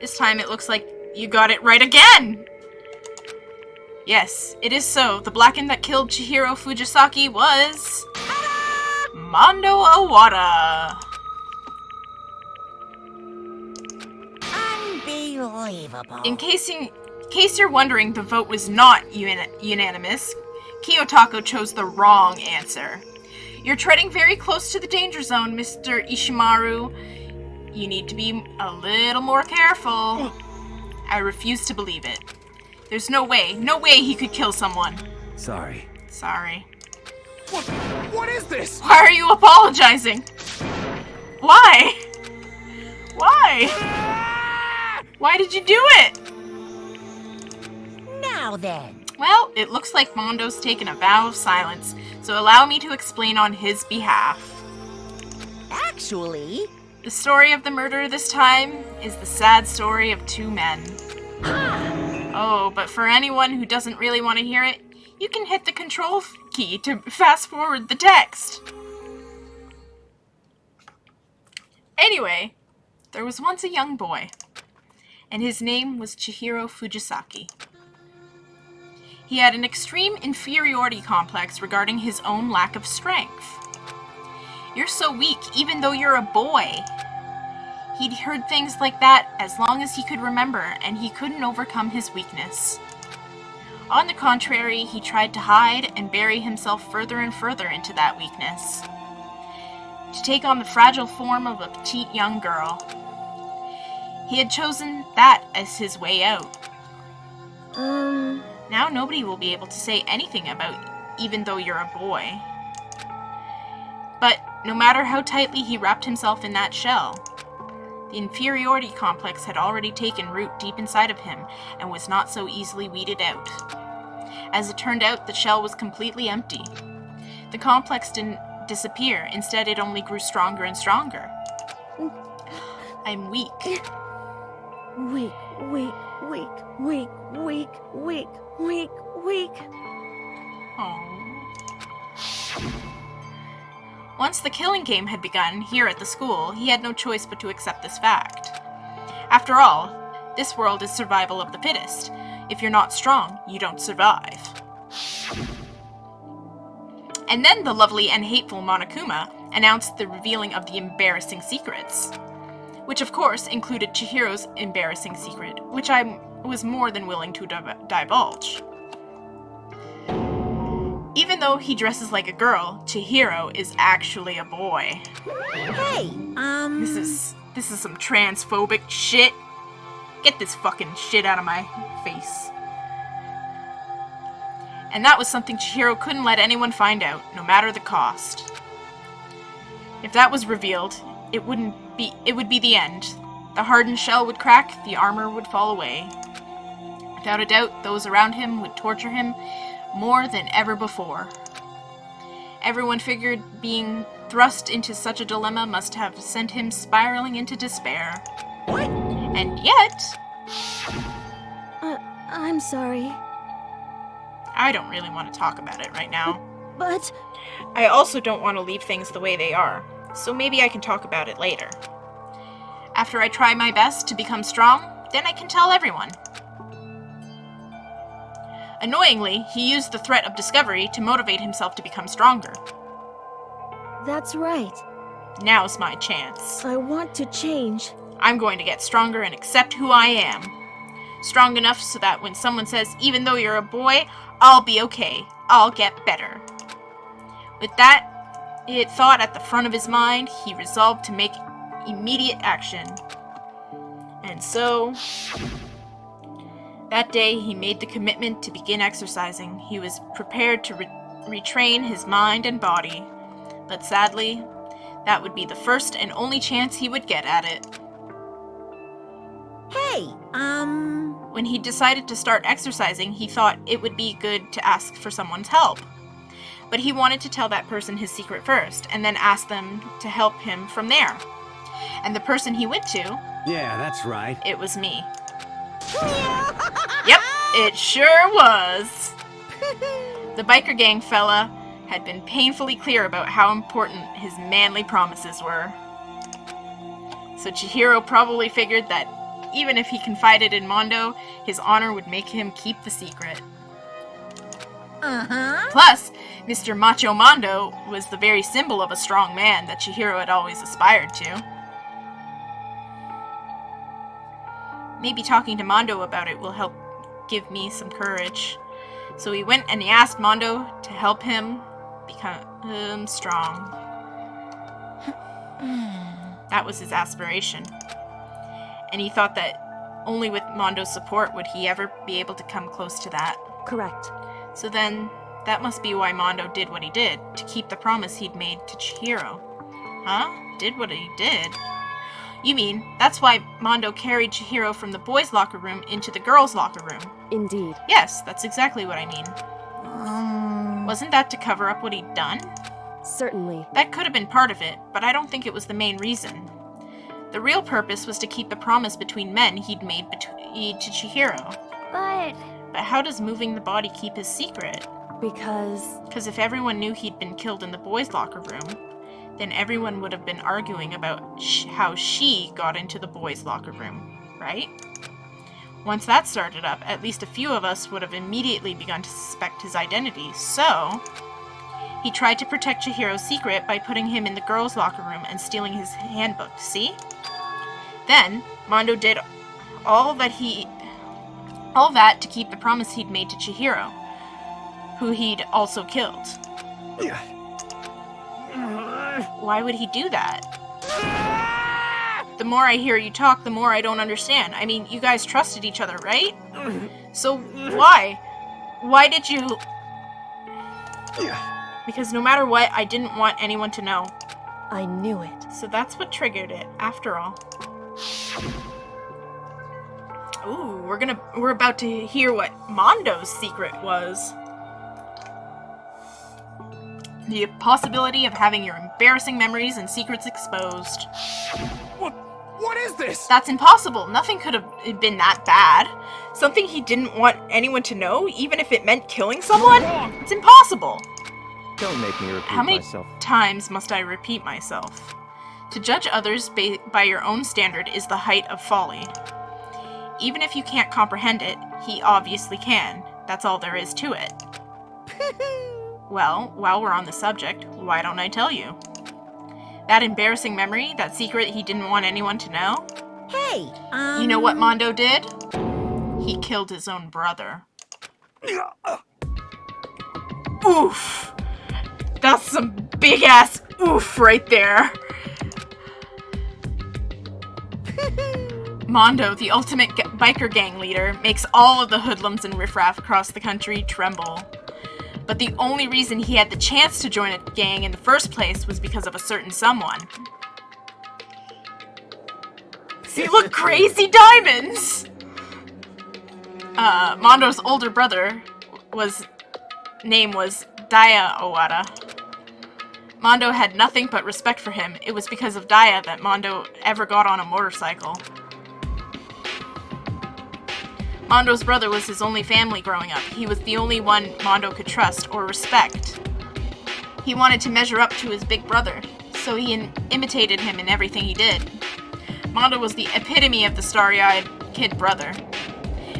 This time it looks like you got it right again! Yes, it is so. The Blackened that killed Chihiro Fujisaki was... Mondo Awada! Unbelievable. In case you're wondering, the vote was not unanimous. Kiyotako chose the wrong answer. You're treading very close to the danger zone, Mr. Ishimaru. You need to be a little more careful. I refuse to believe it. There's no way he could kill someone. Sorry. What is this? Why are you apologizing? Why? Why did you do it? Now then. Well, it looks like Mondo's taken a vow of silence, so allow me to explain on his behalf. Actually... The story of the murder this time is the sad story of 2 men. Oh, but for anyone who doesn't really want to hear it, you can hit the control key to fast forward the text. Anyway, there was once a young boy, and his name was Chihiro Fujisaki. He had an extreme inferiority complex regarding his own lack of strength. You're so weak, even though you're a boy. He'd heard things like that as long as he could remember, and he couldn't overcome his weakness. On the contrary, he tried to hide and bury himself further and further into that weakness, to take on the fragile form of a petite young girl. He had chosen that as his way out. Now nobody will be able to say anything about even though you're a boy. But no matter how tightly he wrapped himself in that shell, The inferiority complex had already taken root deep inside of him and was not so easily weeded out. As it turned out, the shell was completely empty. The complex didn't disappear. Instead, it only grew stronger and stronger. I'm weak. Weak, weak, weak, weak, weak, weak, weak, weak. Once the killing game had begun here at the school, he had no choice but to accept this fact. After all, this world is survival of the fittest. If you're not strong, you don't survive. And then the lovely and hateful Monokuma announced the revealing of the embarrassing secrets. Which of course included Chihiro's embarrassing secret, which I was more than willing to divulge. Even though he dresses like a girl, Chihiro is actually a boy. Hey, This is some transphobic shit. Get this fucking shit out of my face. And that was something Chihiro couldn't let anyone find out, no matter the cost. If that was revealed, it would be the end. The hardened shell would crack, the armor would fall away. Without a doubt, those around him would torture him more than ever before. Everyone figured being thrust into such a dilemma must have sent him spiraling into despair. What? And yet... I'm sorry. I don't really want to talk about it right now. But... I also don't want to leave things the way they are, so maybe I can talk about it later. After I try my best to become strong, then I can tell everyone. Annoyingly, he used the threat of discovery to motivate himself to become stronger. That's right. Now's my chance. I want to change. I'm going to get stronger and accept who I am. Strong enough so that when someone says, even though you're a boy, I'll be okay. I'll get better. With that thought at the front of his mind, he resolved to make immediate action. And so... that day, he made the commitment to begin exercising. He was prepared to retrain his mind and body. But sadly, that would be the first and only chance he would get at it. Hey, When he decided to start exercising, he thought it would be good to ask for someone's help. But he wanted to tell that person his secret first, and then ask them to help him from there. And the person he went to... Yeah, that's right. It was me. Yep, it sure was. The biker gang fella had been painfully clear about how important his manly promises were. So Chihiro probably figured that even if he confided in Mondo, his honor would make him keep the secret. Plus, Mr. Macho Mondo was the very symbol of a strong man that Chihiro had always aspired to. Maybe talking to Mondo about it will help give me some courage. So he went and he asked Mondo to help him become strong. That was his aspiration. And he thought that only with Mondo's support would he ever be able to come close to that. Correct. So then, that must be why Mondo did what he did, to keep the promise he'd made to Chihiro. Huh? Did what he did? You mean, that's why Mondo carried Chihiro from the boys' locker room into the girls' locker room? Indeed. Yes, that's exactly what I mean. Wasn't that to cover up what he'd done? Certainly. That could have been part of it, but I don't think it was the main reason. The real purpose was to keep the promise between men he'd made to Chihiro. But how does moving the body keep his secret? Because if everyone knew he'd been killed in the boys' locker room, then everyone would have been arguing about how she got into the boys' locker room, right? Once that started up, at least a few of us would have immediately begun to suspect his identity, so... he tried to protect Chihiro's secret by putting him in the girls' locker room and stealing his handbook, see? Then, Mondo did all that to keep the promise he'd made to Chihiro, who he'd also killed. Why would he do that? The more I hear you talk, the more I don't understand. I mean, you guys trusted each other, right? So why? Why did you... Because no matter what, I didn't want anyone to know. I knew it. So that's what triggered it, after all. Ooh, we're about to hear what Mondo's secret was. The possibility of having your embarrassing memories and secrets exposed. What is this? That's impossible. Nothing could have been that bad. Something he didn't want anyone to know, even if it meant killing someone? It's impossible. Don't make me repeat How many myself. times must I repeat myself? To judge others by your own standard is the height of folly. Even if you can't comprehend it, he obviously can. That's all there is to it. Well, while we're on the subject, why don't I tell you? That embarrassing memory, that secret he didn't want anyone to know? Hey, You know what Mondo did? He killed his own brother. Oof! That's some big-ass oof right there. Mondo, the ultimate biker gang leader, makes all of the hoodlums and riffraff across the country tremble. But the only reason he had the chance to join a gang in the first place was because of a certain someone. See, look, crazy diamonds! Mondo's older brother name was Daya Owada. Mondo had nothing but respect for him. It was because of Daya that Mondo ever got on a motorcycle. Mondo's brother was his only family growing up. He was the only one Mondo could trust or respect. He wanted to measure up to his big brother, so he imitated him in everything he did. Mondo was the epitome of the starry-eyed kid brother.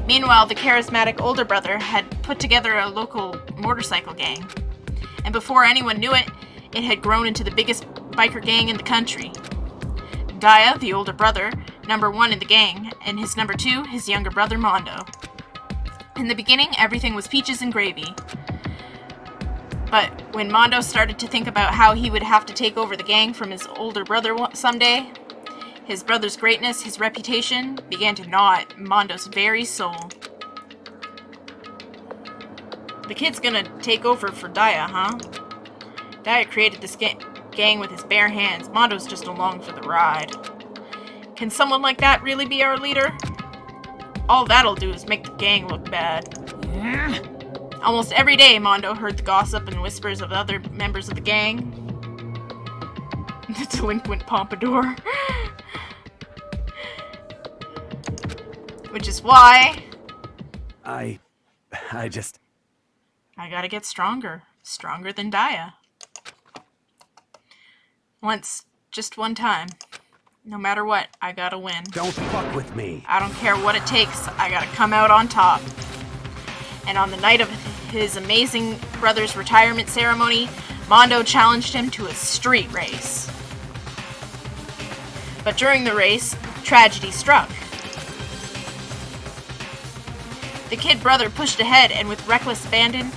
Meanwhile, the charismatic older brother had put together a local motorcycle gang. And before anyone knew it, it had grown into the biggest biker gang in the country. Daya, the older brother, number 1 in the gang, and his number 2, his younger brother Mondo. In the beginning, everything was peaches and gravy. But when Mondo started to think about how he would have to take over the gang from his older brother someday, his brother's greatness, his reputation, began to gnaw at Mondo's very soul. The kid's gonna take over for Daya, huh? Daya created this gang with his bare hands. Mondo's just along for the ride. Can someone like that really be our leader? All that'll do is make the gang look bad. Almost every day, Mondo heard the gossip and whispers of other members of the gang. The delinquent pompadour. Which is why... I gotta get stronger. Stronger than Daya. Just one time. No matter what, I gotta win. Don't fuck with me. I don't care what it takes, I gotta come out on top. And on the night of his amazing brother's retirement ceremony, Mondo challenged him to a street race. But during the race, tragedy struck. The kid brother pushed ahead and with reckless abandon,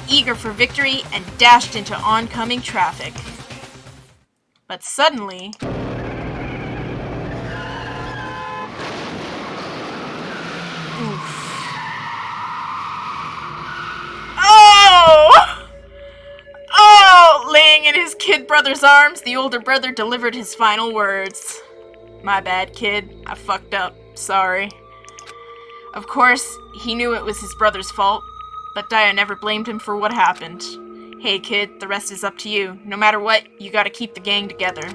eager for victory, and dashed into oncoming traffic. But suddenly... Laying in his kid brother's arms, the older brother delivered his final words. My bad, kid. I fucked up. Sorry. Of course, he knew it was his brother's fault, but Daya never blamed him for what happened. Hey, kid, the rest is up to you. No matter what, you gotta keep the gang together.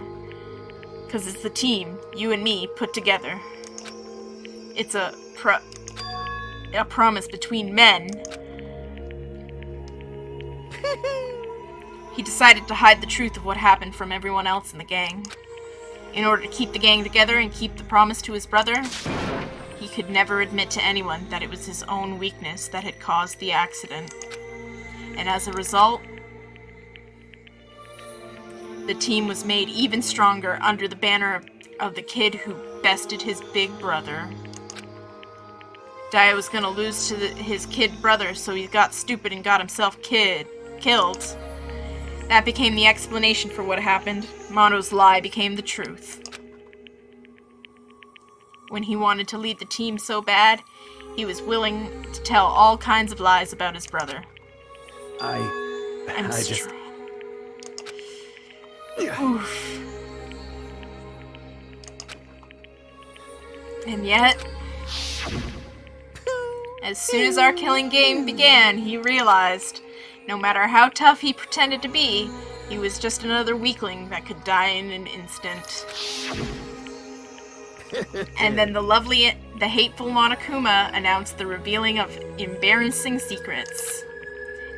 'Cause it's the team, you and me, put together. It's a promise between men. He decided to hide the truth of what happened from everyone else in the gang. In order to keep the gang together and keep the promise to his brother, he could never admit to anyone that it was his own weakness that had caused the accident. And as a result, the team was made even stronger under the banner of the kid who bested his big brother. Daya was gonna lose to his kid brother, so he got stupid and got himself killed. That became the explanation for what happened. Mondo's lie became the truth. When he wanted to lead the team so bad, he was willing to tell all kinds of lies about his brother. Oof. And yet, as soon as our killing game began, he realized, no matter how tough he pretended to be, he was just another weakling that could die in an instant. And then the hateful Monokuma announced the revealing of embarrassing secrets.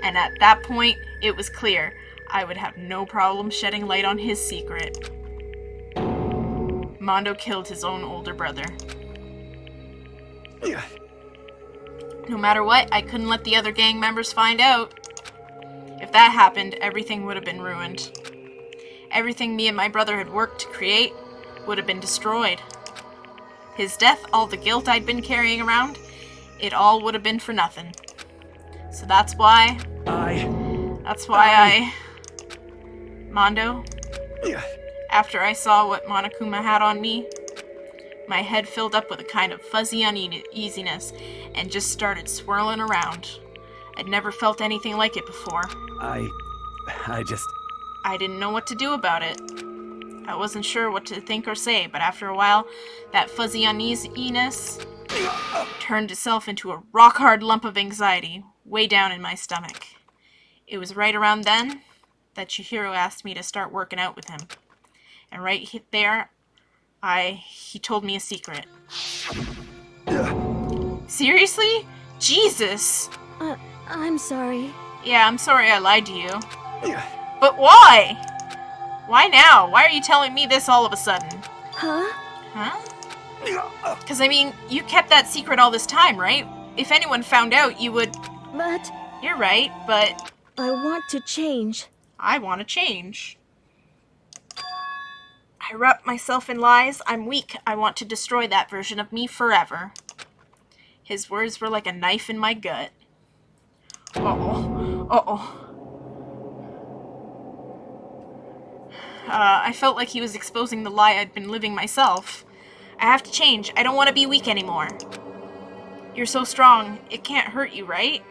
And at that point, it was clear I would have no problem shedding light on his secret. Mondo killed his own older brother. No matter what, I couldn't let the other gang members find out. If that happened, everything would have been ruined. Everything me and my brother had worked to create would have been destroyed. His death, all the guilt I'd been carrying around, it all would have been for nothing. So that's why Mondo, after I saw what Monokuma had on me, my head filled up with a kind of fuzzy uneasiness and just started swirling around. I'd never felt anything like it before. I didn't know what to do about it. I wasn't sure what to think or say, but after a while, that fuzzy uneasiness turned itself into a rock-hard lump of anxiety way down in my stomach. It was right around then that Chihiro asked me to start working out with him. And right there, he told me a secret. Seriously? Jesus! I'm sorry. Yeah, I'm sorry I lied to you. But why? Why now? Why are you telling me this all of a sudden? Huh? Huh? Because, I mean, you kept that secret all this time, right? If anyone found out, you would... But... You're right, but... I want to change. I want to change. I wrap myself in lies. I'm weak. I want to destroy that version of me forever. His words were like a knife in my gut. Uh-oh. Uh-oh. I felt like he was exposing the lie I'd been living myself. I have to change. I don't want to be weak anymore. You're so strong. It can't hurt you, right?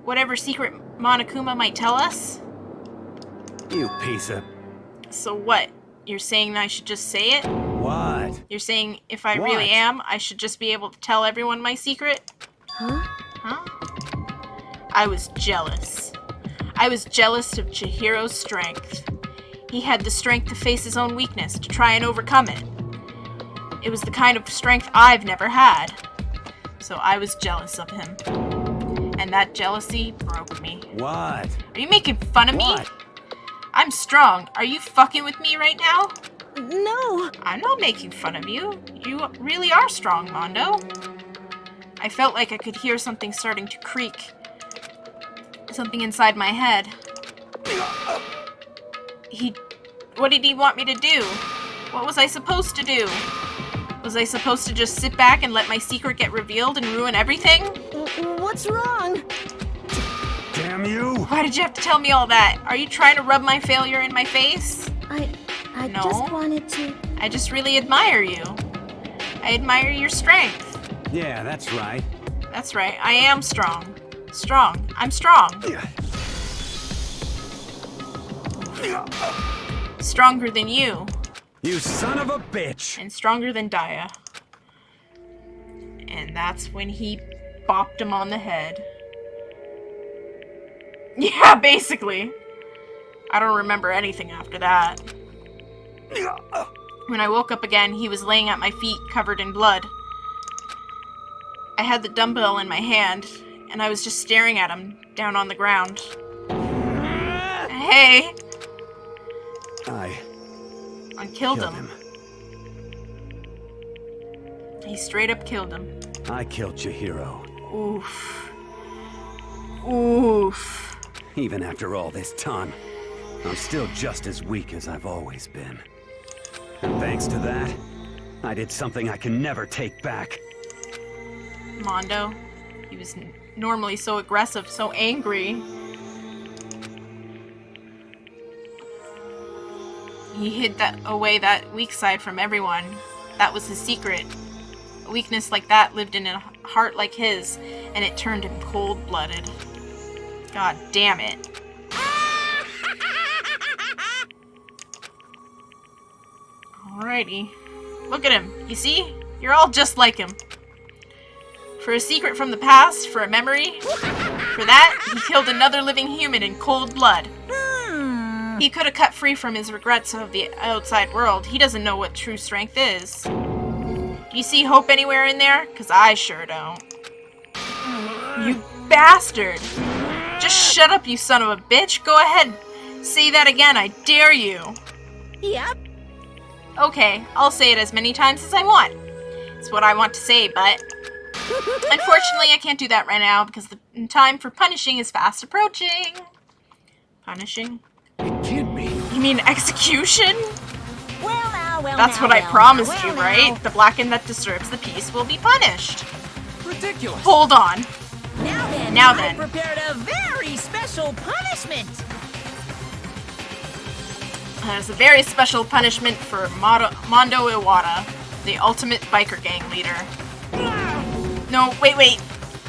Whatever secret Monokuma might tell us? You piece of... So what? You're saying I should just say it? What? You're saying if I really am, I should just be able to tell everyone my secret? Huh? Huh? I was jealous. I was jealous of Chihiro's strength. He had the strength to face his own weakness, to try and overcome it. It was the kind of strength I've never had. So I was jealous of him. And that jealousy broke me. What? Are you making fun of me? I'm strong. Are you fucking with me right now? No. I'm not making fun of you. You really are strong, Mondo. I felt like I could hear something starting to creak. Something inside my head. What did he want me to do? What was I supposed to do? Was I supposed to just sit back and let my secret get revealed and ruin everything? What's wrong? Damn you! Why did you have to tell me all that? Are you trying to rub my failure in my face? I No. just wanted to... I just really admire you. I admire your strength. Yeah, that's right. That's right. I am strong. Strong. I'm strong. Stronger than you. You son of a bitch! And stronger than Daya. And that's when he bopped him on the head. Yeah, basically. I don't remember anything after that. When I woke up again, he was laying at my feet, covered in blood. I had the dumbbell in my hand, and I was just staring at him, down on the ground. Hey! I killed him. He straight up killed him. I killed Chihiro. Oof. Oof. Even after all this time, I'm still just as weak as I've always been. And thanks to that, I did something I can never take back. Mondo, he was normally so aggressive, so angry. He hid away that weak side from everyone. That was his secret. A weakness like that lived in a heart like his, and it turned him cold-blooded. God damn it. Alrighty. Look at him. You see? You're all just like him. For a secret from the past, for a memory. For that, he killed another living human in cold blood. He could have cut free from his regrets of the outside world. He doesn't know what true strength is. Do you see hope anywhere in there? 'Cause I sure don't. You bastard! Just shut up, you son of a bitch! Go ahead! Say that again, I dare you! Yep. Okay, I'll say it as many times as I want. It's what I want to say, but... unfortunately, I can't do that right now because the time for punishing is fast approaching. Punishing? It can't be. You mean execution? Well, that's what I promised you, right? The blackened that disturbs the peace will be punished. Ridiculous. Hold on. Now then. I prepared a very special punishment. There's a very special punishment for Mondo Iwata, the ultimate biker gang leader. No, wait.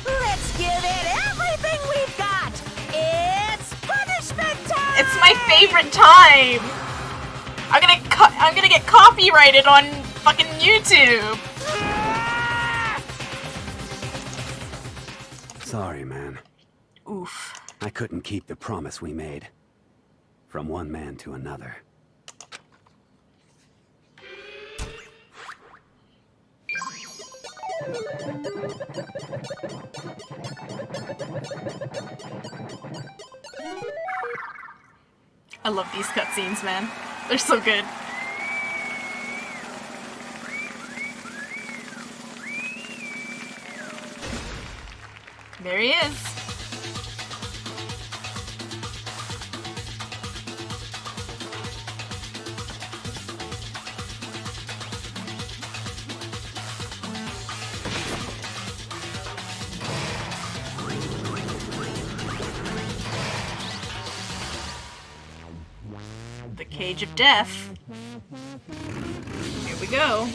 Let's give it everything we've got. It's punishment time. It's my favorite time. I'm gonna get copyrighted on fucking YouTube. Sorry, man. Oof. I couldn't keep the promise we made. From one man to another. I love these cutscenes, man. They're so good. There he is. The Cage of Death. Here we go.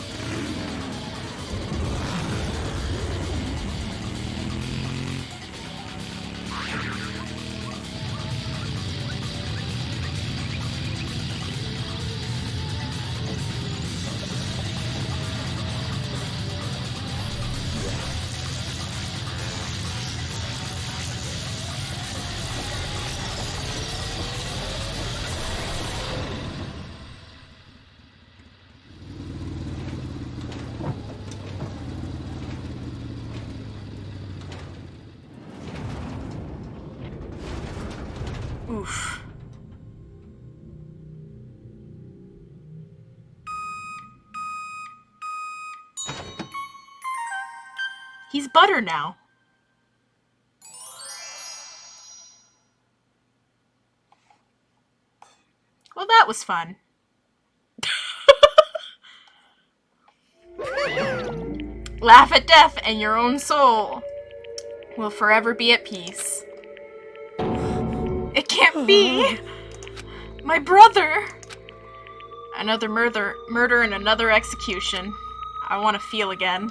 Oof. He's butter now. Well, that was fun. Laugh at death and your own soul will forever be at peace. It can't be! My brother! Another murder and another execution. I want to feel again.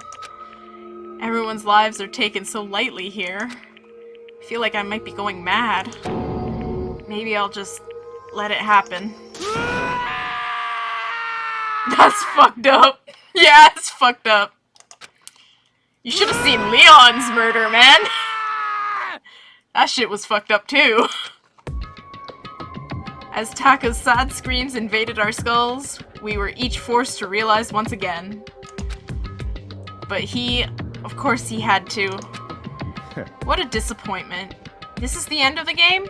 Everyone's lives are taken so lightly here. I feel like I might be going mad. Maybe I'll just let it happen. That's fucked up. Yeah, it's fucked up. You should have seen Leon's murder, man. That shit was fucked up too. As Taka's sad screams invaded our skulls, we were each forced to realize once again. But of course he had to. What a disappointment. This is the end of the game?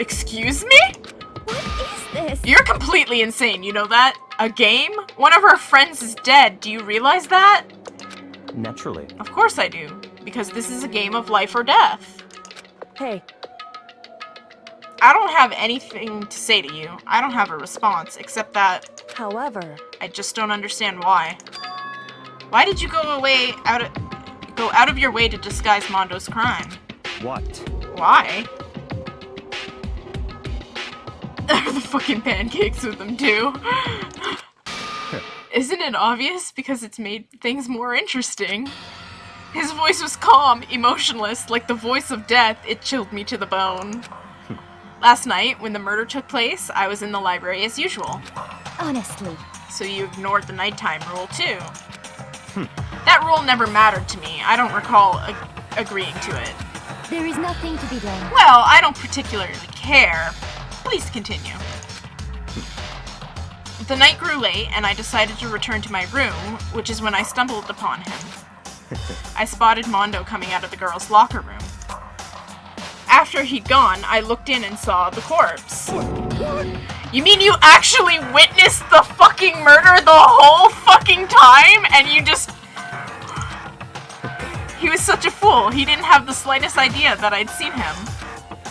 Excuse me? What is this? You're completely insane, you know that? A game? One of our friends is dead, do you realize that? Naturally. Of course I do, because this is a game of life or death. Hey. I don't have anything to say to you. I don't have a response, except that... However... I just don't understand why. Why did you go out of your way to disguise Mondo's crime? What? Why? The fucking pancakes with them too. Isn't it obvious? Because it's made things more interesting. His voice was calm, emotionless, like the voice of death. It chilled me to the bone. Last night, when the murder took place, I was in the library as usual. Honestly. So you ignored the nighttime rule, too. That rule never mattered to me. I don't recall agreeing to it. There is nothing to be done. Well, I don't particularly care. Please continue. The night grew late, and I decided to return to my room, which is when I stumbled upon him. I spotted Mondo coming out of the girls' locker room. After he'd gone, I looked in and saw the corpse. You mean you actually witnessed the fucking murder the whole fucking time, and you just... He was such a fool. He didn't have the slightest idea that I'd seen him.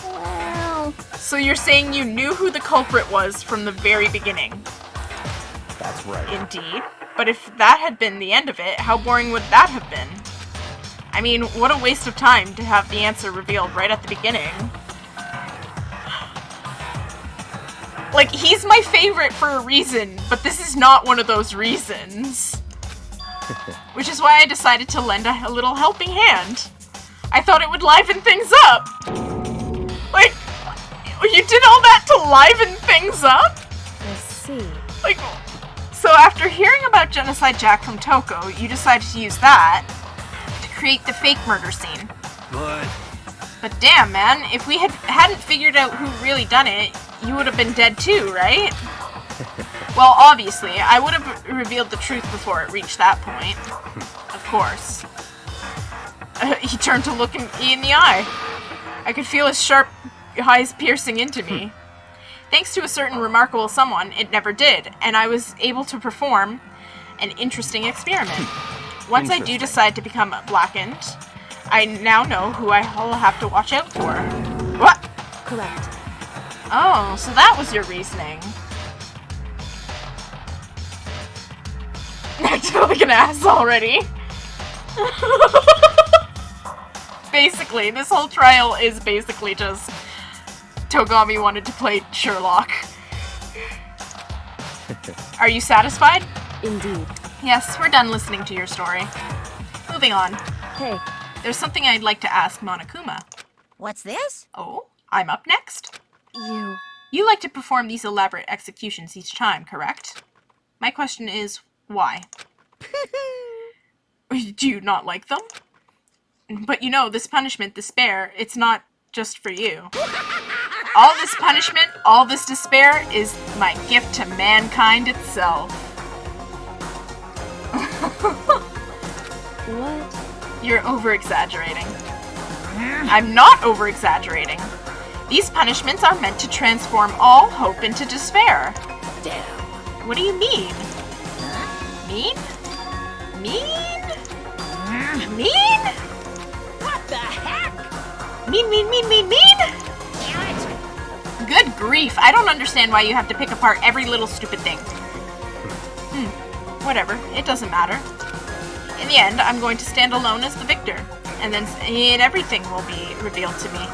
Well... So you're saying you knew who the culprit was from the very beginning? That's right. Indeed. But if that had been the end of it, how boring would that have been? I mean, what a waste of time to have the answer revealed right at the beginning. Like, he's my favorite for a reason, but this is not one of those reasons. Which is why I decided to lend a little helping hand. I thought it would liven things up. Like, you did all that to liven things up? I see. Like, so after hearing about Genocide Jack from Toko, you decided to use that to create the fake murder scene. But damn, man, if we hadn't figured out who really done it, you would have been dead too, right? Well, obviously, I would have revealed the truth before it reached that point. Of course. He turned to look me in the eye. I could feel his sharp eyes piercing into me. Thanks to a certain remarkable someone, it never did, and I was able to perform an interesting experiment. Once I do decide to become blackened, I now know who I'll have to watch out for. What? Correct. Oh, so that was your reasoning. I feel like an ass already. Basically, this whole trial is basically just Togami wanted to play Sherlock. Are you satisfied? Indeed. Yes, we're done listening to your story. Moving on. Hey. There's something I'd like to ask Monokuma. What's this? Oh, I'm up next. You like to perform these elaborate executions each time, correct? My question is, why? Do you not like them? But you know, this punishment, despair, it's not just for you. All this punishment, all this despair is my gift to mankind itself. What? You're over-exaggerating. I'm not over-exaggerating. These punishments are meant to transform all hope into despair. Damn. What do you mean? Mean? Mean? Mean? What the heck? Mean? Damn it. Good grief, I don't understand why you have to pick apart every little stupid thing. Whatever, it doesn't matter. In the end, I'm going to stand alone as the victor, and then everything will be revealed to me.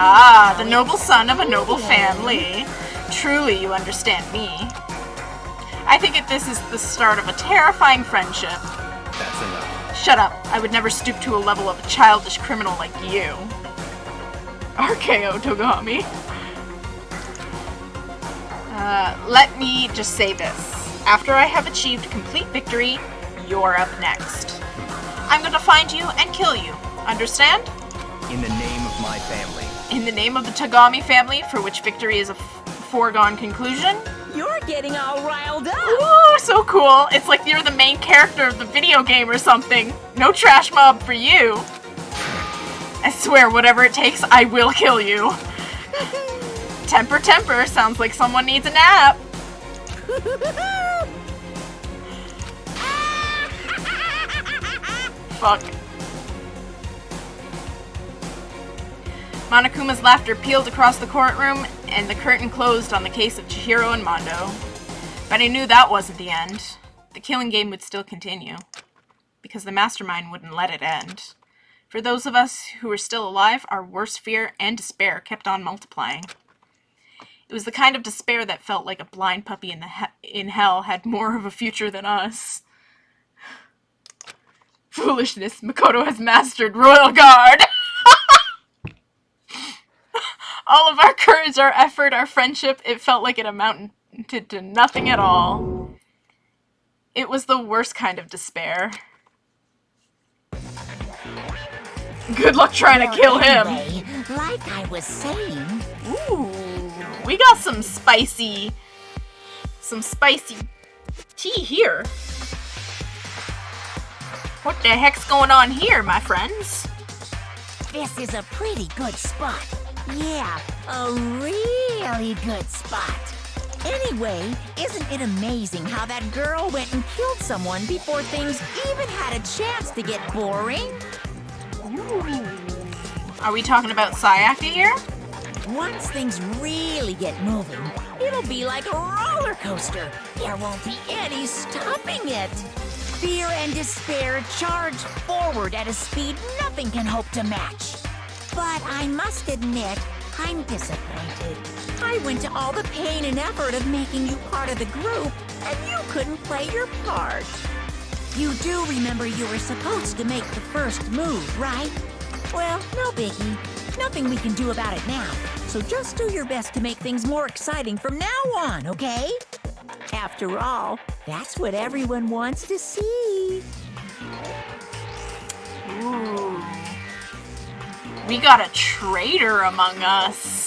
Ah, the noble son of a noble family. Truly, you understand me. I think this is the start of a terrifying friendship. That's enough. Shut up. I would never stoop to a level of a childish criminal like you. RKO Togami. Let me just say this. After I have achieved complete victory, you're up next. I'm gonna find you and kill you. Understand? In the name of my family. In the name of the Togami family, for which victory is a foregone conclusion. You're getting all riled up. Ooh, so cool. It's like you're the main character of the video game or something. No trash mob for you. I swear, whatever it takes, I will kill you. Temper, temper. Sounds like someone needs a nap. Fuck. Monokuma's laughter peeled across the courtroom, and the curtain closed on the case of Chihiro and Mondo. But I knew that wasn't the end. The killing game would still continue, because the mastermind wouldn't let it end. For those of us who were still alive, our worst fear and despair kept on multiplying. It was the kind of despair that felt like a blind puppy in hell had more of a future than us. Foolishness, Makoto has mastered Royal Guard! All of our courage, our effort, our friendship, it felt like it amounted to nothing at all. It was the worst kind of despair. Good luck trying to kill him. Anyway, like I was saying. Ooh, we got some spicy tea here. What the heck's going on here, my friends? This is a pretty good spot. Yeah, a really good spot. Anyway, isn't it amazing how that girl went and killed someone before things even had a chance to get boring? Ooh. Are we talking about Sayaka here? Once things really get moving, it'll be like a roller coaster. There won't be any stopping it. Fear and despair charge forward at a speed nothing can hope to match. But I must admit, I'm disappointed. I went to all the pain and effort of making you part of the group, and you couldn't play your part. You do remember you were supposed to make the first move, right? Well, no biggie. Nothing we can do about it now. So just do your best to make things more exciting from now on, okay? After all, that's what everyone wants to see. Ooh. We got a traitor among us.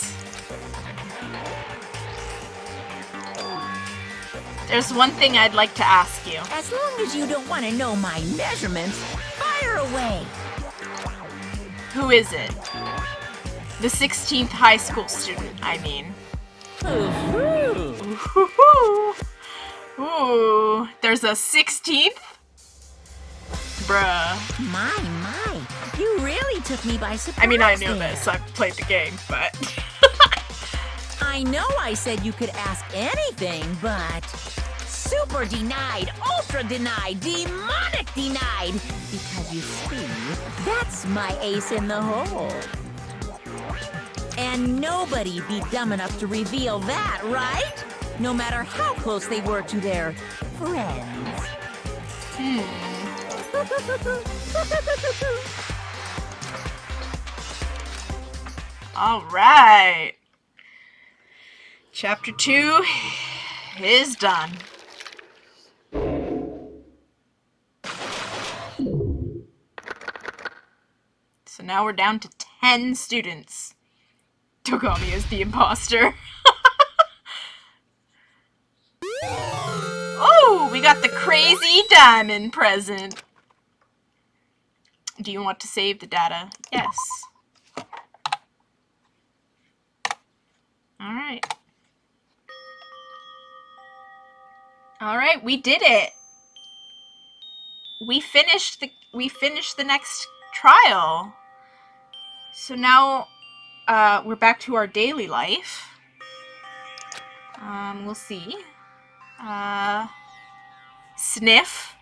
There's one thing I'd like to ask you. As long as you don't want to know my measurements, fire away. Who is it? The 16th high school student, I mean. Ooh, there's a 16th? Bruh. My, you really took me by surprise. I mean, I knew there. this. I've played the game, but... I know I said you could ask anything, but... Super denied, ultra denied, demonic denied! Because you see, that's my ace in the hole. And nobody be dumb enough to reveal that, right? No matter how close they were to their friends. All right. Chapter 2 is done. So now we're down to 10 students. Togami is the imposter. Oh, we got the crazy diamond present. Do you want to save the data? Yes. Alright. Alright, we did it. We finished the next trial. So now we're back to our daily life. We'll see. Sniff.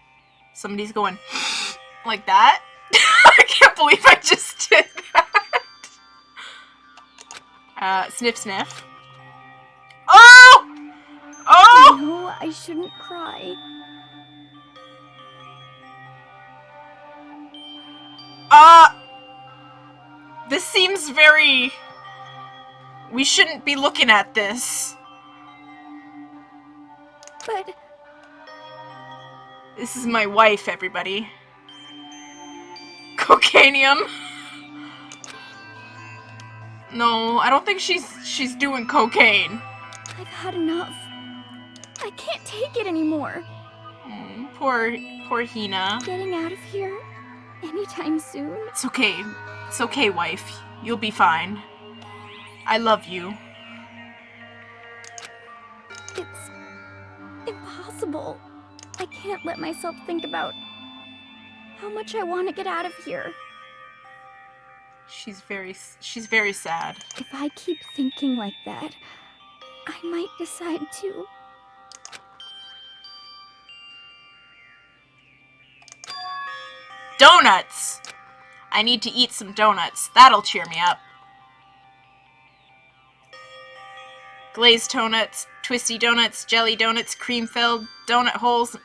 Somebody's going like that. I can't believe I just did that. Sniff, sniff. Oh! Oh! No, I shouldn't cry. This seems very... We shouldn't be looking at this. But... This is my wife, everybody. Cocainium. No, I don't think she's doing cocaine. I've had enough. I can't take it anymore. Poor Hina. Getting out of here anytime soon. It's okay. It's okay, wife. You'll be fine. I love you. It's impossible. I can't let myself think about how much I want to get out of here. She's very sad. If I keep thinking like that, I might decide to. Donuts! I need to eat some donuts. That'll cheer me up. Glazed donuts, twisty donuts, jelly donuts, cream-filled donut holes,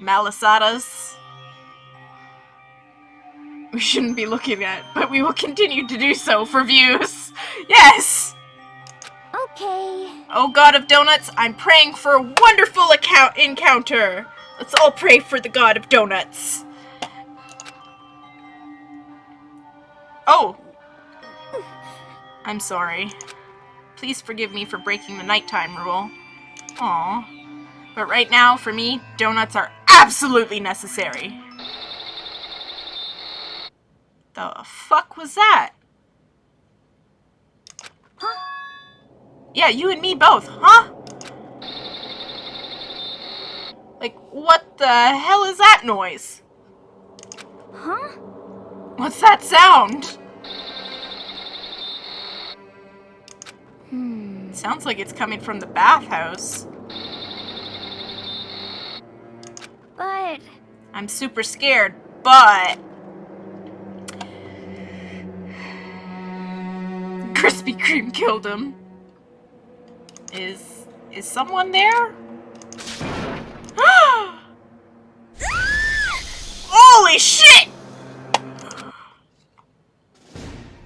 malasadas. We shouldn't be looking at, but we will continue to do so for views. Yes! okay? Oh god of donuts, I'm praying for a wonderful encounter. Let's all pray for the god of donuts. Oh. I'm sorry. Please forgive me for breaking the nighttime rule. Aw. But right now, for me, donuts are absolutely necessary. The fuck was that? Huh? Yeah, you and me both, huh? Like, what the hell is that noise? Huh? What's that sound? Sounds like it's coming from the bathhouse. But... I'm super scared, but... Krispy Kreme killed him. Is someone there? Holy shit!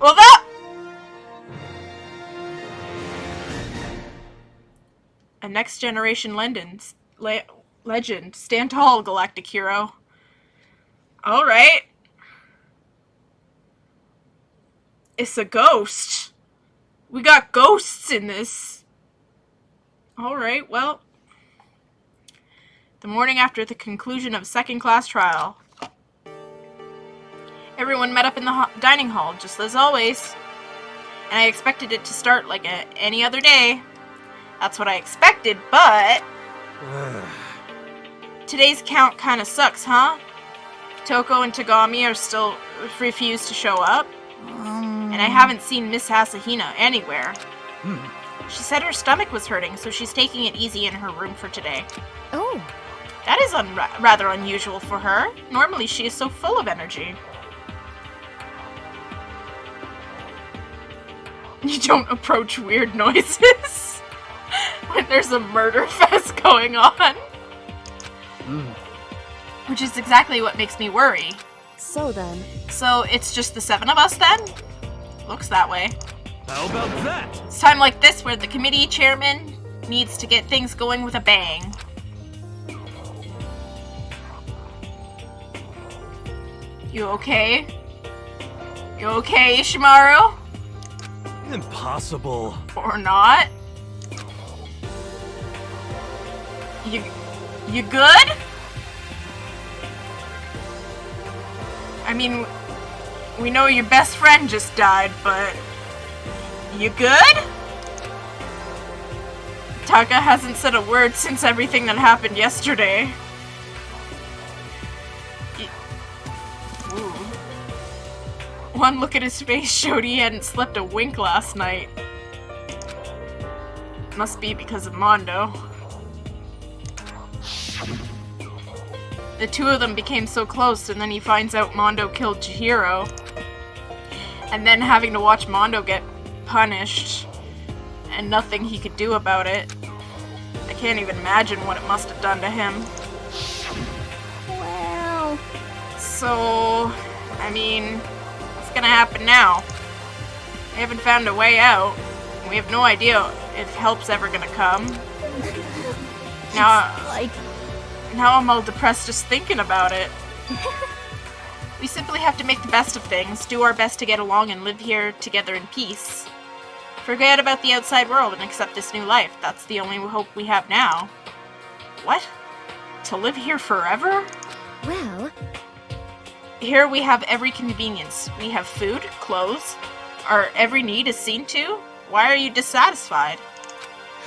Well, that... A next generation legend. Stand tall, galactic hero. Alright. It's a ghost. We got ghosts in this. Alright, well. The morning after the conclusion of second-class trial. Everyone met up in the dining hall, just as always. And I expected it to start like any other day. That's what I expected, but... Today's count kinda sucks, huh? Toko and Tagami are still refused to show up. And I haven't seen Miss Hasahina anywhere. She said her stomach was hurting, so she's taking it easy in her room for today. Oh. That is rather unusual for her. Normally she is so full of energy. You don't approach weird noises when there's a murder fest going on. Which is exactly what makes me worry. So then... So it's just the 7 of us then? Looks that way. How about that? It's time like this where the committee chairman needs to get things going with a bang. You okay? You okay, Ishimaru? Impossible. Or not? You good? I mean, we know your best friend just died, but you good? Taka hasn't said a word since everything that happened yesterday. Ooh. One look at his face showed he hadn't slept a wink last night. Must be because of Mondo. The two of them became so close, and then he finds out Mondo killed Chihiro. And then having to watch Mondo get punished, and nothing he could do about it. I can't even imagine what it must have done to him. Well... So, I mean, what's gonna happen now? We haven't found a way out. We have no idea if help's ever gonna come. Now I'm all depressed just thinking about it. We simply have to make the best of things, do our best to get along and live here together in peace. Forget about the outside world and accept this new life. That's the only hope we have now. What? To live here forever? Well... Here we have every convenience. We have food, clothes. Our every need is seen to. Why are you dissatisfied?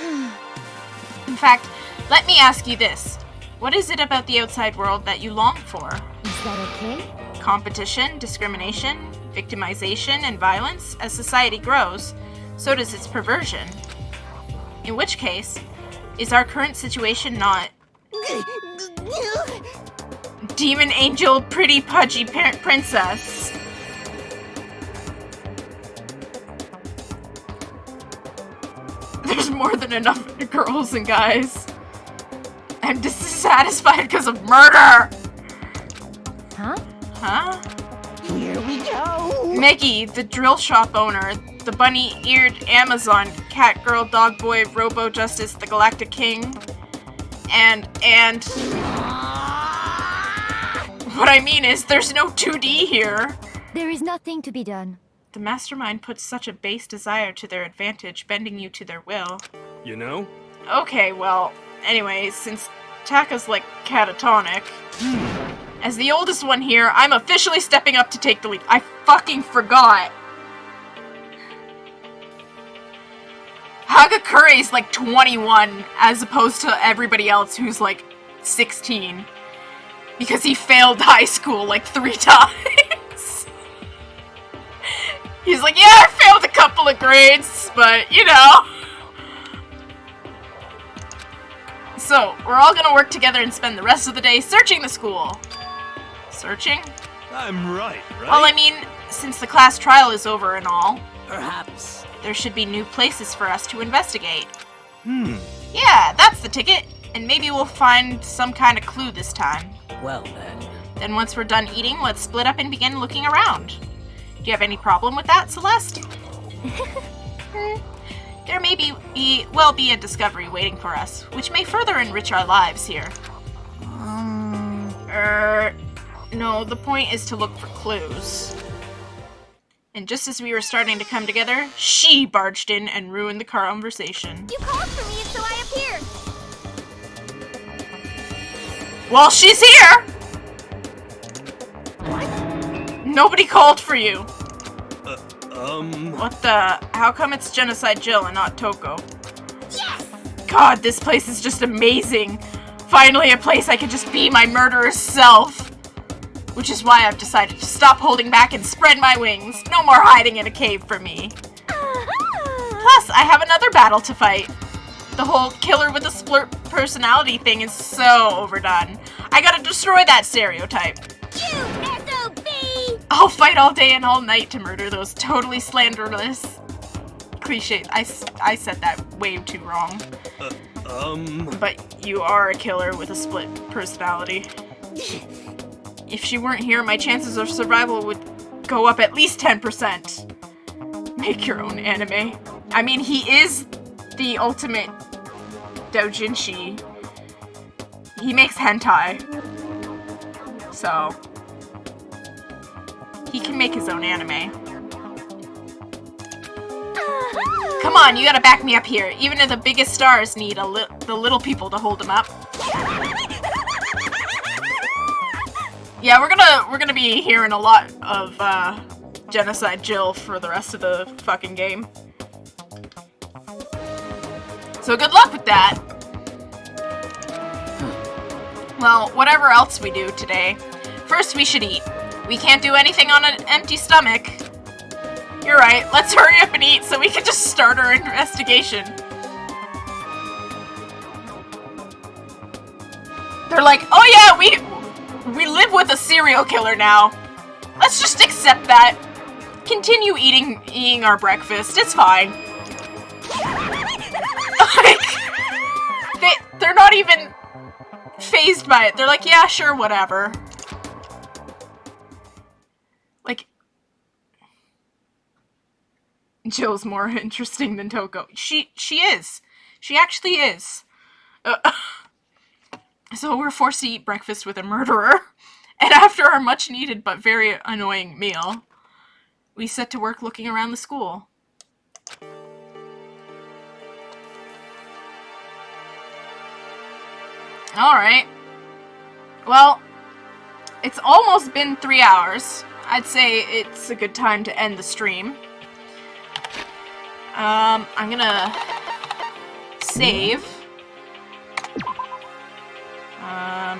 In fact, let me ask you this. What is it about the outside world that you long for? Is that okay? Competition, discrimination, victimization, and violence. As society grows, so does its perversion. In which case, is our current situation not... Demon angel, pretty pudgy princess. There's more than enough girls and guys. I'm dissatisfied because of murder! Huh? Huh? Here we go! Meggie, the drill shop owner, the bunny-eared Amazon, cat girl, dog boy, Robo Justice, the Galactic King, and... What I mean is, there's no 2D here. There is nothing to be done. The mastermind puts such a base desire to their advantage, bending you to their will. You know? Okay, well, anyways, since Taka's like catatonic, as the oldest one here, I'm officially stepping up to take the lead. I fucking forgot. Hagakure's like 21, as opposed to everybody else who's like 16. Because he failed high school like 3 times. He's like, yeah, I failed a couple of grades, but, you know. So, we're all gonna work together and spend the rest of the day searching the school. Searching? I'm right? Well, I mean, since the class trial is over and all, Perhaps. there should be new places for us to investigate. Yeah, that's the ticket. And maybe we'll find some kind of clue this time. Well then. Then once we're done eating, let's split up and begin looking around. Do you have any problem with that, Celeste? There may be a discovery waiting for us, which may further enrich our lives here. No, the point is to look for clues. And just as we were starting to come together, she barged in and ruined the conversation. You called for me, so I appeared. Well, she's here! Nobody called for you. What the? How come it's Genocide Jill and not Toko? Yes! God, this place is just amazing. Finally a place I can just be my murderous self. Which is why I've decided to stop holding back and spread my wings. No more hiding in a cave for me. Plus, I have another battle to fight. The whole killer with a split personality thing is so overdone. I gotta destroy that stereotype. You SOB! I'll fight all day and all night to murder those totally slanderless cliches. I said that way too wrong. But you are a killer with a split personality. If she weren't here, my chances of survival would go up at least 10%. Make your own anime. I mean, he is the ultimate doujinshi. He makes hentai. So, he can make his own anime. Come on, you gotta back me up here. Even if the biggest stars need the little people to hold them up. Yeah, we're gonna be hearing a lot of Genocide Jill for the rest of the fucking game. So good luck with that. Well, whatever else we do today, first we should eat. We can't do anything on an empty stomach. You're right, let's hurry up and eat so we can just start our investigation. They're like, oh yeah, we live with a serial killer now. Let's just accept that. Continue eating our breakfast, it's fine. Like, they're not even fazed by it. They're like, yeah, sure, whatever. Like, Jill's more interesting than Toko. She is. She actually is. So we're forced to eat breakfast with a murderer. And after our much-needed but very annoying meal, we set to work looking around the school. Alright. Well, it's almost been 3 hours. I'd say it's a good time to end the stream. I'm gonna save.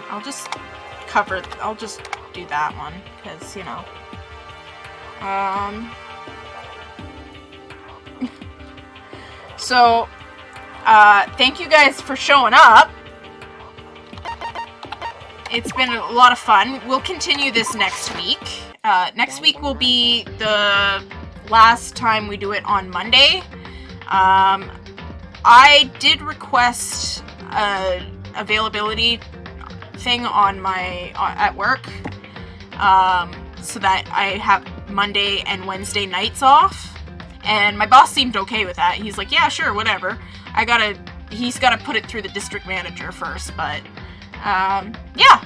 I'll just do that one, because, you know. So, thank you guys for showing up. It's been a lot of fun. We'll continue this next week. Next week will be the last time we do it on Monday. I did request availability thing on my at work, so that I have Monday and Wednesday nights off. And my boss seemed okay with that. He's like, yeah, sure, whatever. He's gotta put it through the district manager first, but, yeah.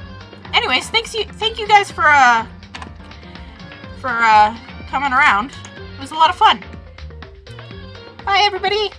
Anyways, thank you guys for coming around. It was a lot of fun. Bye, everybody!